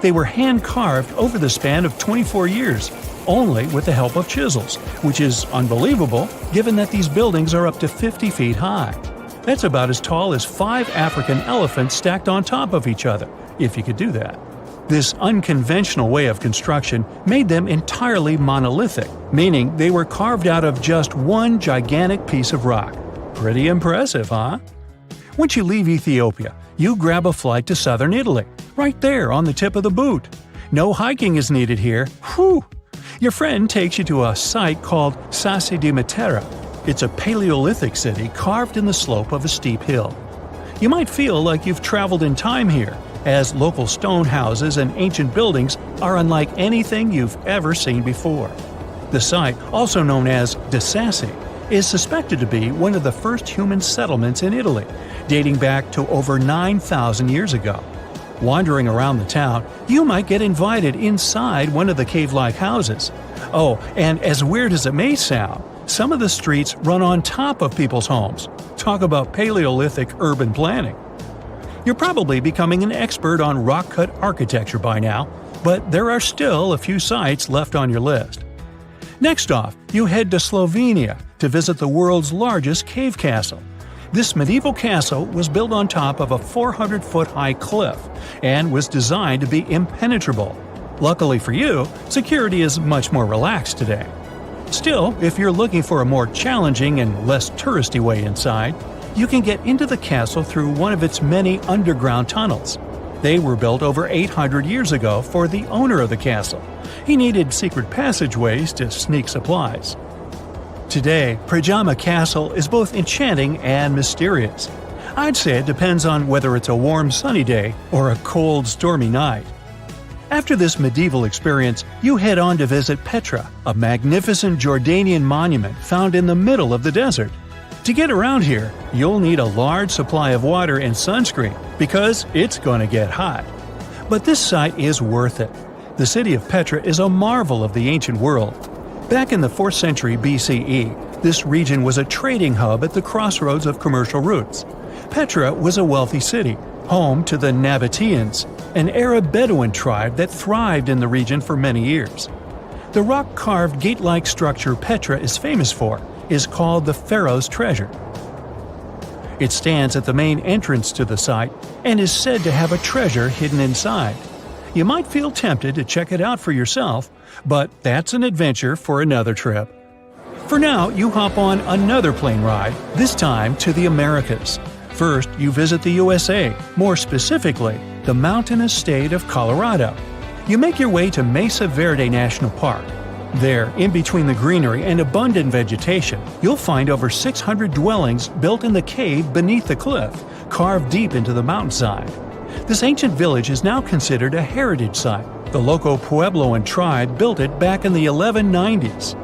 They were hand-carved over the span of 24 years, only with the help of chisels, which is unbelievable given that these buildings are up to 50 feet high. That's about as tall as 5 African elephants stacked on top of each other, if you could do that. This unconventional way of construction made them entirely monolithic, meaning they were carved out of just one gigantic piece of rock. Pretty impressive, huh? Once you leave Ethiopia, you grab a flight to southern Italy, right there on the tip of the boot. No hiking is needed here. Whew! Your friend takes you to a site called Sassi di Matera. It's a Paleolithic city carved in the slope of a steep hill. You might feel like you've traveled in time here, as local stone houses and ancient buildings are unlike anything you've ever seen before. The site, also known as De Sassi, is suspected to be one of the first human settlements in Italy, dating back to over 9,000 years ago. Wandering around the town, you might get invited inside one of the cave-like houses. Oh, and as weird as it may sound, some of the streets run on top of people's homes. Talk about Paleolithic urban planning. You're probably becoming an expert on rock-cut architecture by now, but there are still a few sites left on your list. Next off, you head to Slovenia to visit the world's largest cave castle. This medieval castle was built on top of a 400-foot-high cliff and was designed to be impenetrable. Luckily for you, security is much more relaxed today. Still, if you're looking for a more challenging and less touristy way inside, you can get into the castle through one of its many underground tunnels. They were built over 800 years ago for the owner of the castle. He needed secret passageways to sneak supplies. Today, Pajama Castle is both enchanting and mysterious. I'd say it depends on whether it's a warm sunny day or a cold stormy night. After this medieval experience, you head on to visit Petra, a magnificent Jordanian monument found in the middle of the desert. To get around here, you'll need a large supply of water and sunscreen because it's going to get hot. But this site is worth it. The city of Petra is a marvel of the ancient world. Back in the 4th century BCE, this region was a trading hub at the crossroads of commercial routes. Petra was a wealthy city, home to the Nabateans, an Arab Bedouin tribe that thrived in the region for many years. The rock-carved gate-like structure Petra is famous for is called the Pharaoh's Treasure. It stands at the main entrance to the site and is said to have a treasure hidden inside. You might feel tempted to check it out for yourself, but that's an adventure for another trip. For now, you hop on another plane ride, this time to the Americas. First, you visit the USA, more specifically, the mountainous state of Colorado. You make your way to Mesa Verde National Park. There, in between the greenery and abundant vegetation, you'll find over 600 dwellings built in the cave beneath the cliff, carved deep into the mountainside. This ancient village is now considered a heritage site. The local Puebloan tribe built it back in the 1190s.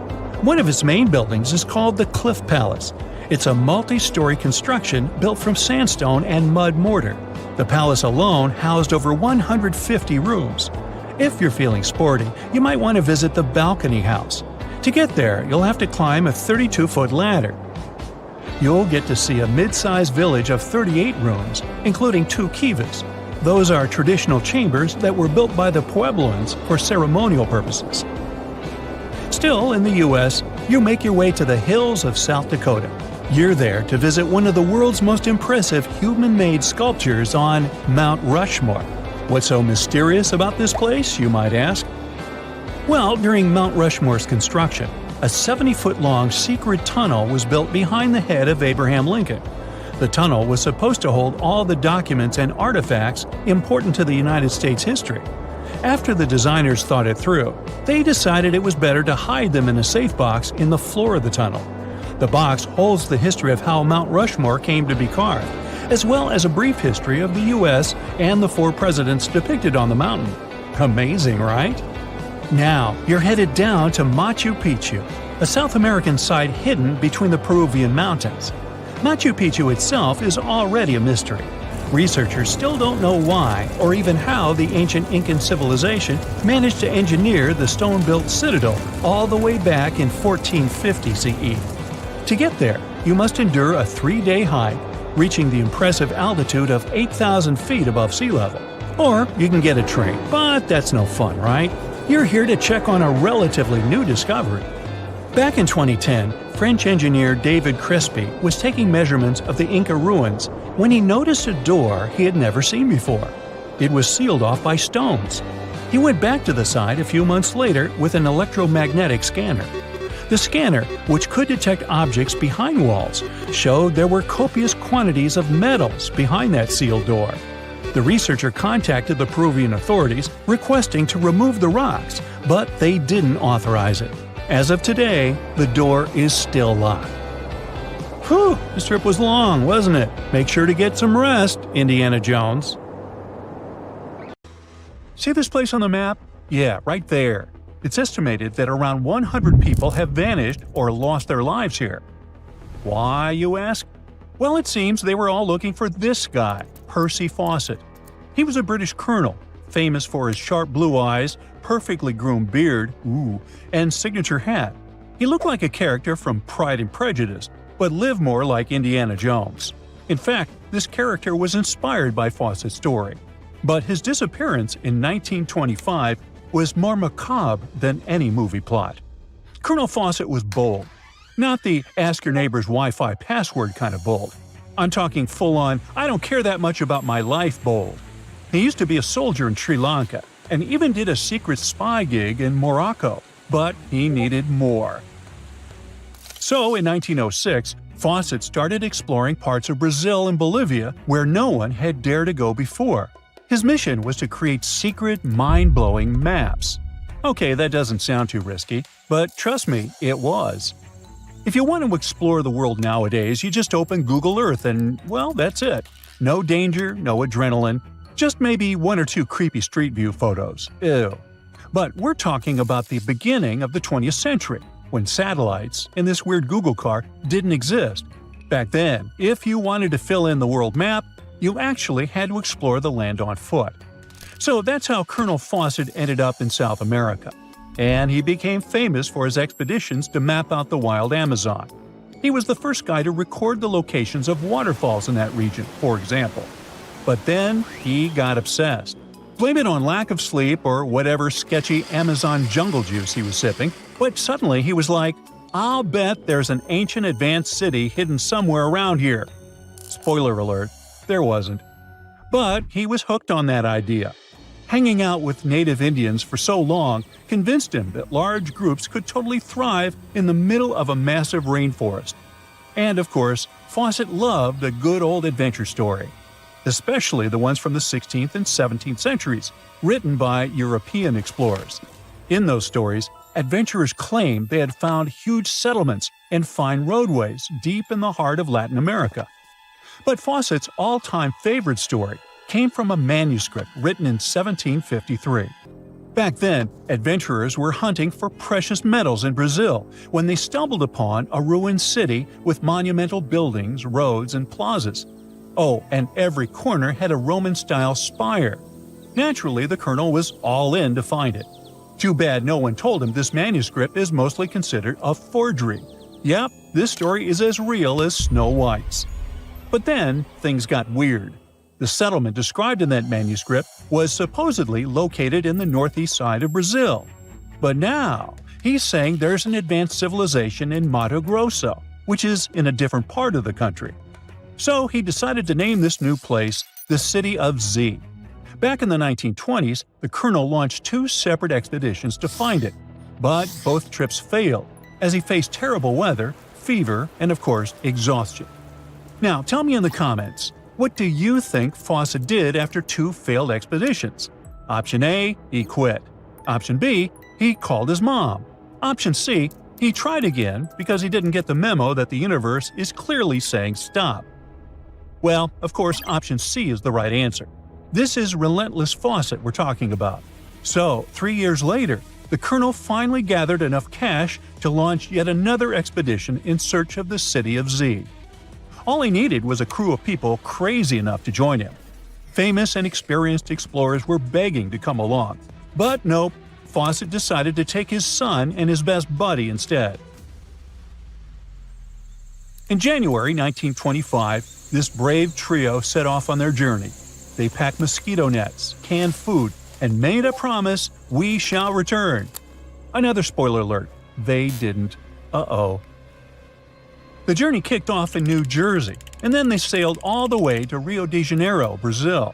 One of its main buildings is called the Cliff Palace. It's a multi-story construction built from sandstone and mud mortar. The palace alone housed over 150 rooms. If you're feeling sporty, you might want to visit the balcony house. To get there, you'll have to climb a 32-foot ladder. You'll get to see a mid-sized village of 38 rooms, including 2 kivas. Those are traditional chambers that were built by the Puebloans for ceremonial purposes. Still, in the U.S., you make your way to the hills of South Dakota. You're there to visit one of the world's most impressive human-made sculptures on Mount Rushmore. What's so mysterious about this place, you might ask? Well, during Mount Rushmore's construction, a 70-foot-long secret tunnel was built behind the head of Abraham Lincoln. The tunnel was supposed to hold all the documents and artifacts important to the United States history. After the designers thought it through, they decided it was better to hide them in a safe box in the floor of the tunnel. The box holds the history of how Mount Rushmore came to be carved, as well as a brief history of the U.S. and the 4 presidents depicted on the mountain. Amazing, right? Now, you're headed down to Machu Picchu, a South American site hidden between the Peruvian mountains. Machu Picchu itself is already a mystery. Researchers still don't know why or even how the ancient Incan civilization managed to engineer the stone-built citadel all the way back in 1450 CE. To get there, you must endure a 3-day hike, reaching the impressive altitude of 8,000 feet above sea level. Or you can get a train, but that's no fun, right? You're here to check on a relatively new discovery. Back in 2010, French engineer David Crespi was taking measurements of the Inca ruins when he noticed a door he had never seen before. It was sealed off by stones. He went back to the site a few months later with an electromagnetic scanner. The scanner, which could detect objects behind walls, showed there were copious quantities of metals behind that sealed door. The researcher contacted the Peruvian authorities requesting to remove the rocks, but they didn't authorize it. As of today, the door is still locked. Whew, this trip was long, wasn't it? Make sure to get some rest, Indiana Jones. See this place on the map? Yeah, right there. It's estimated that around 100 people have vanished or lost their lives here. Why, you ask? Well, it seems they were all looking for this guy, Percy Fawcett. He was a British colonel, famous for his sharp blue eyes, perfectly groomed beard, and signature hat. He looked like a character from Pride and Prejudice, but lived more like Indiana Jones. In fact, this character was inspired by Fawcett's story. But his disappearance in 1925 was more macabre than any movie plot. Colonel Fawcett was bold. Not the ask-your-neighbor's Wi-Fi password kind of bold. I'm talking full-on, I don't care that much about my life bold. He used to be a soldier in Sri Lanka, and even did a secret spy gig in Morocco, but he needed more. So in 1906, Fawcett started exploring parts of Brazil and Bolivia where no one had dared to go before. His mission was to create secret, mind-blowing maps. Okay, that doesn't sound too risky, but trust me, it was. If you want to explore the world nowadays, you just open Google Earth and, well, that's it. No danger, no adrenaline, just maybe 1 or 2 creepy street view photos. Ew. But we're talking about the beginning of the 20th century, when satellites and this weird Google car didn't exist. Back then, if you wanted to fill in the world map, you actually had to explore the land on foot. So that's how Colonel Fawcett ended up in South America. And he became famous for his expeditions to map out the wild Amazon. He was the first guy to record the locations of waterfalls in that region, for example. But then he got obsessed. Blame it on lack of sleep or whatever sketchy Amazon jungle juice he was sipping, but suddenly he was like, I'll bet there's an ancient advanced city hidden somewhere around here. Spoiler alert, there wasn't. But he was hooked on that idea. Hanging out with native Indians for so long convinced him that large groups could totally thrive in the middle of a massive rainforest. And of course, Fawcett loved a good old adventure story, especially the ones from the 16th and 17th centuries, written by European explorers. In those stories, adventurers claimed they had found huge settlements and fine roadways deep in the heart of Latin America. But Fawcett's all-time favorite story came from a manuscript written in 1753. Back then, adventurers were hunting for precious metals in Brazil when they stumbled upon a ruined city with monumental buildings, roads, and plazas. Oh, and every corner had a Roman-style spire. Naturally, the colonel was all in to find it. Too bad no one told him this manuscript is mostly considered a forgery. Yep, this story is as real as Snow White's. But then, things got weird. The settlement described in that manuscript was supposedly located in the northeast side of Brazil. But now, he's saying there's an advanced civilization in Mato Grosso, which is in a different part of the country. So he decided to name this new place the City of Z. Back in the 1920s, the colonel launched 2 separate expeditions to find it. But both trips failed, as he faced terrible weather, fever, and of course, exhaustion. Now, tell me in the comments, what do you think Fawcett did after 2 failed expeditions? Option A, he quit. Option B, he called his mom. Option C, he tried again because he didn't get the memo that the universe is clearly saying stop. Well, of course, option C is the right answer. This is relentless Fawcett we're talking about. So, 3 years later, the colonel finally gathered enough cash to launch yet another expedition in search of the City of Z. All he needed was a crew of people crazy enough to join him. Famous and experienced explorers were begging to come along. But nope, Fawcett decided to take his son and his best buddy instead. In January 1925, this brave trio set off on their journey. They packed mosquito nets, canned food, and made a promise, "We shall return." Another spoiler alert, they didn't. Uh-oh. The journey kicked off in New Jersey, and then they sailed all the way to Rio de Janeiro, Brazil.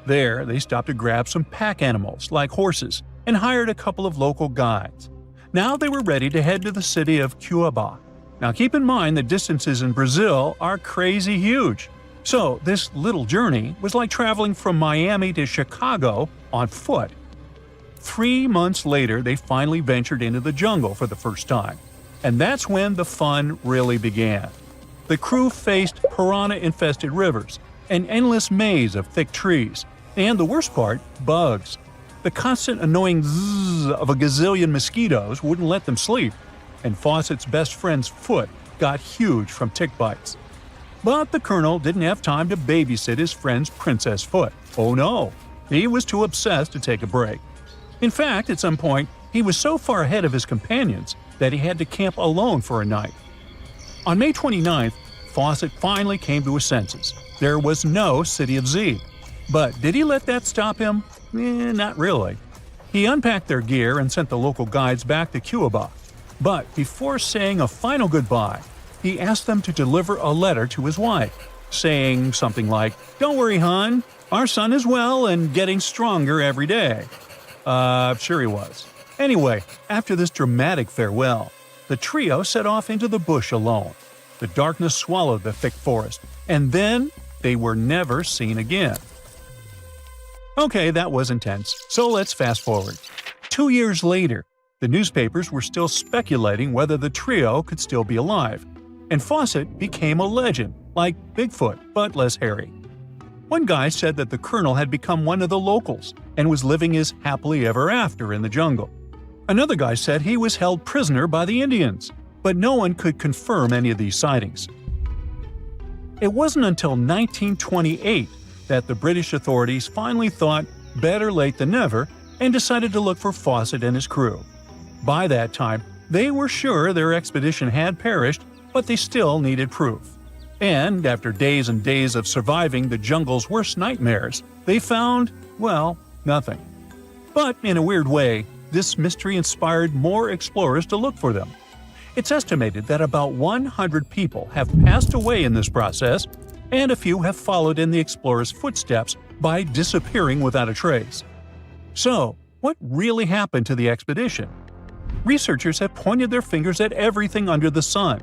There, they stopped to grab some pack animals, like horses, and hired a couple of local guides. Now they were ready to head to the city of Cuiabá. Now keep in mind the distances in Brazil are crazy huge. So this little journey was like traveling from Miami to Chicago on foot. 3 months later, they finally ventured into the jungle for the first time. And that's when the fun really began. The crew faced piranha-infested rivers, an endless maze of thick trees, and the worst part, bugs. The constant annoying zzz of a gazillion mosquitoes wouldn't let them sleep, and Fawcett's best friend's foot got huge from tick bites. But the colonel didn't have time to babysit his friend's princess foot. Oh no, he was too obsessed to take a break. In fact, at some point, he was so far ahead of his companions that he had to camp alone for a night. On May 29th, Fawcett finally came to his senses. There was no City of Z. But did he let that stop him? Not really. He unpacked their gear and sent the local guides back to Cuiabá. But before saying a final goodbye, he asked them to deliver a letter to his wife, saying something like, "Don't worry, hon, our son is well and getting stronger every day." Sure he was. Anyway, after this dramatic farewell, the trio set off into the bush alone. The darkness swallowed the thick forest, and then they were never seen again. Okay, that was intense, so let's fast forward. 2 years later, the newspapers were still speculating whether the trio could still be alive, and Fawcett became a legend, like Bigfoot, but less hairy. One guy said that the colonel had become one of the locals and was living his happily ever after in the jungle. Another guy said he was held prisoner by the Indians, but no one could confirm any of these sightings. It wasn't until 1928 that the British authorities finally thought better late than never and decided to look for Fawcett and his crew. By that time, they were sure their expedition had perished, but they still needed proof. And after days and days of surviving the jungle's worst nightmares, they found, well, nothing. But in a weird way, this mystery inspired more explorers to look for them. It's estimated that about 100 people have passed away in this process, and a few have followed in the explorers' footsteps by disappearing without a trace. So, what really happened to the expedition? Researchers have pointed their fingers at everything under the sun.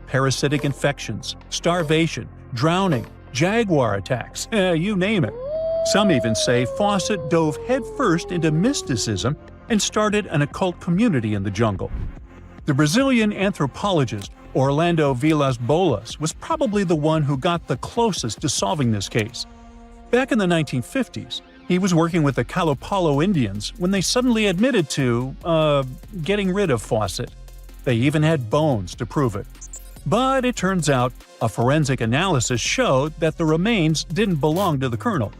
Parasitic infections, starvation, drowning, jaguar attacks, you name it. Some even say Fawcett dove headfirst into mysticism and started an occult community in the jungle. The Brazilian anthropologist Orlando Vilas-Boas was probably the one who got the closest to solving this case. Back in the 1950s, He was working with the Kalapalo Indians when they suddenly admitted to, getting rid of Fawcett. They even had bones to prove it. But it turns out a forensic analysis showed that the remains didn't belong to the colonel.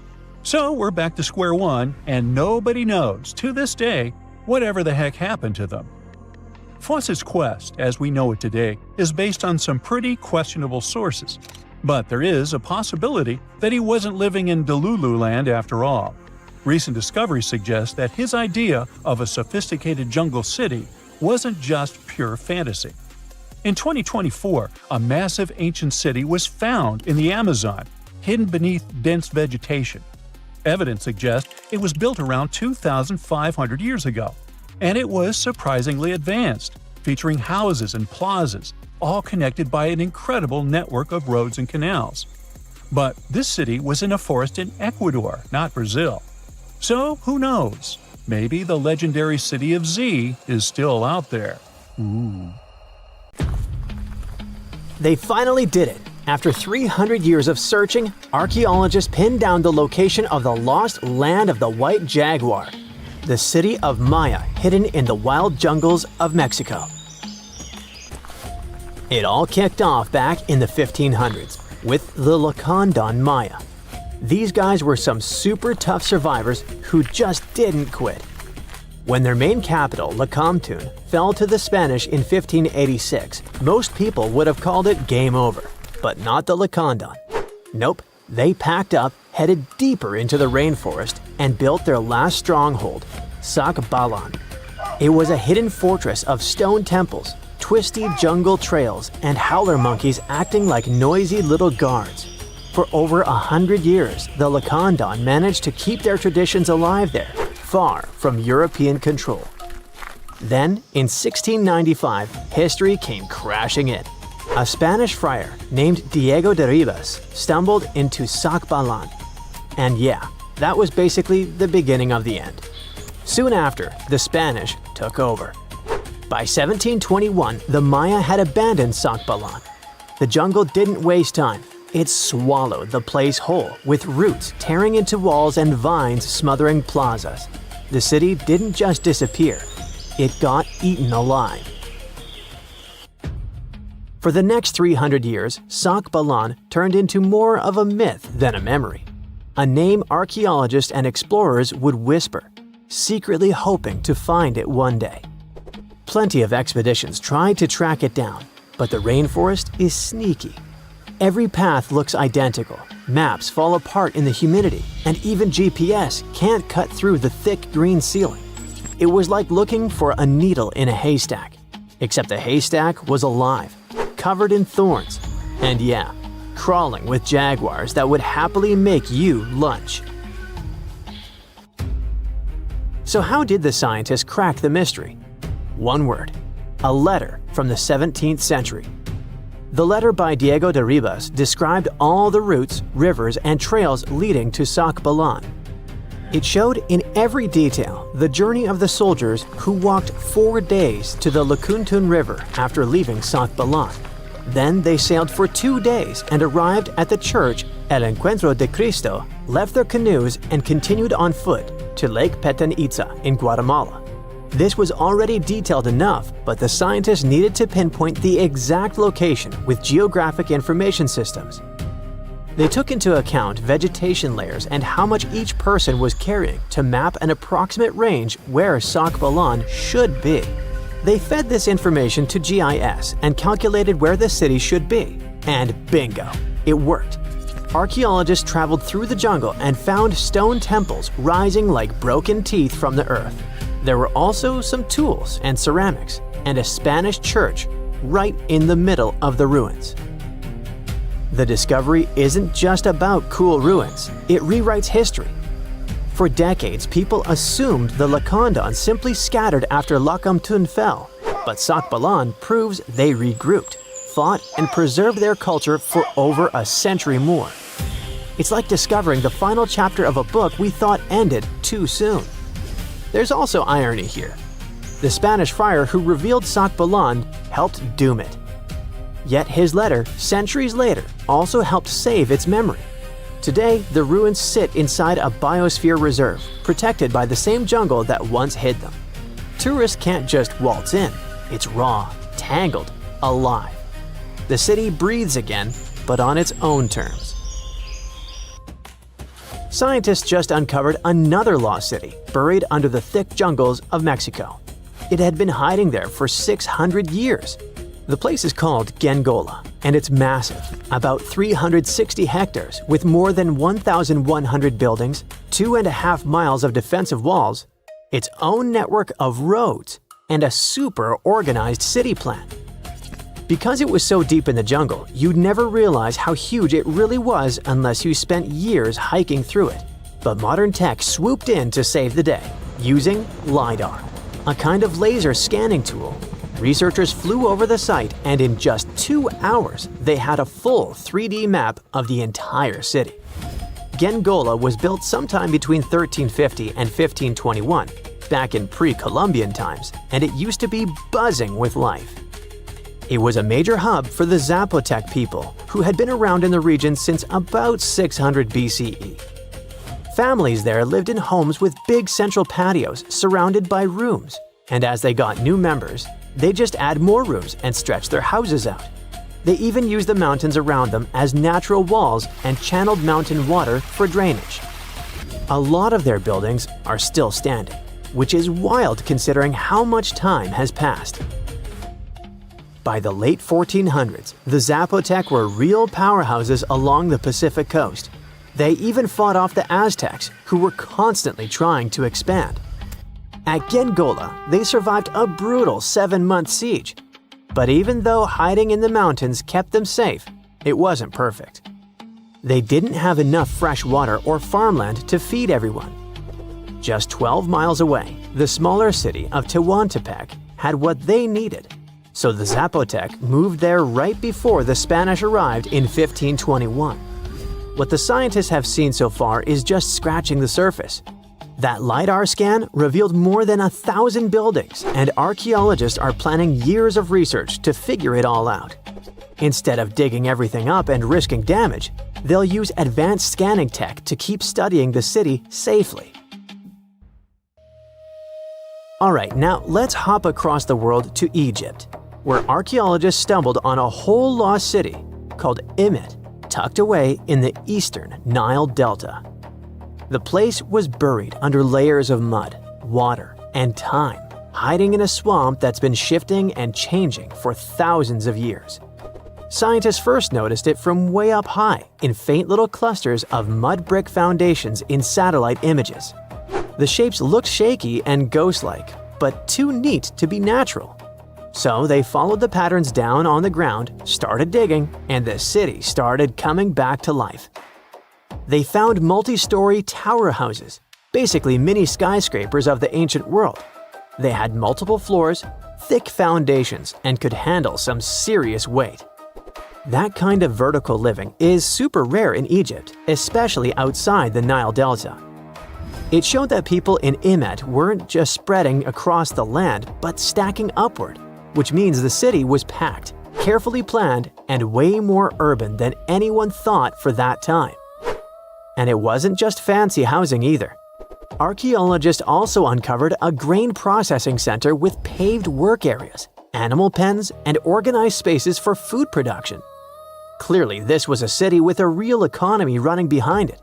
So we're back to square one, and nobody knows, to this day, whatever the heck happened to them. Fawcett's quest, as we know it today, is based on some pretty questionable sources. But there is a possibility that he wasn't living in Delulu land after all. Recent discoveries suggest that his idea of a sophisticated jungle city wasn't just pure fantasy. In 2024, a massive ancient city was found in the Amazon, hidden beneath dense vegetation. Evidence suggests it was built around 2,500 years ago, and it was surprisingly advanced, featuring houses and plazas, all connected by an incredible network of roads and canals. But this city was in a forest in Ecuador, not Brazil. So who knows? Maybe the legendary city of Z is still out there. Ooh. They finally did it. After 300 years of searching, archaeologists pinned down the location of the lost land of the white jaguar, the city of Maya hidden in the wild jungles of Mexico. It all kicked off back in the 1500s with the Lacandon Maya. These guys were some super tough survivors who just didn't quit. When their main capital, Lacamtun, fell to the Spanish in 1586, most people would have called it game over. But not the Lacandon. Nope, they packed up, headed deeper into the rainforest, and built their last stronghold, Sacbalan. It was a hidden fortress of stone temples, twisty jungle trails, and howler monkeys acting like noisy little guards. For over 100 years, the Lacandon managed to keep their traditions alive there, far from European control. Then, in 1695, history came crashing in. A Spanish friar named Diego de Ribas stumbled into Sacbalan. And yeah, that was basically the beginning of the end. Soon after, the Spanish took over. By 1721, the Maya had abandoned Sacbalan. The jungle didn't waste time. It swallowed the place whole, with roots tearing into walls and vines smothering plazas. The city didn't just disappear, it got eaten alive. For the next 300 years, Sacbalan turned into more of a myth than a memory. A name archaeologists and explorers would whisper, secretly hoping to find it one day. Plenty of expeditions tried to track it down, but the rainforest is sneaky. Every path looks identical, maps fall apart in the humidity, and even GPS can't cut through the thick green ceiling. It was like looking for a needle in a haystack, except the haystack was alive, covered in thorns, and yeah, crawling with jaguars that would happily make you lunch. So how did the scientists crack the mystery? One word: a letter from the 17th century. The letter by Diego de Ribas described all the routes, rivers, and trails leading to Sacbalan. It showed in every detail the journey of the soldiers who walked 4 days to the Lacuntun River after leaving Sacbalan. Then they sailed for 2 days and arrived at the church El Encuentro de Cristo, left their canoes, and continued on foot to Lake Petén Itzá in Guatemala. This was already detailed enough, but the scientists needed to pinpoint the exact location with geographic information systems. They took into account vegetation layers and how much each person was carrying to map an approximate range where Sacbalan should be. They fed this information to GIS and calculated where the city should be. And bingo, it worked. Archaeologists traveled through the jungle and found stone temples rising like broken teeth from the earth. There were also some tools and ceramics, and a Spanish church right in the middle of the ruins. The discovery isn't just about cool ruins, it rewrites history. For decades, people assumed the Lacandon simply scattered after Lacamtun fell, but Sacbalan proves they regrouped, fought, and preserved their culture for over a century more. It's like discovering the final chapter of a book we thought ended too soon. There's also irony here. The Spanish friar who revealed Sacbalan helped doom it. Yet his letter, centuries later, also helped save its memory. Today, the ruins sit inside a biosphere reserve, protected by the same jungle that once hid them. Tourists can't just waltz in. It's raw, tangled, alive. The city breathes again, but on its own terms. Scientists just uncovered another lost city, buried under the thick jungles of Mexico. It had been hiding there for 600 years. The place is called Gengola, and it's massive, about 360 hectares with more than 1,100 buildings, 2.5 miles of defensive walls, its own network of roads, and a super organized city plan. Because it was so deep in the jungle, you'd never realize how huge it really was unless you spent years hiking through it. But modern tech swooped in to save the day, using LiDAR, a kind of laser scanning tool. Researchers flew over the site, and in just 2 hours, they had a full 3D map of the entire city. Gengola was built sometime between 1350 and 1521, back in pre-Columbian times, and it used to be buzzing with life. It was a major hub for the Zapotec people, who had been around in the region since about 600 BCE. Families there lived in homes with big central patios surrounded by rooms, and as they got new members, they just add more rooms and stretch their houses out. They even used the mountains around them as natural walls and channeled mountain water for drainage. A lot of their buildings are still standing, which is wild considering how much time has passed. By the late 1400s, the Zapotec were real powerhouses along the Pacific coast. They even fought off the Aztecs, who were constantly trying to expand. At Gengola, they survived a brutal 7-month siege. But even though hiding in the mountains kept them safe, it wasn't perfect. They didn't have enough fresh water or farmland to feed everyone. Just 12 miles away, the smaller city of Tehuantepec had what they needed. So the Zapotec moved there right before the Spanish arrived in 1521. What the scientists have seen so far is just scratching the surface. That LiDAR scan revealed more than 1,000 buildings, and archaeologists are planning years of research to figure it all out. Instead of digging everything up and risking damage, they'll use advanced scanning tech to keep studying the city safely. Alright, now let's hop across the world to Egypt, where archaeologists stumbled on a whole lost city called Imet, tucked away in the eastern Nile Delta. The place was buried under layers of mud, water, and time, hiding in a swamp that's been shifting and changing for thousands of years. Scientists first noticed it from way up high in faint little clusters of mud brick foundations in satellite images. The shapes looked shaky and ghost-like, but too neat to be natural. So they followed the patterns down on the ground, started digging, and the city started coming back to life. They found multi-story tower houses, basically mini skyscrapers of the ancient world. They had multiple floors, thick foundations, and could handle some serious weight. That kind of vertical living is super rare in Egypt, especially outside the Nile Delta. It showed that people in Imet weren't just spreading across the land, but stacking upward, which means the city was packed, carefully planned, and way more urban than anyone thought for that time. And it wasn't just fancy housing either. Archaeologists also uncovered a grain processing center with paved work areas, animal pens, and organized spaces for food production. Clearly, this was a city with a real economy running behind it.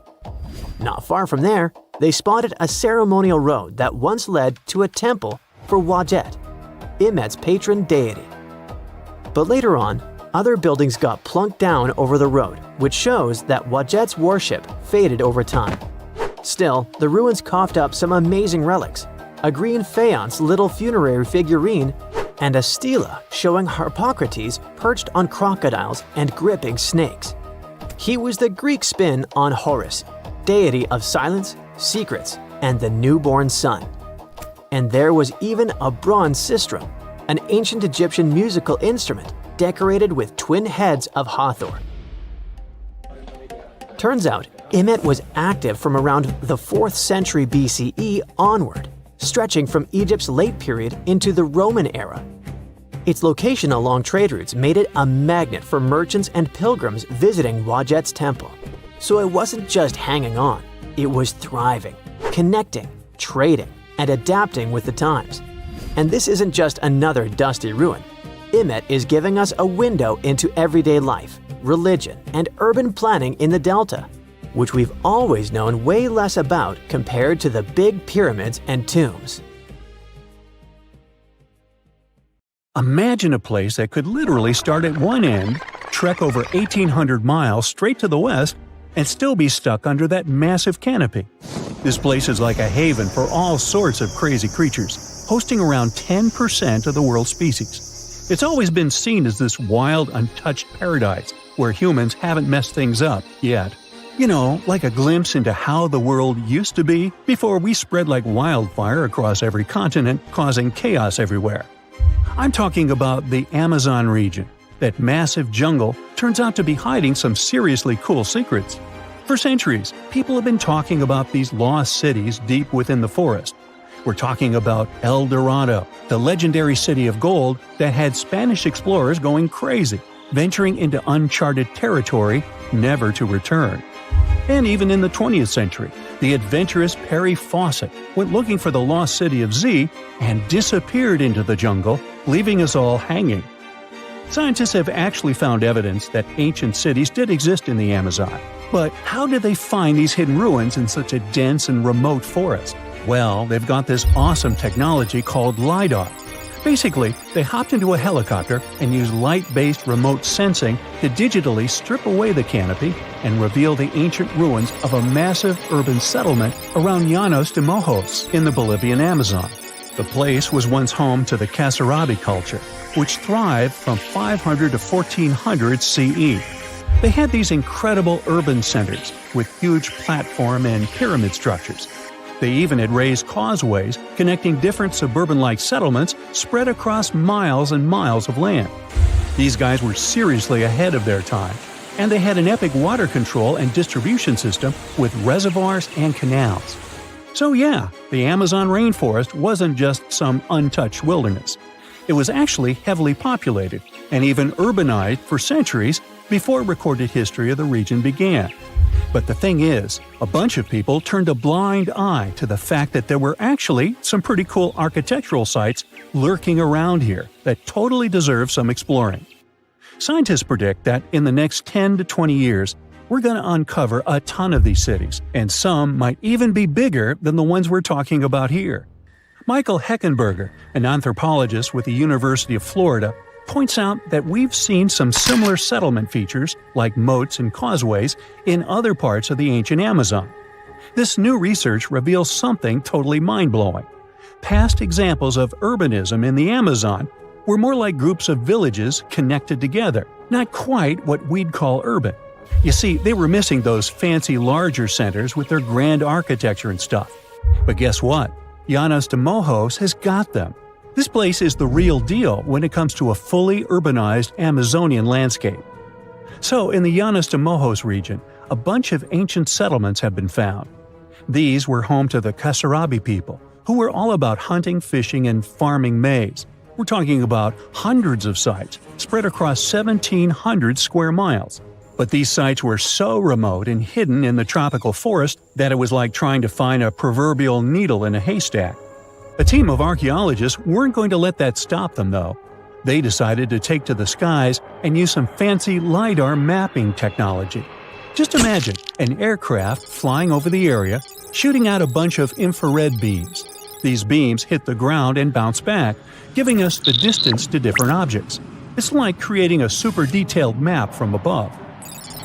Not far from there, they spotted a ceremonial road that once led to a temple for Wadjet, Imet's patron deity. But later on, other buildings got plunked down over the road, which shows that Wadjet's worship faded over time. Still, the ruins coughed up some amazing relics, a green faience little funerary figurine, and a stela showing Harpocrates perched on crocodiles and gripping snakes. He was the Greek spin on Horus, deity of silence, secrets, and the newborn sun. And there was even a bronze sistrum, an ancient Egyptian musical instrument decorated with twin heads of Hathor. Turns out, Imet was active from around the 4th century BCE onward, stretching from Egypt's late period into the Roman era. Its location along trade routes made it a magnet for merchants and pilgrims visiting Wadjet's temple. So it wasn't just hanging on, it was thriving, connecting, trading, and adapting with the times. And this isn't just another dusty ruin. Imet is giving us a window into everyday life, religion, and urban planning in the Delta, which we've always known way less about compared to the big pyramids and tombs. Imagine a place that could literally start at one end, trek over 1,800 miles straight to the west, and still be stuck under that massive canopy. This place is like a haven for all sorts of crazy creatures, hosting around 10% of the world's species. It's always been seen as this wild, untouched paradise where humans haven't messed things up yet. You know, like a glimpse into how the world used to be before we spread like wildfire across every continent, causing chaos everywhere. I'm talking about the Amazon region. That massive jungle turns out to be hiding some seriously cool secrets. For centuries, people have been talking about these lost cities deep within the forest. We're talking about El Dorado, the legendary city of gold that had Spanish explorers going crazy, venturing into uncharted territory, never to return. And even in the 20th century, the adventurous Perry Fawcett went looking for the lost city of Z and disappeared into the jungle, leaving us all hanging. Scientists have actually found evidence that ancient cities did exist in the Amazon. But how did they find these hidden ruins in such a dense and remote forest? Well, they've got this awesome technology called LiDAR. Basically, they hopped into a helicopter and used light-based remote sensing to digitally strip away the canopy and reveal the ancient ruins of a massive urban settlement around Llanos de Mojos in the Bolivian Amazon. The place was once home to the Kasarabi culture, which thrived from 500 to 1400 CE. They had these incredible urban centers with huge platform and pyramid structures. They even had raised causeways connecting different suburban-like settlements spread across miles and miles of land. These guys were seriously ahead of their time, and they had an epic water control and distribution system with reservoirs and canals. So yeah, the Amazon rainforest wasn't just some untouched wilderness. It was actually heavily populated and even urbanized for centuries before recorded history of the region began. But the thing is, a bunch of people turned a blind eye to the fact that there were actually some pretty cool architectural sites lurking around here that totally deserve some exploring. Scientists predict that in the next 10 to 20 years, we're going to uncover a ton of these cities, and some might even be bigger than the ones we're talking about here. Michael Heckenberger, an anthropologist with the University of Florida, points out that we've seen some similar settlement features, like moats and causeways, in other parts of the ancient Amazon. This new research reveals something totally mind-blowing. Past examples of urbanism in the Amazon were more like groups of villages connected together, not quite what we'd call urban. You see, they were missing those fancy larger centers with their grand architecture and stuff. But guess what? Llanos de Mojos has got them. This place is the real deal when it comes to a fully urbanized Amazonian landscape. So, in the Llanos de Mojos region, a bunch of ancient settlements have been found. These were home to the Kasarabi people, who were all about hunting, fishing, and farming maize. We're talking about hundreds of sites, spread across 1,700 square miles. But these sites were so remote and hidden in the tropical forest that it was like trying to find a proverbial needle in a haystack. A team of archaeologists weren't going to let that stop them, though. They decided to take to the skies and use some fancy LiDAR mapping technology. Just imagine an aircraft flying over the area, shooting out a bunch of infrared beams. These beams hit the ground and bounce back, giving us the distance to different objects. It's like creating a super detailed map from above.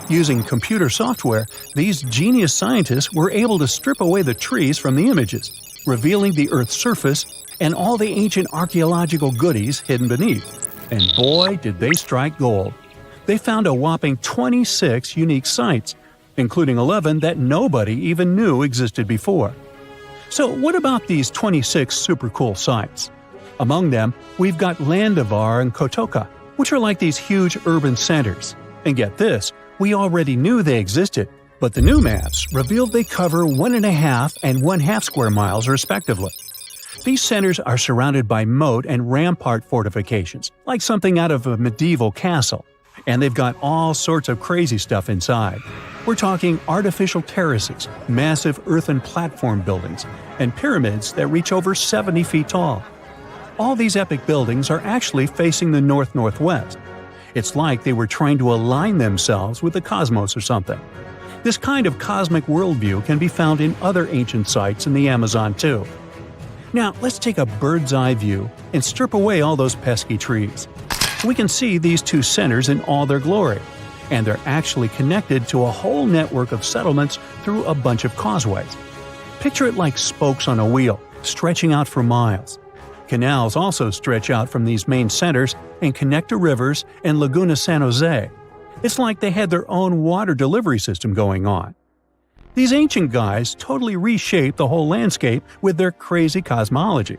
Using computer software, these genius scientists were able to strip away the trees from the images, revealing the Earth's surface and all the ancient archaeological goodies hidden beneath. And boy, did they strike gold. They found a whopping 26 unique sites, including 11 that nobody even knew existed before. So what about these 26 super cool sites? Among them, we've got Landivar and Kotoka, which are like these huge urban centers. And get this, we already knew they existed, but the new maps revealed they cover 1.5 and 1/2 square miles respectively. These centers are surrounded by moat and rampart fortifications, like something out of a medieval castle. And they've got all sorts of crazy stuff inside. We're talking artificial terraces, massive earthen platform buildings, and pyramids that reach over 70 feet tall. All these epic buildings are actually facing the north-northwest. It's like they were trying to align themselves with the cosmos or something. This kind of cosmic worldview can be found in other ancient sites in the Amazon too. Now, let's take a bird's-eye view and strip away all those pesky trees. We can see these two centers in all their glory, and they're actually connected to a whole network of settlements through a bunch of causeways. Picture it like spokes on a wheel, stretching out for miles. Canals also stretch out from these main centers and connect to rivers and Laguna San Jose. It's like they had their own water delivery system going on. These ancient guys totally reshaped the whole landscape with their crazy cosmology.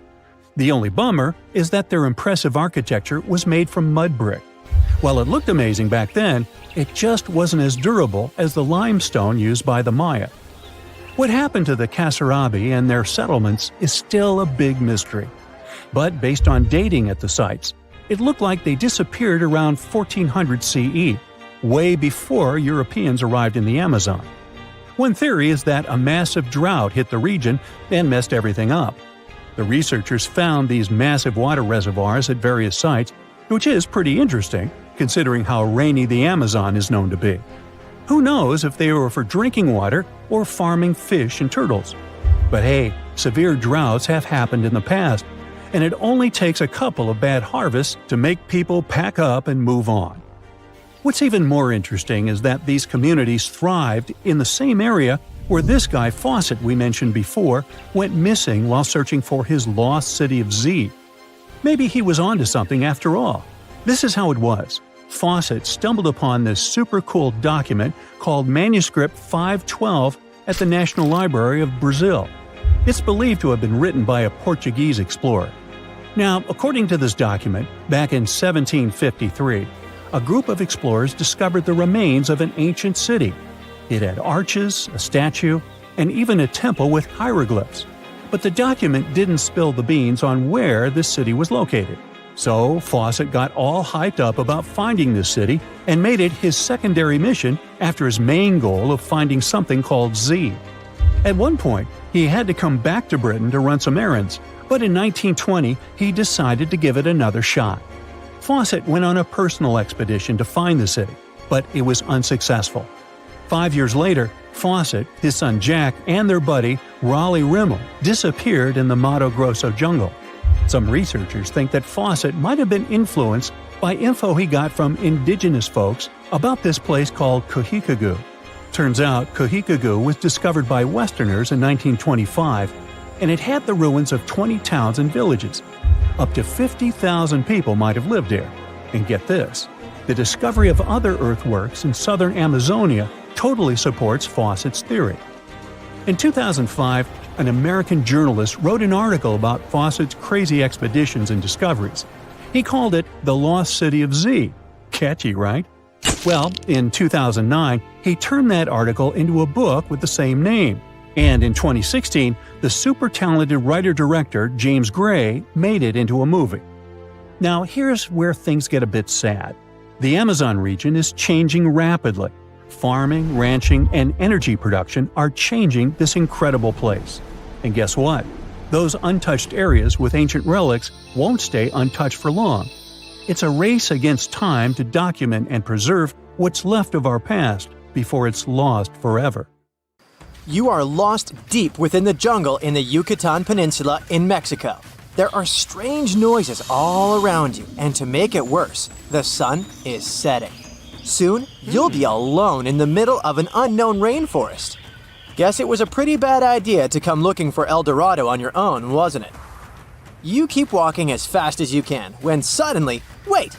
The only bummer is that their impressive architecture was made from mud brick. While it looked amazing back then, it just wasn't as durable as the limestone used by the Maya. What happened to the Kasarabi and their settlements is still a big mystery. But based on dating at the sites, it looked like they disappeared around 1400 CE, way before Europeans arrived in the Amazon. One theory is that a massive drought hit the region and messed everything up. The researchers found these massive water reservoirs at various sites, which is pretty interesting, considering how rainy the Amazon is known to be. Who knows if they were for drinking water or farming fish and turtles? But hey, severe droughts have happened in the past, and it only takes a couple of bad harvests to make people pack up and move on. What's even more interesting is that these communities thrived in the same area where this guy Fawcett we mentioned before went missing while searching for his lost city of Z. Maybe he was onto something after all. This is how it was. Fawcett stumbled upon this super cool document called Manuscript 512 at the National Library of Brazil. It's believed to have been written by a Portuguese explorer. Now, according to this document, back in 1753, a group of explorers discovered the remains of an ancient city. It had arches, a statue, and even a temple with hieroglyphs. But the document didn't spill the beans on where this city was located. So Fawcett got all hyped up about finding this city and made it his secondary mission after his main goal of finding something called Z. At one point, he had to come back to Britain to run some errands, but in 1920 he decided to give it another shot. Fawcett went on a personal expedition to find the city, but it was unsuccessful. 5 years later, Fawcett, his son Jack, and their buddy Raleigh Rimmel disappeared in the Mato Grosso jungle. Some researchers think that Fawcett might have been influenced by info he got from indigenous folks about this place called Kohikagu. Turns out Kohikagu was discovered by Westerners in 1925, and it had the ruins of 20 towns and villages. Up to 50,000 people might have lived here. And get this, the discovery of other earthworks in southern Amazonia totally supports Fawcett's theory. In 2005, an American journalist wrote an article about Fawcett's crazy expeditions and discoveries. He called it The Lost City of Z. Catchy, right? Well, in 2009, he turned that article into a book with the same name. And in 2016, the super talented writer-director James Gray made it into a movie. Now, here's where things get a bit sad. The Amazon region is changing rapidly. Farming, ranching, and energy production are changing this incredible place. And guess what? Those untouched areas with ancient relics won't stay untouched for long. It's a race against time to document and preserve what's left of our past before it's lost forever. You are lost deep within the jungle in the Yucatan Peninsula in Mexico. There are strange noises all around you, and to make it worse, the sun is setting. Soon, you'll be alone in the middle of an unknown rainforest. Guess it was a pretty bad idea to come looking for El Dorado on your own, wasn't it? You keep walking as fast as you can when suddenly, wait!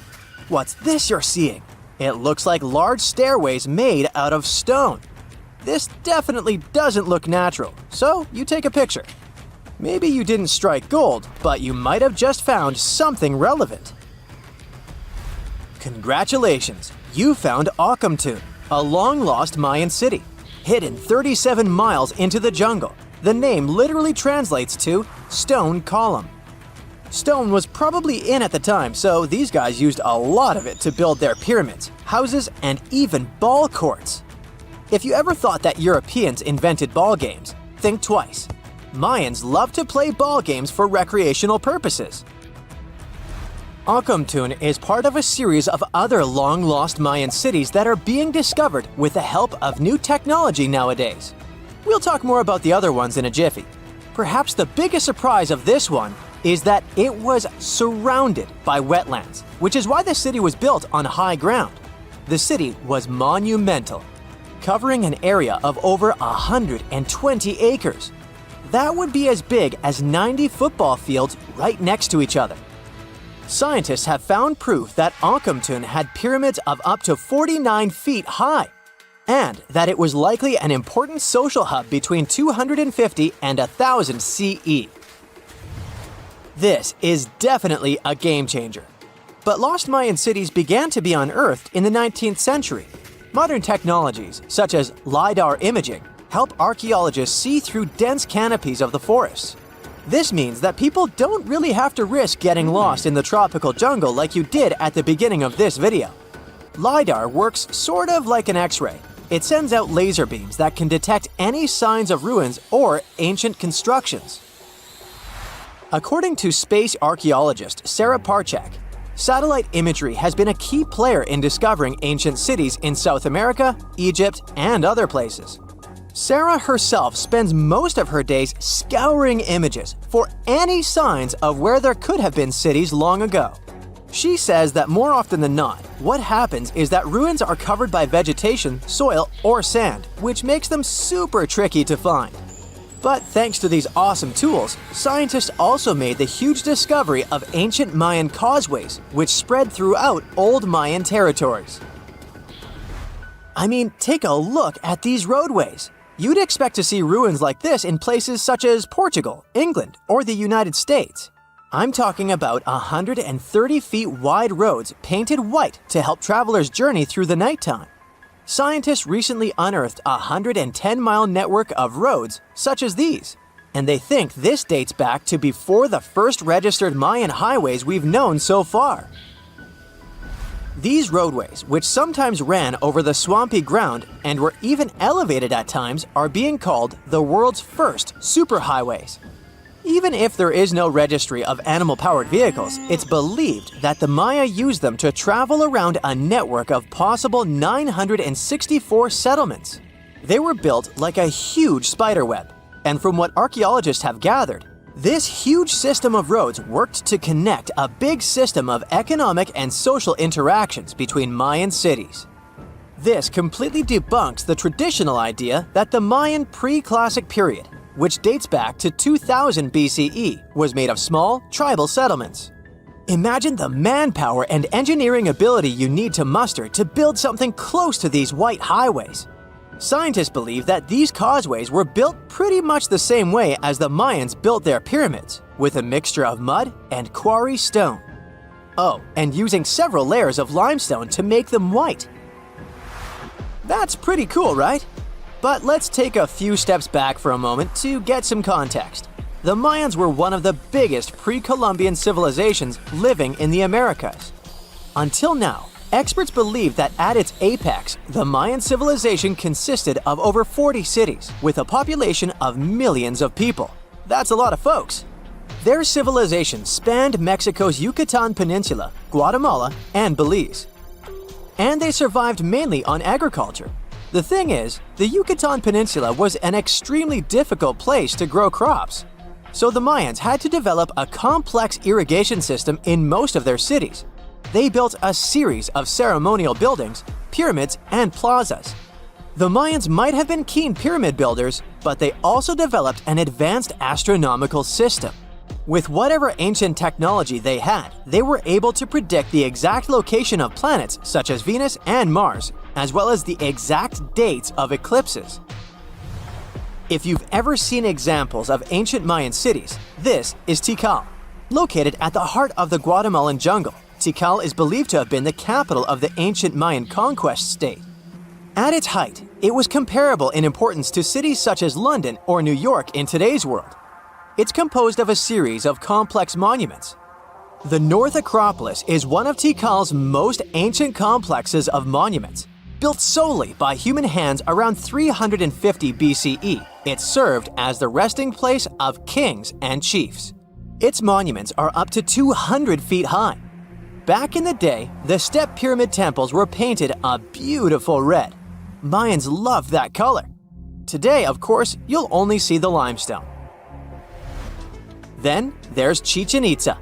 What's this you're seeing? It looks like large stairways made out of stone. This definitely doesn't look natural, so you take a picture. Maybe you didn't strike gold, but you might have just found something relevant. Congratulations! You found Ocumtun, a long-lost Mayan city, hidden 37 miles into the jungle. The name literally translates to stone column. Stone was probably in at the time, so these guys used a lot of it to build their pyramids, houses, and even ball courts. If you ever thought that Europeans invented ball games, think twice. Mayans loved to play ball games for recreational purposes. Ancamtun is part of a series of other long-lost Mayan cities that are being discovered with the help of new technology nowadays. We'll talk more about the other ones in a jiffy. Perhaps the biggest surprise of this one is that it was surrounded by wetlands, which is why the city was built on high ground. The city was monumental, covering an area of over 120 acres. That would be as big as 90 football fields right next to each other. Scientists have found proof that Ancamtun had pyramids of up to 49 feet high, and that it was likely an important social hub between 250 and 1000 CE. This is definitely a game changer. But lost Mayan cities began to be unearthed in the 19th century. Modern technologies, such as LiDAR imaging, help archaeologists see through dense canopies of the forests. This means that people don't really have to risk getting lost in the tropical jungle like you did at the beginning of this video. LiDAR works sort of like an X-ray. It sends out laser beams that can detect any signs of ruins or ancient constructions. According to space archaeologist Sarah Parchak, satellite imagery has been a key player in discovering ancient cities in South America, Egypt, and other places. Sarah herself spends most of her days scouring images for any signs of where there could have been cities long ago. She says that more often than not, what happens is that ruins are covered by vegetation, soil, or sand, which makes them super tricky to find. But thanks to these awesome tools, scientists also made the huge discovery of ancient Mayan causeways, which spread throughout old Mayan territories. I mean, take a look at these roadways. You'd expect to see ruins like this in places such as Portugal, England, or the United States. I'm talking about 130 feet wide roads painted white to help travelers journey through the nighttime. Scientists recently unearthed a 110-mile network of roads such as these, and they think this dates back to before the first registered Mayan highways we've known so far. These roadways, which sometimes ran over the swampy ground and were even elevated at times, are being called the world's first superhighways. Even if there is no registry of animal-powered vehicles, it's believed that the Maya used them to travel around a network of possible 964 settlements. They were built like a huge spiderweb, and from what archaeologists have gathered, this huge system of roads worked to connect a big system of economic and social interactions between Mayan cities. This completely debunks the traditional idea that the Mayan pre-classic period, which dates back to 2000 BCE, was made of small, tribal settlements. Imagine the manpower and engineering ability you need to muster to build something close to these white highways. Scientists believe that these causeways were built pretty much the same way as the Mayans built their pyramids, with a mixture of mud and quarry stone. Oh, and using several layers of limestone to make them white. That's pretty cool, right? But let's take a few steps back for a moment to get some context. The Mayans were one of the biggest pre-Columbian civilizations living in the Americas. Until now, experts believe that at its apex, the Mayan civilization consisted of over 40 cities with a population of millions of people. That's a lot of folks. Their civilization spanned Mexico's Yucatan Peninsula, Guatemala, and Belize. And they survived mainly on agriculture. The thing is, the Yucatan Peninsula was an extremely difficult place to grow crops. So the Mayans had to develop a complex irrigation system in most of their cities. They built a series of ceremonial buildings, pyramids, and plazas. The Mayans might have been keen pyramid builders, but they also developed an advanced astronomical system. With whatever ancient technology they had, they were able to predict the exact location of planets such as Venus and Mars, as well as the exact dates of eclipses. If you've ever seen examples of ancient Mayan cities, this is Tikal. Located at the heart of the Guatemalan jungle, Tikal is believed to have been the capital of the ancient Mayan conquest state. At its height, it was comparable in importance to cities such as London or New York in today's world. It's composed of a series of complex monuments, The North Acropolis is one of Tikal's most ancient complexes of monuments. Built solely by human hands around 350 BCE, it served as the resting place of kings and chiefs. Its monuments are up to 200 feet high. Back in the day, the step pyramid temples were painted a beautiful red. Mayans loved that color. Today, of course, you'll only see the limestone. Then there's Chichen Itza.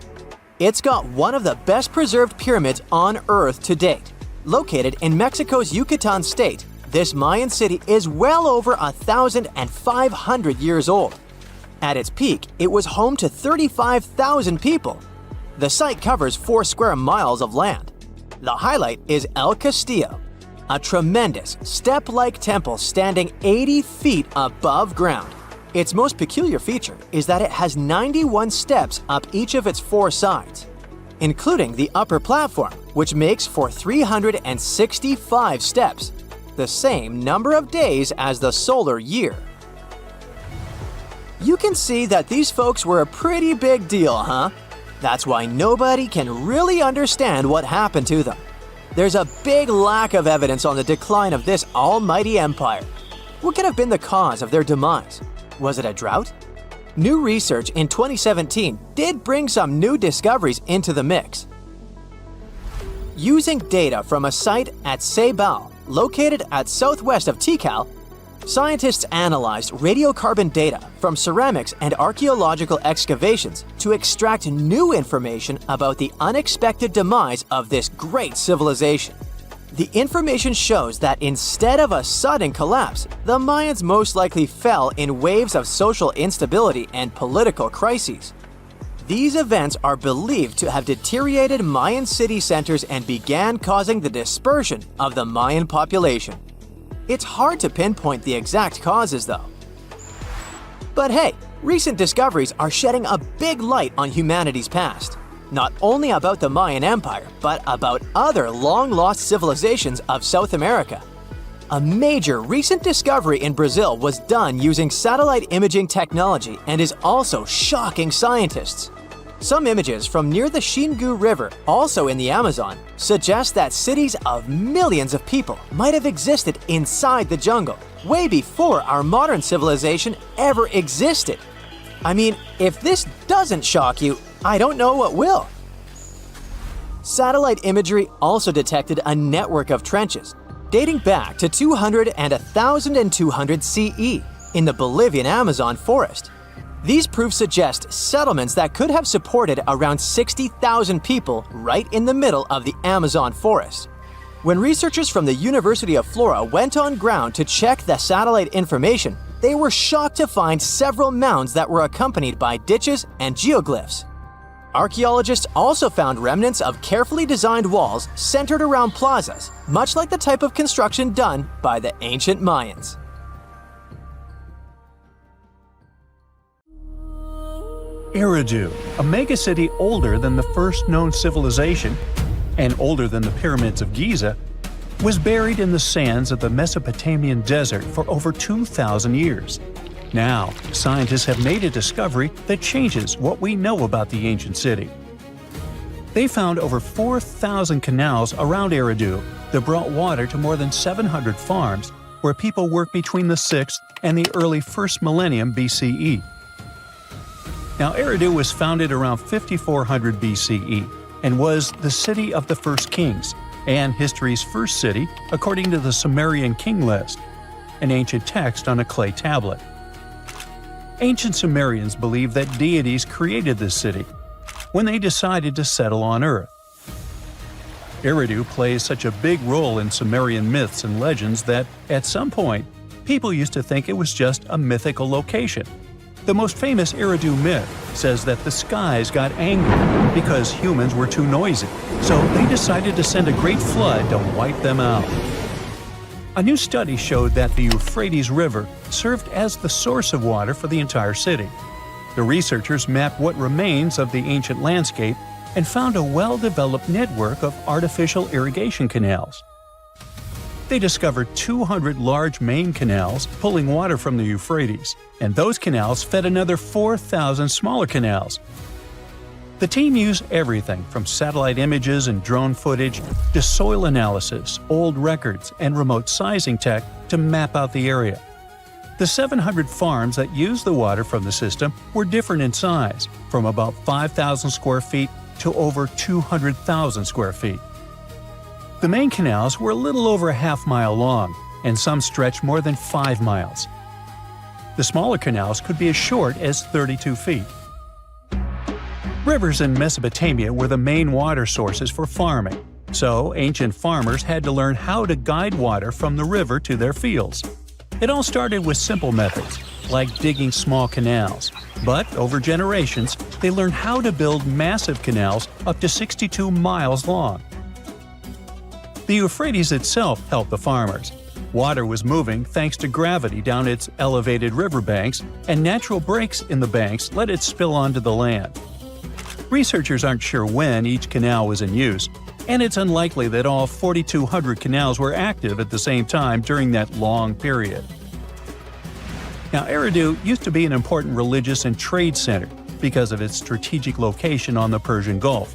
It's got one of the best preserved pyramids on Earth to date. Located in Mexico's Yucatan state, this Mayan city is well over 1,500 years old. At its peak, it was home to 35,000 people. The site covers 4 square miles of land. The highlight is El Castillo, a tremendous step-like temple standing 80 feet above ground. Its most peculiar feature is that it has 91 steps up each of its 4 sides, including the upper platform, which makes for 365 steps, the same number of days as the solar year. You can see that these folks were a pretty big deal, huh? That's why nobody can really understand what happened to them. There's a big lack of evidence on the decline of this almighty empire. What could have been the cause of their demise? Was it a drought? New research in 2017 did bring some new discoveries into the mix. Using data from a site at Ceibal, located at southwest of Tikal, scientists analyzed radiocarbon data from ceramics and archaeological excavations to extract new information about the unexpected demise of this great civilization. The information shows that instead of a sudden collapse, the Mayans most likely fell in waves of social instability and political crises. These events are believed to have deteriorated Mayan city centers and began causing the dispersion of the Mayan population. It's hard to pinpoint the exact causes, though. But hey, recent discoveries are shedding a big light on humanity's past. Not only about the Mayan Empire, but about other long-lost civilizations of South America. A major recent discovery in Brazil was done using satellite imaging technology and is also shocking scientists. Some images from near the Xingu River, also in the Amazon, suggest that cities of millions of people might have existed inside the jungle, way before our modern civilization ever existed. I mean, if this doesn't shock you, I don't know what will. Satellite imagery also detected a network of trenches dating back to 200 and 1,200 CE in the Bolivian Amazon forest. These proofs suggest settlements that could have supported around 60,000 people right in the middle of the Amazon forest. When researchers from the University of Florida went on ground to check the satellite information, they were shocked to find several mounds that were accompanied by ditches and geoglyphs. Archaeologists also found remnants of carefully designed walls centered around plazas, much like the type of construction done by the ancient Mayans. Eridu, a megacity older than the first known civilization and older than the pyramids of Giza, was buried in the sands of the Mesopotamian desert for over 2,000 years. Now, scientists have made a discovery that changes what we know about the ancient city. They found over 4,000 canals around Eridu that brought water to more than 700 farms where people worked between the 6th and the early 1st millennium BCE. Now, Eridu was founded around 5400 BCE and was the city of the first kings and history's first city according to the Sumerian king list, an ancient text on a clay tablet. Ancient Sumerians believed that deities created this city when they decided to settle on Earth. Eridu plays such a big role in Sumerian myths and legends that, at some point, people used to think it was just a mythical location. The most famous Eridu myth says that the skies got angry because humans were too noisy, so they decided to send a great flood to wipe them out. A new study showed that the Euphrates River served as the source of water for the entire city. The researchers mapped what remains of the ancient landscape and found a well-developed network of artificial irrigation canals. They discovered 200 large main canals pulling water from the Euphrates, and those canals fed another 4,000 smaller canals. The team used everything from satellite images and drone footage to soil analysis, old records, and remote sizing tech to map out the area. The 700 farms that used the water from the system were different in size, from about 5,000 square feet to over 200,000 square feet. The main canals were a little over a half-mile long, and some stretched more than 5 miles. The smaller canals could be as short as 32 feet. Rivers in Mesopotamia were the main water sources for farming, so ancient farmers had to learn how to guide water from the river to their fields. It all started with simple methods, like digging small canals, but over generations, they learned how to build massive canals up to 62 miles long. The Euphrates itself helped the farmers. Water was moving thanks to gravity down its elevated riverbanks, and natural breaks in the banks let it spill onto the land. Researchers aren't sure when each canal was in use, and it's unlikely that all 4,200 canals were active at the same time during that long period. Now, Eridu used to be an important religious and trade center because of its strategic location on the Persian Gulf.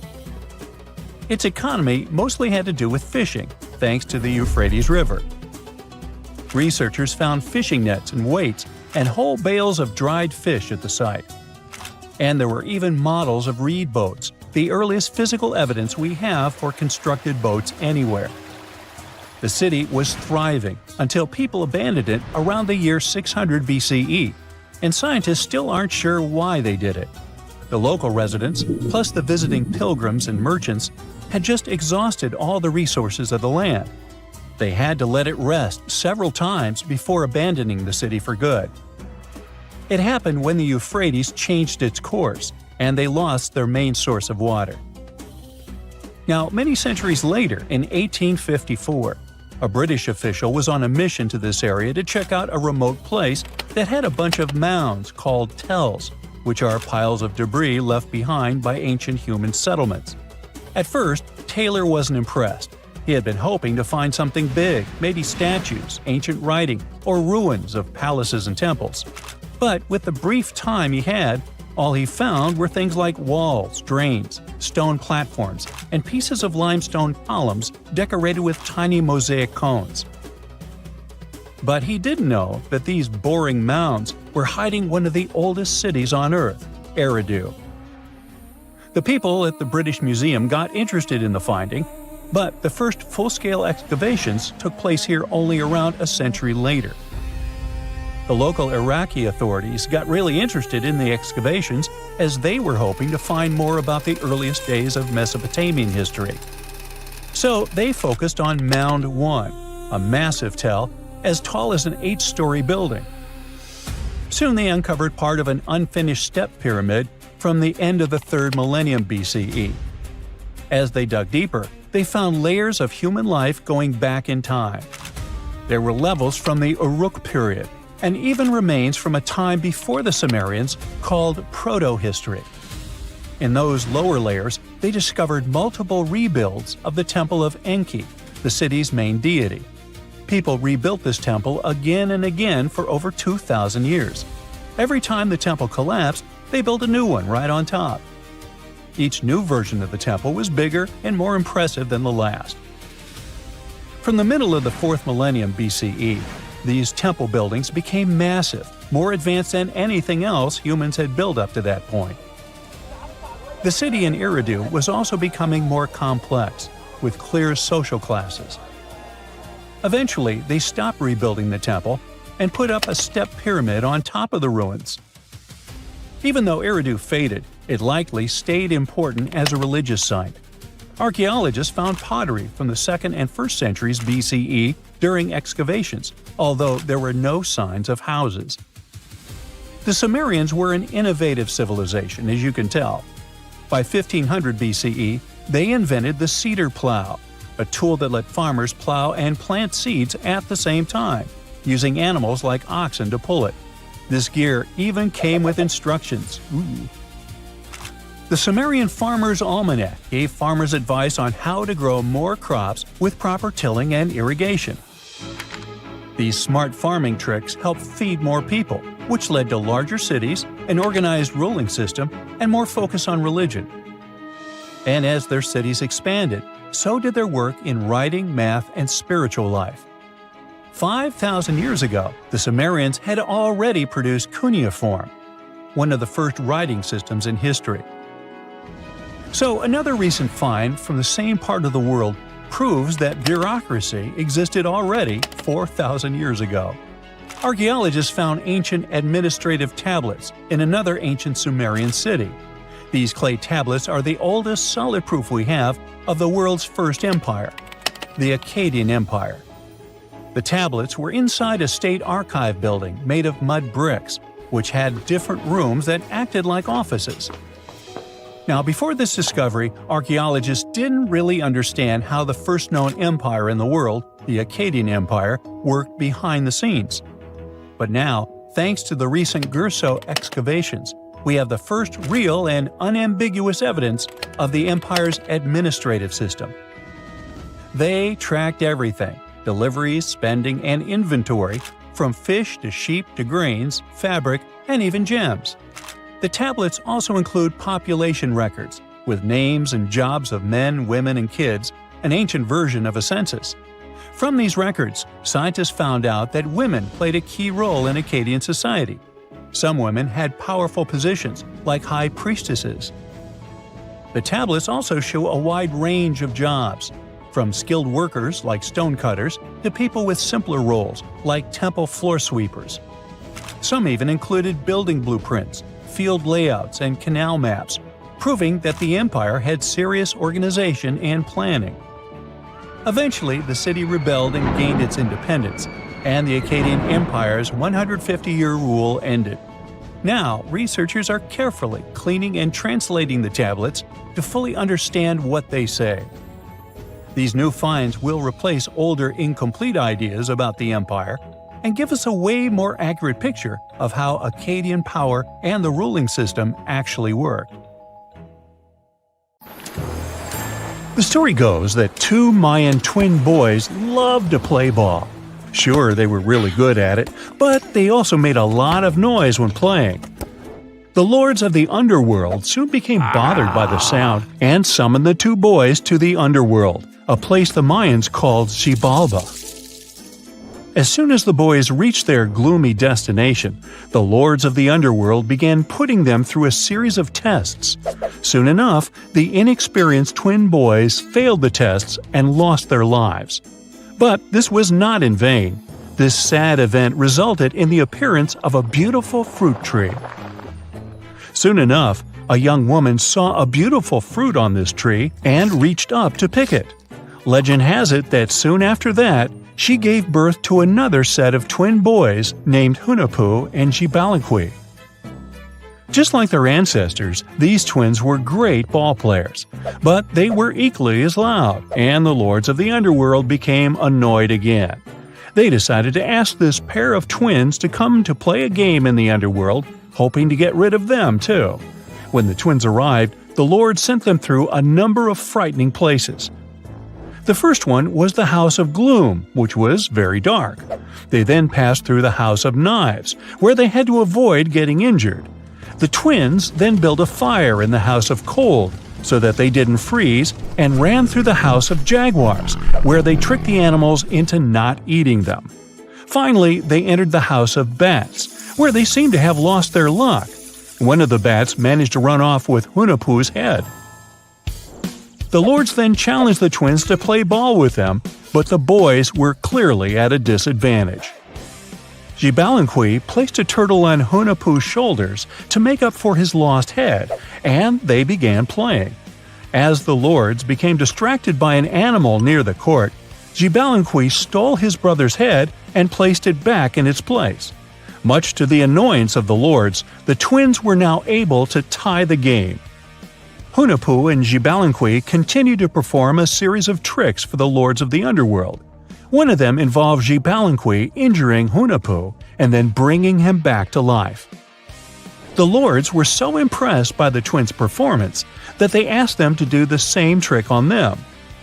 Its economy mostly had to do with fishing, thanks to the Euphrates River. Researchers found fishing nets and weights and whole bales of dried fish at the site. And there were even models of reed boats, the earliest physical evidence we have for constructed boats anywhere. The city was thriving until people abandoned it around the year 600 BCE, and scientists still aren't sure why they did it. The local residents, plus the visiting pilgrims and merchants, had just exhausted all the resources of the land. They had to let it rest several times before abandoning the city for good. It happened when the Euphrates changed its course, and they lost their main source of water. Now, many centuries later, in 1854, a British official was on a mission to this area to check out a remote place that had a bunch of mounds called tells, which are piles of debris left behind by ancient human settlements. At first, Taylor wasn't impressed. He had been hoping to find something big, maybe statues, ancient writing, or ruins of palaces and temples. But with the brief time he had, all he found were things like walls, drains, stone platforms, and pieces of limestone columns decorated with tiny mosaic cones. But he didn't know that these boring mounds were hiding one of the oldest cities on Earth, Eridu. The people at the British Museum got interested in the finding, but the first full-scale excavations took place here only around a century later. The local Iraqi authorities got really interested in the excavations as they were hoping to find more about the earliest days of Mesopotamian history. So they focused on Mound 1, a massive tell as tall as an 8-story building. Soon they uncovered part of an unfinished step pyramid from the end of the 3rd millennium BCE. As they dug deeper, they found layers of human life going back in time. There were levels from the Uruk period, and even remains from a time before the Sumerians called proto-history. In those lower layers, they discovered multiple rebuilds of the Temple of Enki, the city's main deity. People rebuilt this temple again and again for over 2,000 years. Every time the temple collapsed, they built a new one right on top. Each new version of the temple was bigger and more impressive than the last. From the middle of the 4th millennium BCE, these temple buildings became massive, more advanced than anything else humans had built up to that point. The city in Eridu was also becoming more complex, with clear social classes. Eventually, they stopped rebuilding the temple and put up a step pyramid on top of the ruins. Even though Eridu faded, it likely stayed important as a religious site. Archaeologists found pottery from the 2nd and 1st centuries BCE during excavations, although there were no signs of houses. The Sumerians were an innovative civilization, as you can tell. By 1500 BCE, they invented the cedar plow, a tool that let farmers plow and plant seeds at the same time, using animals like oxen to pull it. This gear even came with instructions. The Sumerian Farmer's Almanac gave farmers advice on how to grow more crops with proper tilling and irrigation. These smart farming tricks helped feed more people, which led to larger cities, an organized ruling system, and more focus on religion. And as their cities expanded, so did their work in writing, math, and spiritual life. 5,000 years ago, the Sumerians had already produced cuneiform, one of the first writing systems in history. So another recent find from the same part of the world proves that bureaucracy existed already 4,000 years ago. Archaeologists found ancient administrative tablets in another ancient Sumerian city. These clay tablets are the oldest solid proof we have of the world's first empire, the Akkadian Empire. The tablets were inside a state archive building made of mud bricks, which had different rooms that acted like offices. Now, before this discovery, archaeologists didn't really understand how the first known empire in the world, the Akkadian Empire, worked behind the scenes. But now, thanks to the recent Gerso excavations, we have the first real and unambiguous evidence of the empire's administrative system. They tracked everything – deliveries, spending, and inventory, from fish to sheep to grains, fabric, and even gems. The tablets also include population records, with names and jobs of men, women, and kids, an ancient version of a census. From these records, scientists found out that women played a key role in Akkadian society. Some women had powerful positions, like high priestesses. The tablets also show a wide range of jobs, from skilled workers like stonecutters to people with simpler roles like temple floor sweepers. Some even included building blueprints, field layouts, and canal maps, proving that the empire had serious organization and planning. Eventually, the city rebelled and gained its independence, and the Akkadian Empire's 150-year rule ended. Now, researchers are carefully cleaning and translating the tablets to fully understand what they say. These new finds will replace older, incomplete ideas about the empire and give us a way more accurate picture of how Akkadian power and the ruling system actually worked. The story goes that two Mayan twin boys loved to play ball. Sure, they were really good at it, but they also made a lot of noise when playing. The lords of the underworld soon became bothered by the sound and summoned the two boys to the underworld, a place the Mayans called Xibalba. As soon as the boys reached their gloomy destination, the lords of the underworld began putting them through a series of tests. Soon enough, the inexperienced twin boys failed the tests and lost their lives. But this was not in vain. This sad event resulted in the appearance of a beautiful fruit tree. Soon enough, a young woman saw a beautiful fruit on this tree and reached up to pick it. Legend has it that soon after that, she gave birth to another set of twin boys named Hunahpu and Xibalba. Just like their ancestors, these twins were great ball players, but they were equally as loud, and the lords of the underworld became annoyed again. They decided to ask this pair of twins to come to play a game in the underworld, hoping to get rid of them too. When the twins arrived, the lord sent them through a number of frightening places. The first one was the House of Gloom, which was very dark. They then passed through the House of Knives, where they had to avoid getting injured. The twins then built a fire in the House of Cold, so that they didn't freeze, and ran through the House of Jaguars, where they tricked the animals into not eating them. Finally, they entered the House of Bats, where they seemed to have lost their luck. One of the bats managed to run off with Hunahpu's head. The lords then challenged the twins to play ball with them, but the boys were clearly at a disadvantage. Xibalba placed a turtle on Hunahpu's shoulders to make up for his lost head, and they began playing. As the lords became distracted by an animal near the court, Xibalba stole his brother's head and placed it back in its place. Much to the annoyance of the lords, the twins were now able to tie the game. Hunahpu and Xibalba continued to perform a series of tricks for the lords of the underworld. One of them involved Xibalba injuring Hunahpu and then bringing him back to life. The lords were so impressed by the twins' performance that they asked them to do the same trick on them.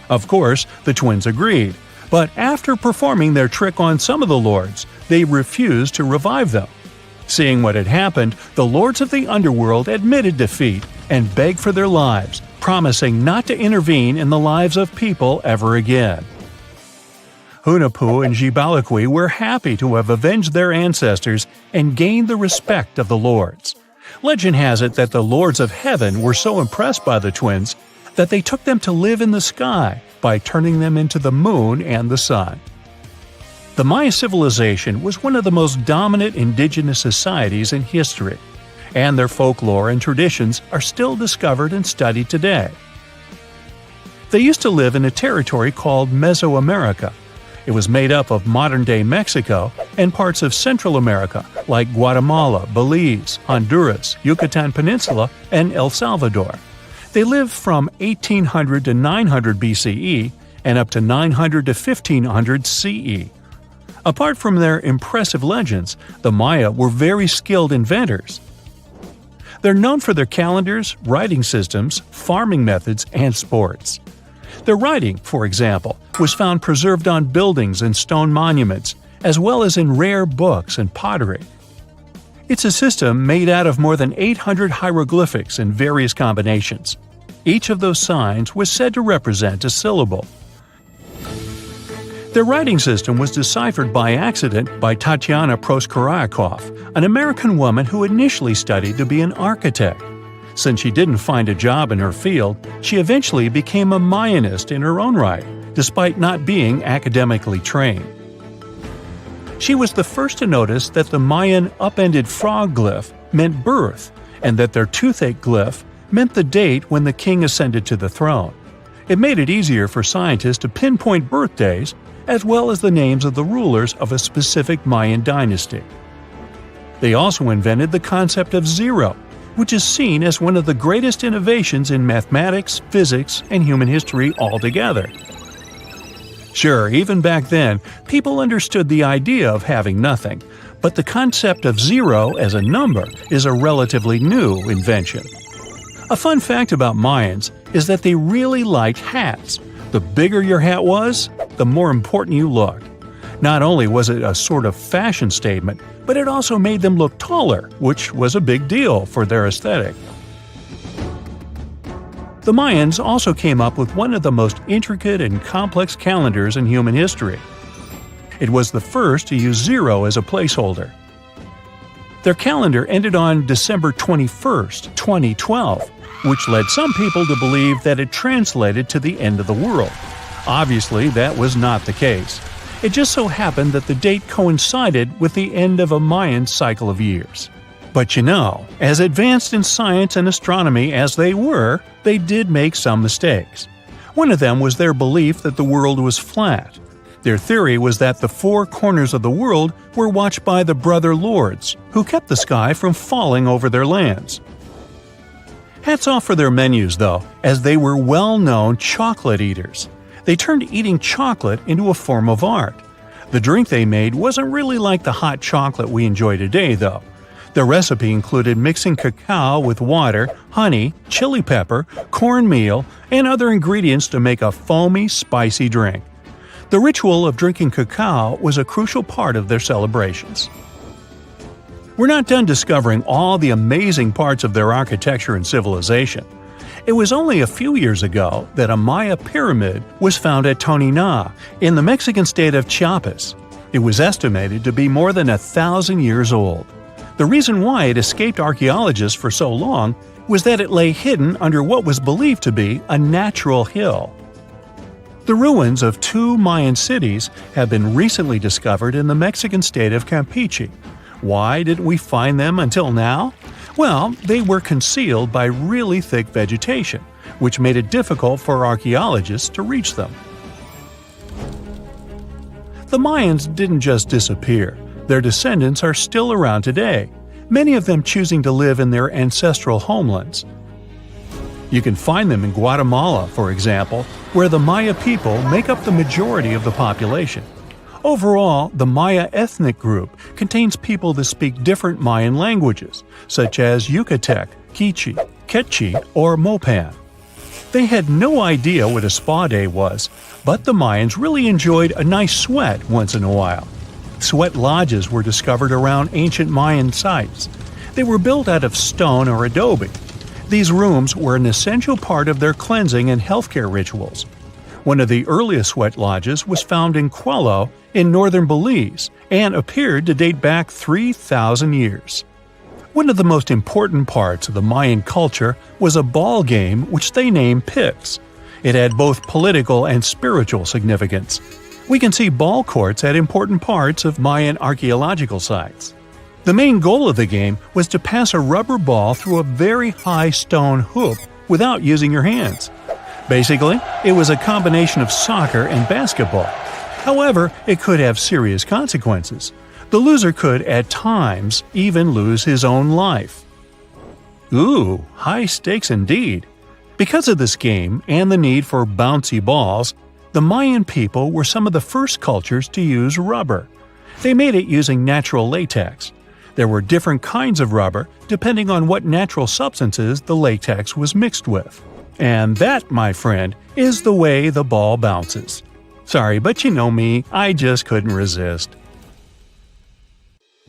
Of course, the twins agreed, but after performing their trick on some of the lords, they refused to revive them. Seeing what had happened, the lords of the underworld admitted defeat and begged for their lives, promising not to intervene in the lives of people ever again. Hunahpu and Xibalaqui were happy to have avenged their ancestors and gained the respect of the lords. Legend has it that the lords of heaven were so impressed by the twins that they took them to live in the sky by turning them into the moon and the sun. The Maya civilization was one of the most dominant indigenous societies in history, and their folklore and traditions are still discovered and studied today. They used to live in a territory called Mesoamerica. It was made up of modern-day Mexico and parts of Central America like Guatemala, Belize, Honduras, Yucatan Peninsula, and El Salvador. They lived from 1800 to 900 BCE and up to 900 to 1500 CE. Apart from their impressive legends, the Maya were very skilled inventors. They're known for their calendars, writing systems, farming methods, and sports. Their writing, for example, was found preserved on buildings and stone monuments, as well as in rare books and pottery. It's a system made out of more than 800 hieroglyphics in various combinations. Each of those signs was said to represent a syllable. Their writing system was deciphered by accident by Tatiana Proskorakov, an American woman who initially studied to be an architect. Since she didn't find a job in her field, she eventually became a Mayanist in her own right, despite not being academically trained. She was the first to notice that the Mayan upended frog glyph meant birth, and that their toothache glyph meant the date when the king ascended to the throne. It made it easier for scientists to pinpoint birthdays, as well as the names of the rulers of a specific Mayan dynasty. They also invented the concept of zero, which is seen as one of the greatest innovations in mathematics, physics, and human history altogether. Sure, even back then, people understood the idea of having nothing, but the concept of zero as a number is a relatively new invention. A fun fact about Mayans is that they really liked hats. The bigger your hat was, the more important you looked. Not only was it a sort of fashion statement, but it also made them look taller, which was a big deal for their aesthetic. The Mayans also came up with one of the most intricate and complex calendars in human history. It was the first to use zero as a placeholder. Their calendar ended on December 21st, 2012, which led some people to believe that it translated to the end of the world. Obviously, that was not the case. It just so happened that the date coincided with the end of a Mayan cycle of years. But you know, as advanced in science and astronomy as they were, they did make some mistakes. One of them was their belief that the world was flat. Their theory was that the four corners of the world were watched by the brother lords, who kept the sky from falling over their lands. Hats off for their menus, though, as they were well-known chocolate eaters. They turned eating chocolate into a form of art. The drink they made wasn't really like the hot chocolate we enjoy today, though. The recipe included mixing cacao with water, honey, chili pepper, cornmeal, and other ingredients to make a foamy, spicy drink. The ritual of drinking cacao was a crucial part of their celebrations. We're not done discovering all the amazing parts of their architecture and civilization. It was only a few years ago that a Maya pyramid was found at Tonina, in the Mexican state of Chiapas. It was estimated to be more than 1,000 years old. The reason why it escaped archaeologists for so long was that it lay hidden under what was believed to be a natural hill. The ruins of two Mayan cities have been recently discovered in the Mexican state of Campeche. Why didn't we find them until now? Well, they were concealed by really thick vegetation, which made it difficult for archaeologists to reach them. The Mayans didn't just disappear. Their descendants are still around today, many of them choosing to live in their ancestral homelands. You can find them in Guatemala, for example, where the Maya people make up the majority of the population. Overall, the Maya ethnic group contains people that speak different Mayan languages, such as Yucatec, Quiche, Quechua, or Mopan. They had no idea what a spa day was, but the Mayans really enjoyed a nice sweat once in a while. Sweat lodges were discovered around ancient Mayan sites. They were built out of stone or adobe. These rooms were an essential part of their cleansing and healthcare rituals. One of the earliest sweat lodges was found in Quello in northern Belize and appeared to date back 3,000 years. One of the most important parts of the Mayan culture was a ball game which they named Pix. It had both political and spiritual significance. We can see ball courts at important parts of Mayan archaeological sites. The main goal of the game was to pass a rubber ball through a very high stone hoop without using your hands. Basically, it was a combination of soccer and basketball. However, it could have serious consequences. The loser could, at times, even lose his own life. Ooh, high stakes indeed. Because of this game and the need for bouncy balls, the Mayan people were some of the first cultures to use rubber. They made it using natural latex. There were different kinds of rubber depending on what natural substances the latex was mixed with. And that, my friend, is the way the ball bounces. Sorry, but you know me, I just couldn't resist.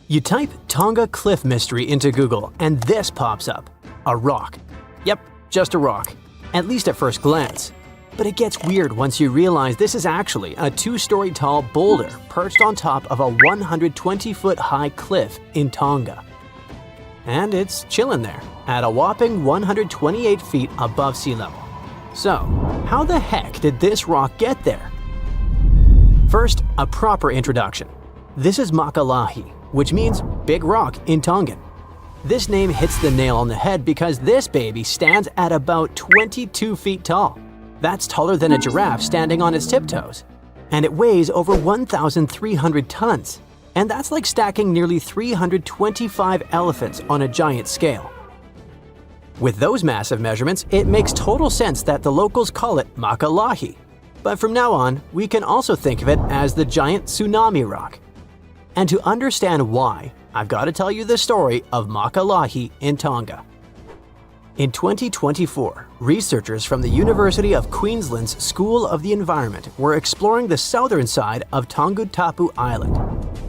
You type Tonga Cliff Mystery into Google and this pops up. A rock. Yep, just a rock. At least at first glance. But it gets weird once you realize this is actually a 2-story tall boulder perched on top of a 120-foot high cliff in Tonga. And it's chilling there, at a whopping 128 feet above sea level. So, how the heck did this rock get there? First, a proper introduction. This is Makalahi, which means big rock in Tongan. This name hits the nail on the head because this baby stands at about 22 feet tall. That's taller than a giraffe standing on its tiptoes. And it weighs over 1,300 tons. And that's like stacking nearly 325 elephants on a giant scale. With those massive measurements, it makes total sense that the locals call it Makalahi. But from now on, we can also think of it as the giant tsunami rock. And to understand why, I've got to tell you the story of Makalahi in Tonga. In 2024, researchers from the University of Queensland's School of the Environment were exploring the southern side of Tongatapu Island.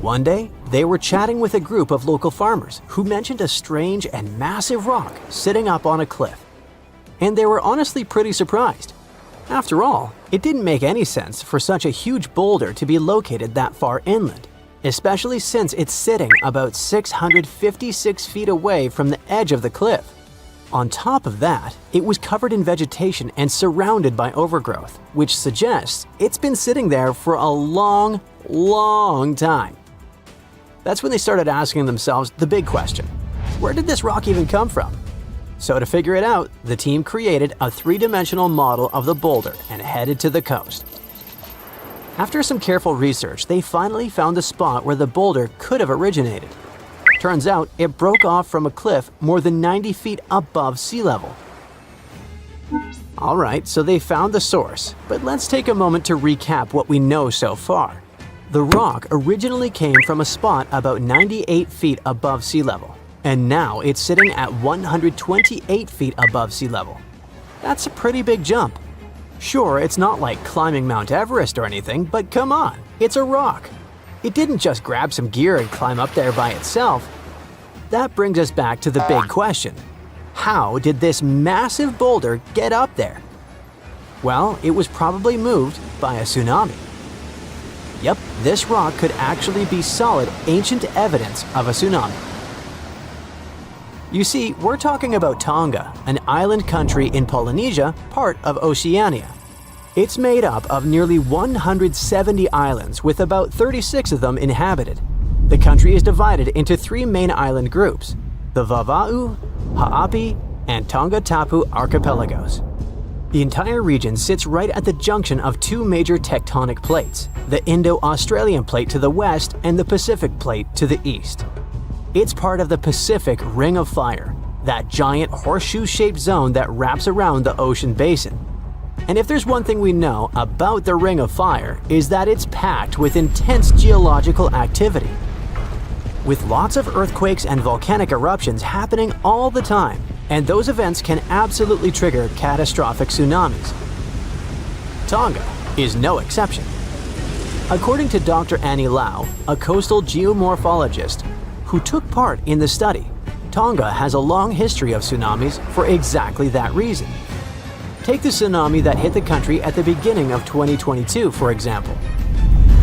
One day, they were chatting with a group of local farmers who mentioned a strange and massive rock sitting up on a cliff. And they were honestly pretty surprised. After all, it didn't make any sense for such a huge boulder to be located that far inland, especially since it's sitting about 656 feet away from the edge of the cliff. On top of that, it was covered in vegetation and surrounded by overgrowth, which suggests it's been sitting there for a long, long time. That's when they started asking themselves the big question: where did this rock even come from? So to figure it out, the team created a 3-dimensional model of the boulder and headed to the coast. After some careful research, they finally found the spot where the boulder could have originated. Turns out, it broke off from a cliff more than 90 feet above sea level. Alright, so they found the source, but let's take a moment to recap what we know so far. The rock originally came from a spot about 98 feet above sea level, and now it's sitting at 128 feet above sea level. That's a pretty big jump. Sure, it's not like climbing Mount Everest or anything, but come on, it's a rock. It didn't just grab some gear and climb up there by itself. That brings us back to the big question. How did this massive boulder get up there? Well, it was probably moved by a tsunami. Yep, this rock could actually be solid ancient evidence of a tsunami. You see, we're talking about Tonga, an island country in Polynesia, part of Oceania. It's made up of nearly 170 islands with about 36 of them inhabited. The country is divided into 3 main island groups: the Vava'u, Ha'api, and Tongatapu archipelagos. The entire region sits right at the junction of 2 major tectonic plates, the Indo-Australian plate to the west and the Pacific plate to the east. It's part of the Pacific Ring of Fire, that giant horseshoe-shaped zone that wraps around the ocean basin. And if there's one thing we know about the Ring of Fire, is that it's packed with intense geological activity. With lots of earthquakes and volcanic eruptions happening all the time, and those events can absolutely trigger catastrophic tsunamis. Tonga is no exception. According to Dr. Annie Lau, a coastal geomorphologist who took part in the study, Tonga has a long history of tsunamis for exactly that reason. Take the tsunami that hit the country at the beginning of 2022, for example.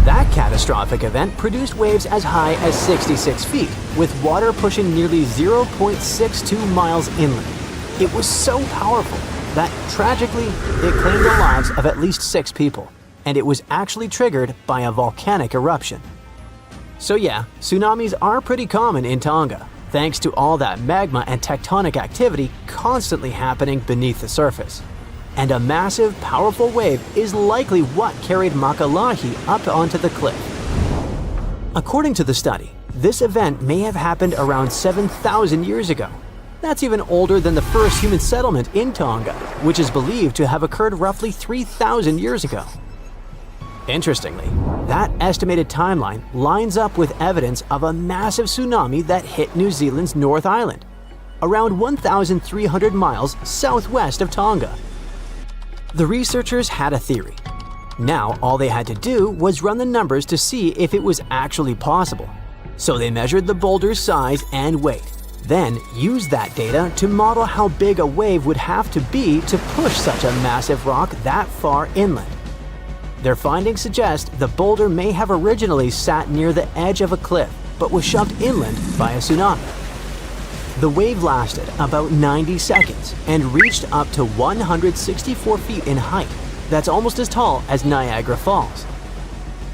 That catastrophic event produced waves as high as 66 feet, with water pushing nearly 0.62 miles inland. It was so powerful that, tragically, it claimed the lives of at least 6 people, and it was actually triggered by a volcanic eruption. So yeah, tsunamis are pretty common in Tonga, thanks to all that magma and tectonic activity constantly happening beneath the surface. And a massive, powerful wave is likely what carried Makalahi up onto the cliff. According to the study, this event may have happened around 7,000 years ago. That's even older than the first human settlement in Tonga, which is believed to have occurred roughly 3,000 years ago. Interestingly, that estimated timeline lines up with evidence of a massive tsunami that hit New Zealand's North Island, around 1,300 miles southwest of Tonga. The researchers had a theory. Now all they had to do was run the numbers to see if it was actually possible. So they measured the boulder's size and weight, then used that data to model how big a wave would have to be to push such a massive rock that far inland. Their findings suggest the boulder may have originally sat near the edge of a cliff, but was shoved inland by a tsunami. The wave lasted about 90 seconds and reached up to 164 feet in height. That's almost as tall as Niagara Falls.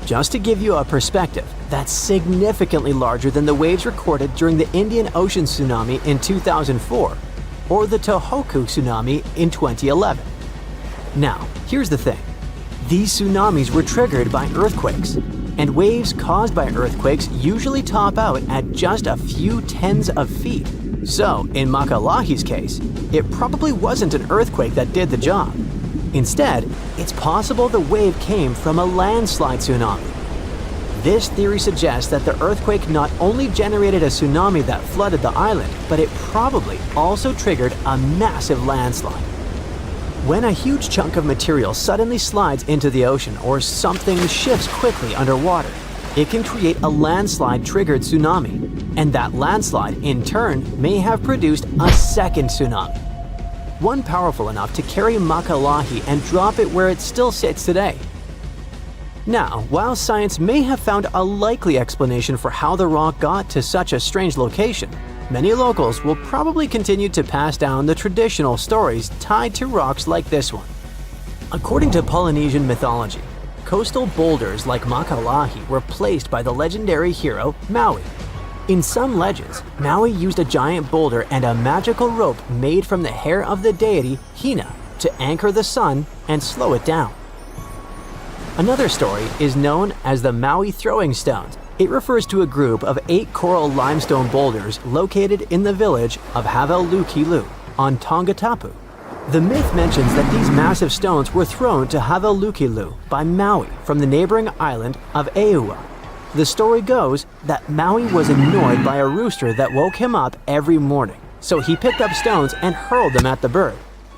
Just to give you a perspective, that's significantly larger than the waves recorded during the Indian Ocean tsunami in 2004 or the Tohoku tsunami in 2011. Now, here's the thing. These tsunamis were triggered by earthquakes, and waves caused by earthquakes usually top out at just a few tens of feet. So, in Makalahi's case, it probably wasn't an earthquake that did the job. Instead, it's possible the wave came from a landslide tsunami. This theory suggests that the earthquake not only generated a tsunami that flooded the island, but it probably also triggered a massive landslide. When a huge chunk of material suddenly slides into the ocean or something shifts quickly underwater, it can create a landslide-triggered tsunami, and that landslide, in turn, may have produced a second tsunami. One powerful enough to carry Makalahi and drop it where it still sits today. Now, while science may have found a likely explanation for how the rock got to such a strange location, many locals will probably continue to pass down the traditional stories tied to rocks like this one. According to Polynesian mythology, coastal boulders like Makalahi were placed by the legendary hero Maui. In some legends, Maui used a giant boulder and a magical rope made from the hair of the deity Hina to anchor the sun and slow it down. Another story is known as the Maui Throwing Stones. It refers to a group of 8 coral limestone boulders located in the village of Havelukilu on Tongatapu. The myth mentions that these massive stones were thrown to Havelukilu by Maui from the neighboring island of Eua. The story goes that Maui was annoyed by a rooster that woke him up every morning, so he picked up stones and hurled them at the bird.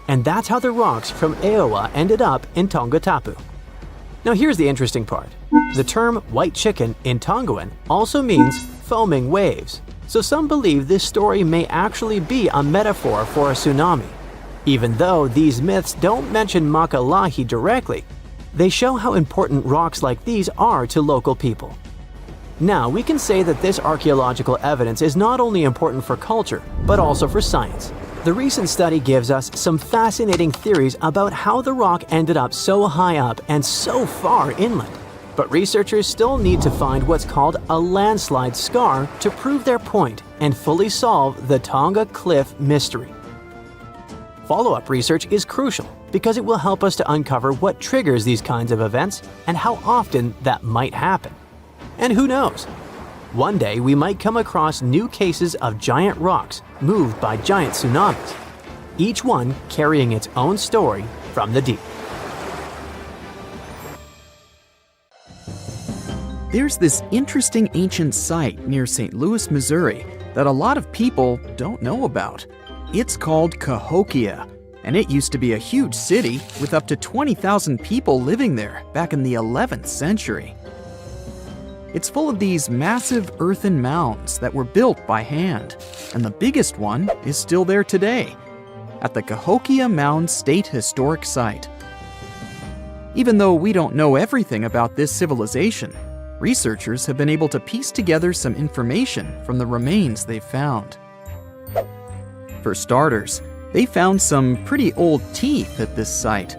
And that's how the rocks from Eua ended up in Tongatapu. Now here's the interesting part. The term white chicken in Tongan also means foaming waves, so some believe this story may actually be a metaphor for a tsunami. Even though these myths don't mention Makalahi directly, they show how important rocks like these are to local people. Now, we can say that this archaeological evidence is not only important for culture, but also for science. The recent study gives us some fascinating theories about how the rock ended up so high up and so far inland. But researchers still need to find what's called a landslide scar to prove their point and fully solve the Tonga Cliff mystery. Follow-up research is crucial because it will help us to uncover what triggers these kinds of events and how often that might happen. And who knows? One day we might come across new cases of giant rocks moved by giant tsunamis, each one carrying its own story from the deep. There's this interesting ancient site near St. Louis, Missouri, that a lot of people don't know about. It's called Cahokia, and it used to be a huge city with up to 20,000 people living there back in the 11th century. It's full of these massive earthen mounds that were built by hand, and the biggest one is still there today, at the Cahokia Mound State Historic Site. Even though we don't know everything about this civilization, researchers have been able to piece together some information from the remains they've found. For starters, they found some pretty old teeth at this site.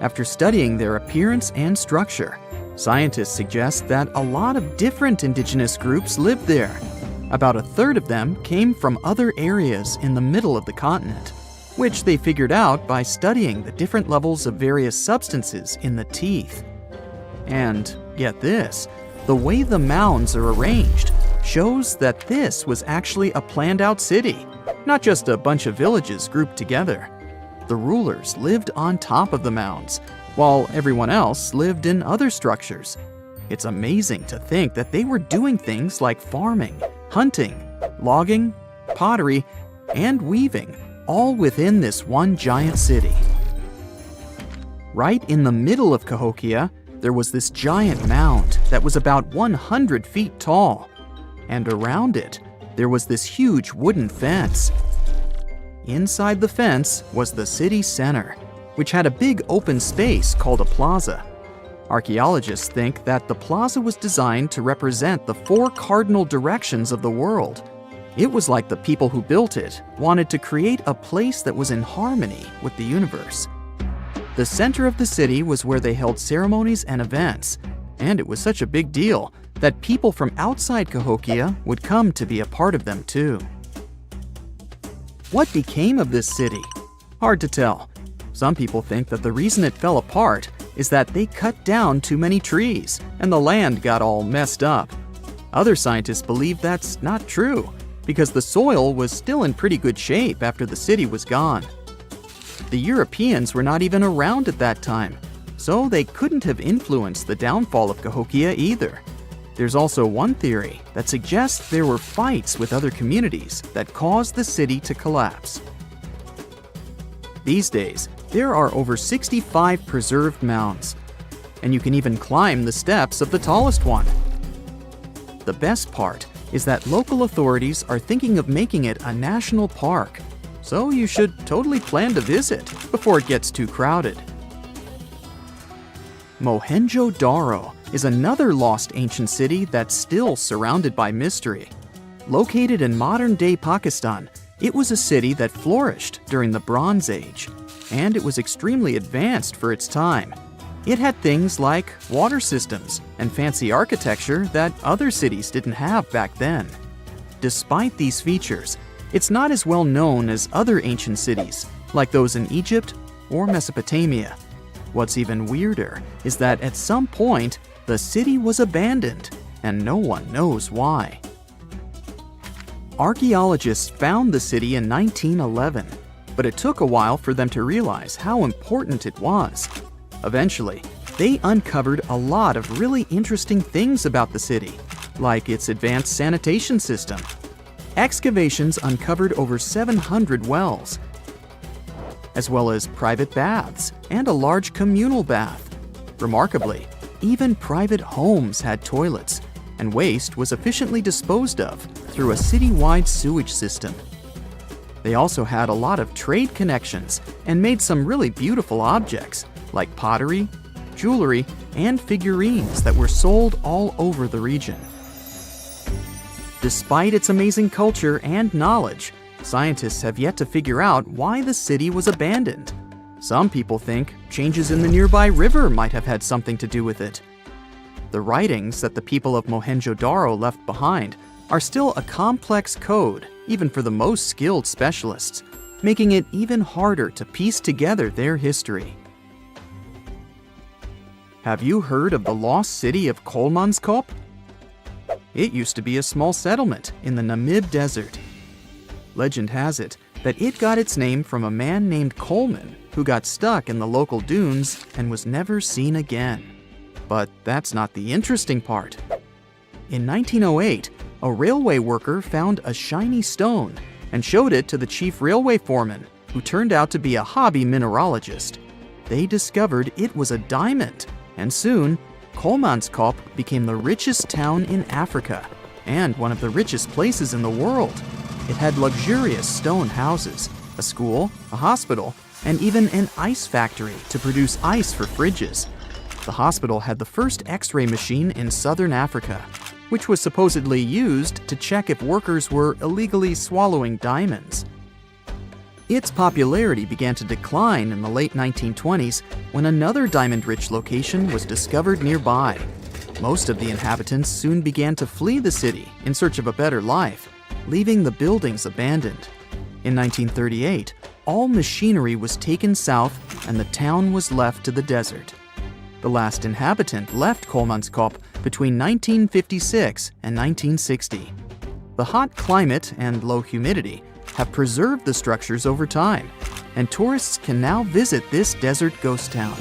After studying their appearance and structure, scientists suggest that a lot of different indigenous groups lived there. About a third of them came from other areas in the middle of the continent, which they figured out by studying the different levels of various substances in the teeth. And get this, the way the mounds are arranged shows that this was actually a planned-out city, not just a bunch of villages grouped together. The rulers lived on top of the mounds, while everyone else lived in other structures. It's amazing to think that they were doing things like farming, hunting, logging, pottery, and weaving, all within this one giant city. Right in the middle of Cahokia, there was this giant mound that was about 100 feet tall, and around it, there was this huge wooden fence. Inside the fence was the city center, which had a big open space called a plaza. Archaeologists think that the plaza was designed to represent the 4 cardinal directions of the world. It was like the people who built it wanted to create a place that was in harmony with the universe. The center of the city was where they held ceremonies and events, and it was such a big deal that people from outside Cahokia would come to be a part of them too. What became of this city? Hard to tell. Some people think that the reason it fell apart is that they cut down too many trees and the land got all messed up. Other scientists believe that's not true because the soil was still in pretty good shape after the city was gone. The Europeans were not even around at that time, so they couldn't have influenced the downfall of Cahokia either. There's also one theory that suggests there were fights with other communities that caused the city to collapse. These days, there are over 65 preserved mounds, and you can even climb the steps of the tallest one. The best part is that local authorities are thinking of making it a national park, so you should totally plan to visit before it gets too crowded. Mohenjo-Daro is another lost ancient city that's still surrounded by mystery. Located in modern-day Pakistan, it was a city that flourished during the Bronze Age, and it was extremely advanced for its time. It had things like water systems and fancy architecture that other cities didn't have back then. Despite these features, it's not as well known as other ancient cities, like those in Egypt or Mesopotamia. What's even weirder is that at some point, the city was abandoned, and no one knows why. Archaeologists found the city in 1911, but it took a while for them to realize how important it was. Eventually, they uncovered a lot of really interesting things about the city, like its advanced sanitation system. Excavations uncovered over 700 wells, as well as private baths and a large communal bath. Remarkably, even private homes had toilets, and waste was efficiently disposed of through a citywide sewage system. They also had a lot of trade connections and made some really beautiful objects, like pottery, jewelry, and figurines that were sold all over the region. Despite its amazing culture and knowledge, scientists have yet to figure out why the city was abandoned. Some people think changes in the nearby river might have had something to do with it. The writings that the people of Mohenjo-Daro left behind are still a complex code, even for the most skilled specialists, making it even harder to piece together their history. Have you heard of the lost city of Kolmanskop? It used to be a small settlement in the Namib Desert. Legend has it that it got its name from a man named Coleman who got stuck in the local dunes and was never seen again. But that's not the interesting part. In 1908, a railway worker found a shiny stone and showed it to the chief railway foreman, who turned out to be a hobby mineralogist. They discovered it was a diamond, and soon Kolmanskop became the richest town in Africa and one of the richest places in the world. It had luxurious stone houses, a school, a hospital, and even an ice factory to produce ice for fridges. The hospital had the first X-ray machine in southern Africa, which was supposedly used to check if workers were illegally swallowing diamonds. Its popularity began to decline in the late 1920s when another diamond-rich location was discovered nearby. Most of the inhabitants soon began to flee the city in search of a better life, leaving the buildings abandoned. In 1938, all machinery was taken south and the town was left to the desert. The last inhabitant left Kolmanskop between 1956 and 1960. The hot climate and low humidity have preserved the structures over time, and tourists can now visit this desert ghost town.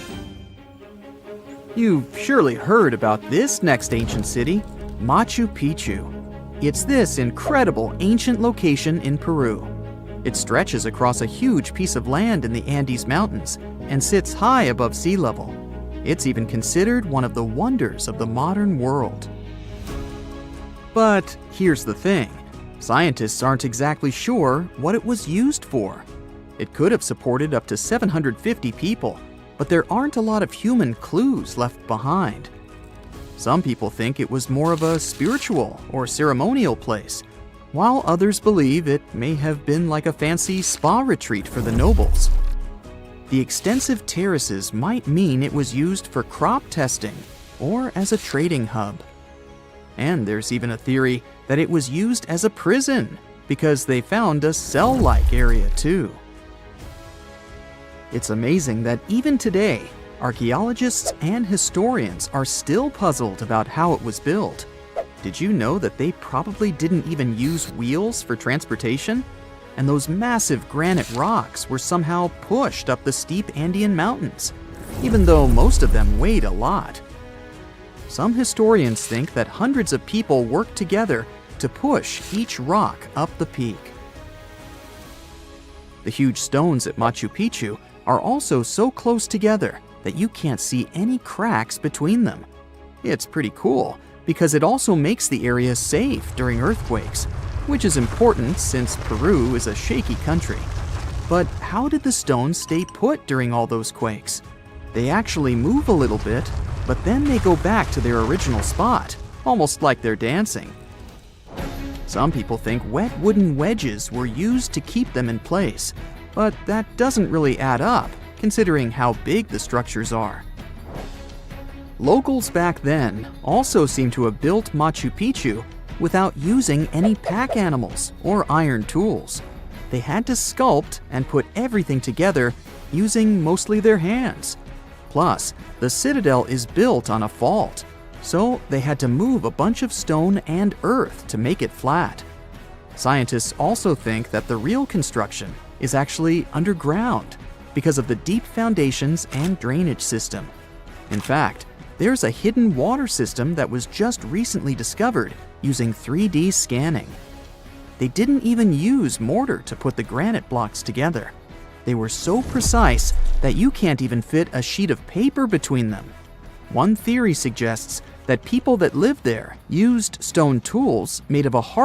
You've surely heard about this next ancient city, Machu Picchu. It's this incredible ancient location in Peru. It stretches across a huge piece of land in the Andes Mountains and sits high above sea level. It's even considered one of the wonders of the modern world. But here's the thing. Scientists aren't exactly sure what it was used for. It could have supported up to 750 people, but there aren't a lot of human clues left behind. Some people think it was more of a spiritual or ceremonial place, while others believe it may have been like a fancy spa retreat for the nobles. The extensive terraces might mean it was used for crop testing or as a trading hub. And there's even a theory that it was used as a prison because they found a cell-like area too. It's amazing that even today, archaeologists and historians are still puzzled about how it was built. Did you know that they probably didn't even use wheels for transportation? And those massive granite rocks were somehow pushed up the steep Andean mountains, even though most of them weighed a lot. Some historians think that hundreds of people worked together to push each rock up the peak. The huge stones at Machu Picchu are also so close together that you can't see any cracks between them. It's pretty cool because it also makes the area safe during earthquakes, which is important since Peru is a shaky country. But how did the stones stay put during all those quakes? They actually move a little bit, but then they go back to their original spot, almost like they're dancing. Some people think wet wooden wedges were used to keep them in place, but that doesn't really add up, considering how big the structures are. Locals back then also seem to have built Machu Picchu without using any pack animals or iron tools. They had to sculpt and put everything together using mostly their hands. Plus, the citadel is built on a fault, so they had to move a bunch of stone and earth to make it flat. Scientists also think that the real construction is actually underground because of the deep foundations and drainage system. In fact, there's a hidden water system that was just recently discovered using 3D scanning. They didn't even use mortar to put the granite blocks together. They were so precise that you can't even fit a sheet of paper between them. One theory suggests that people that lived there used stone tools made of a hard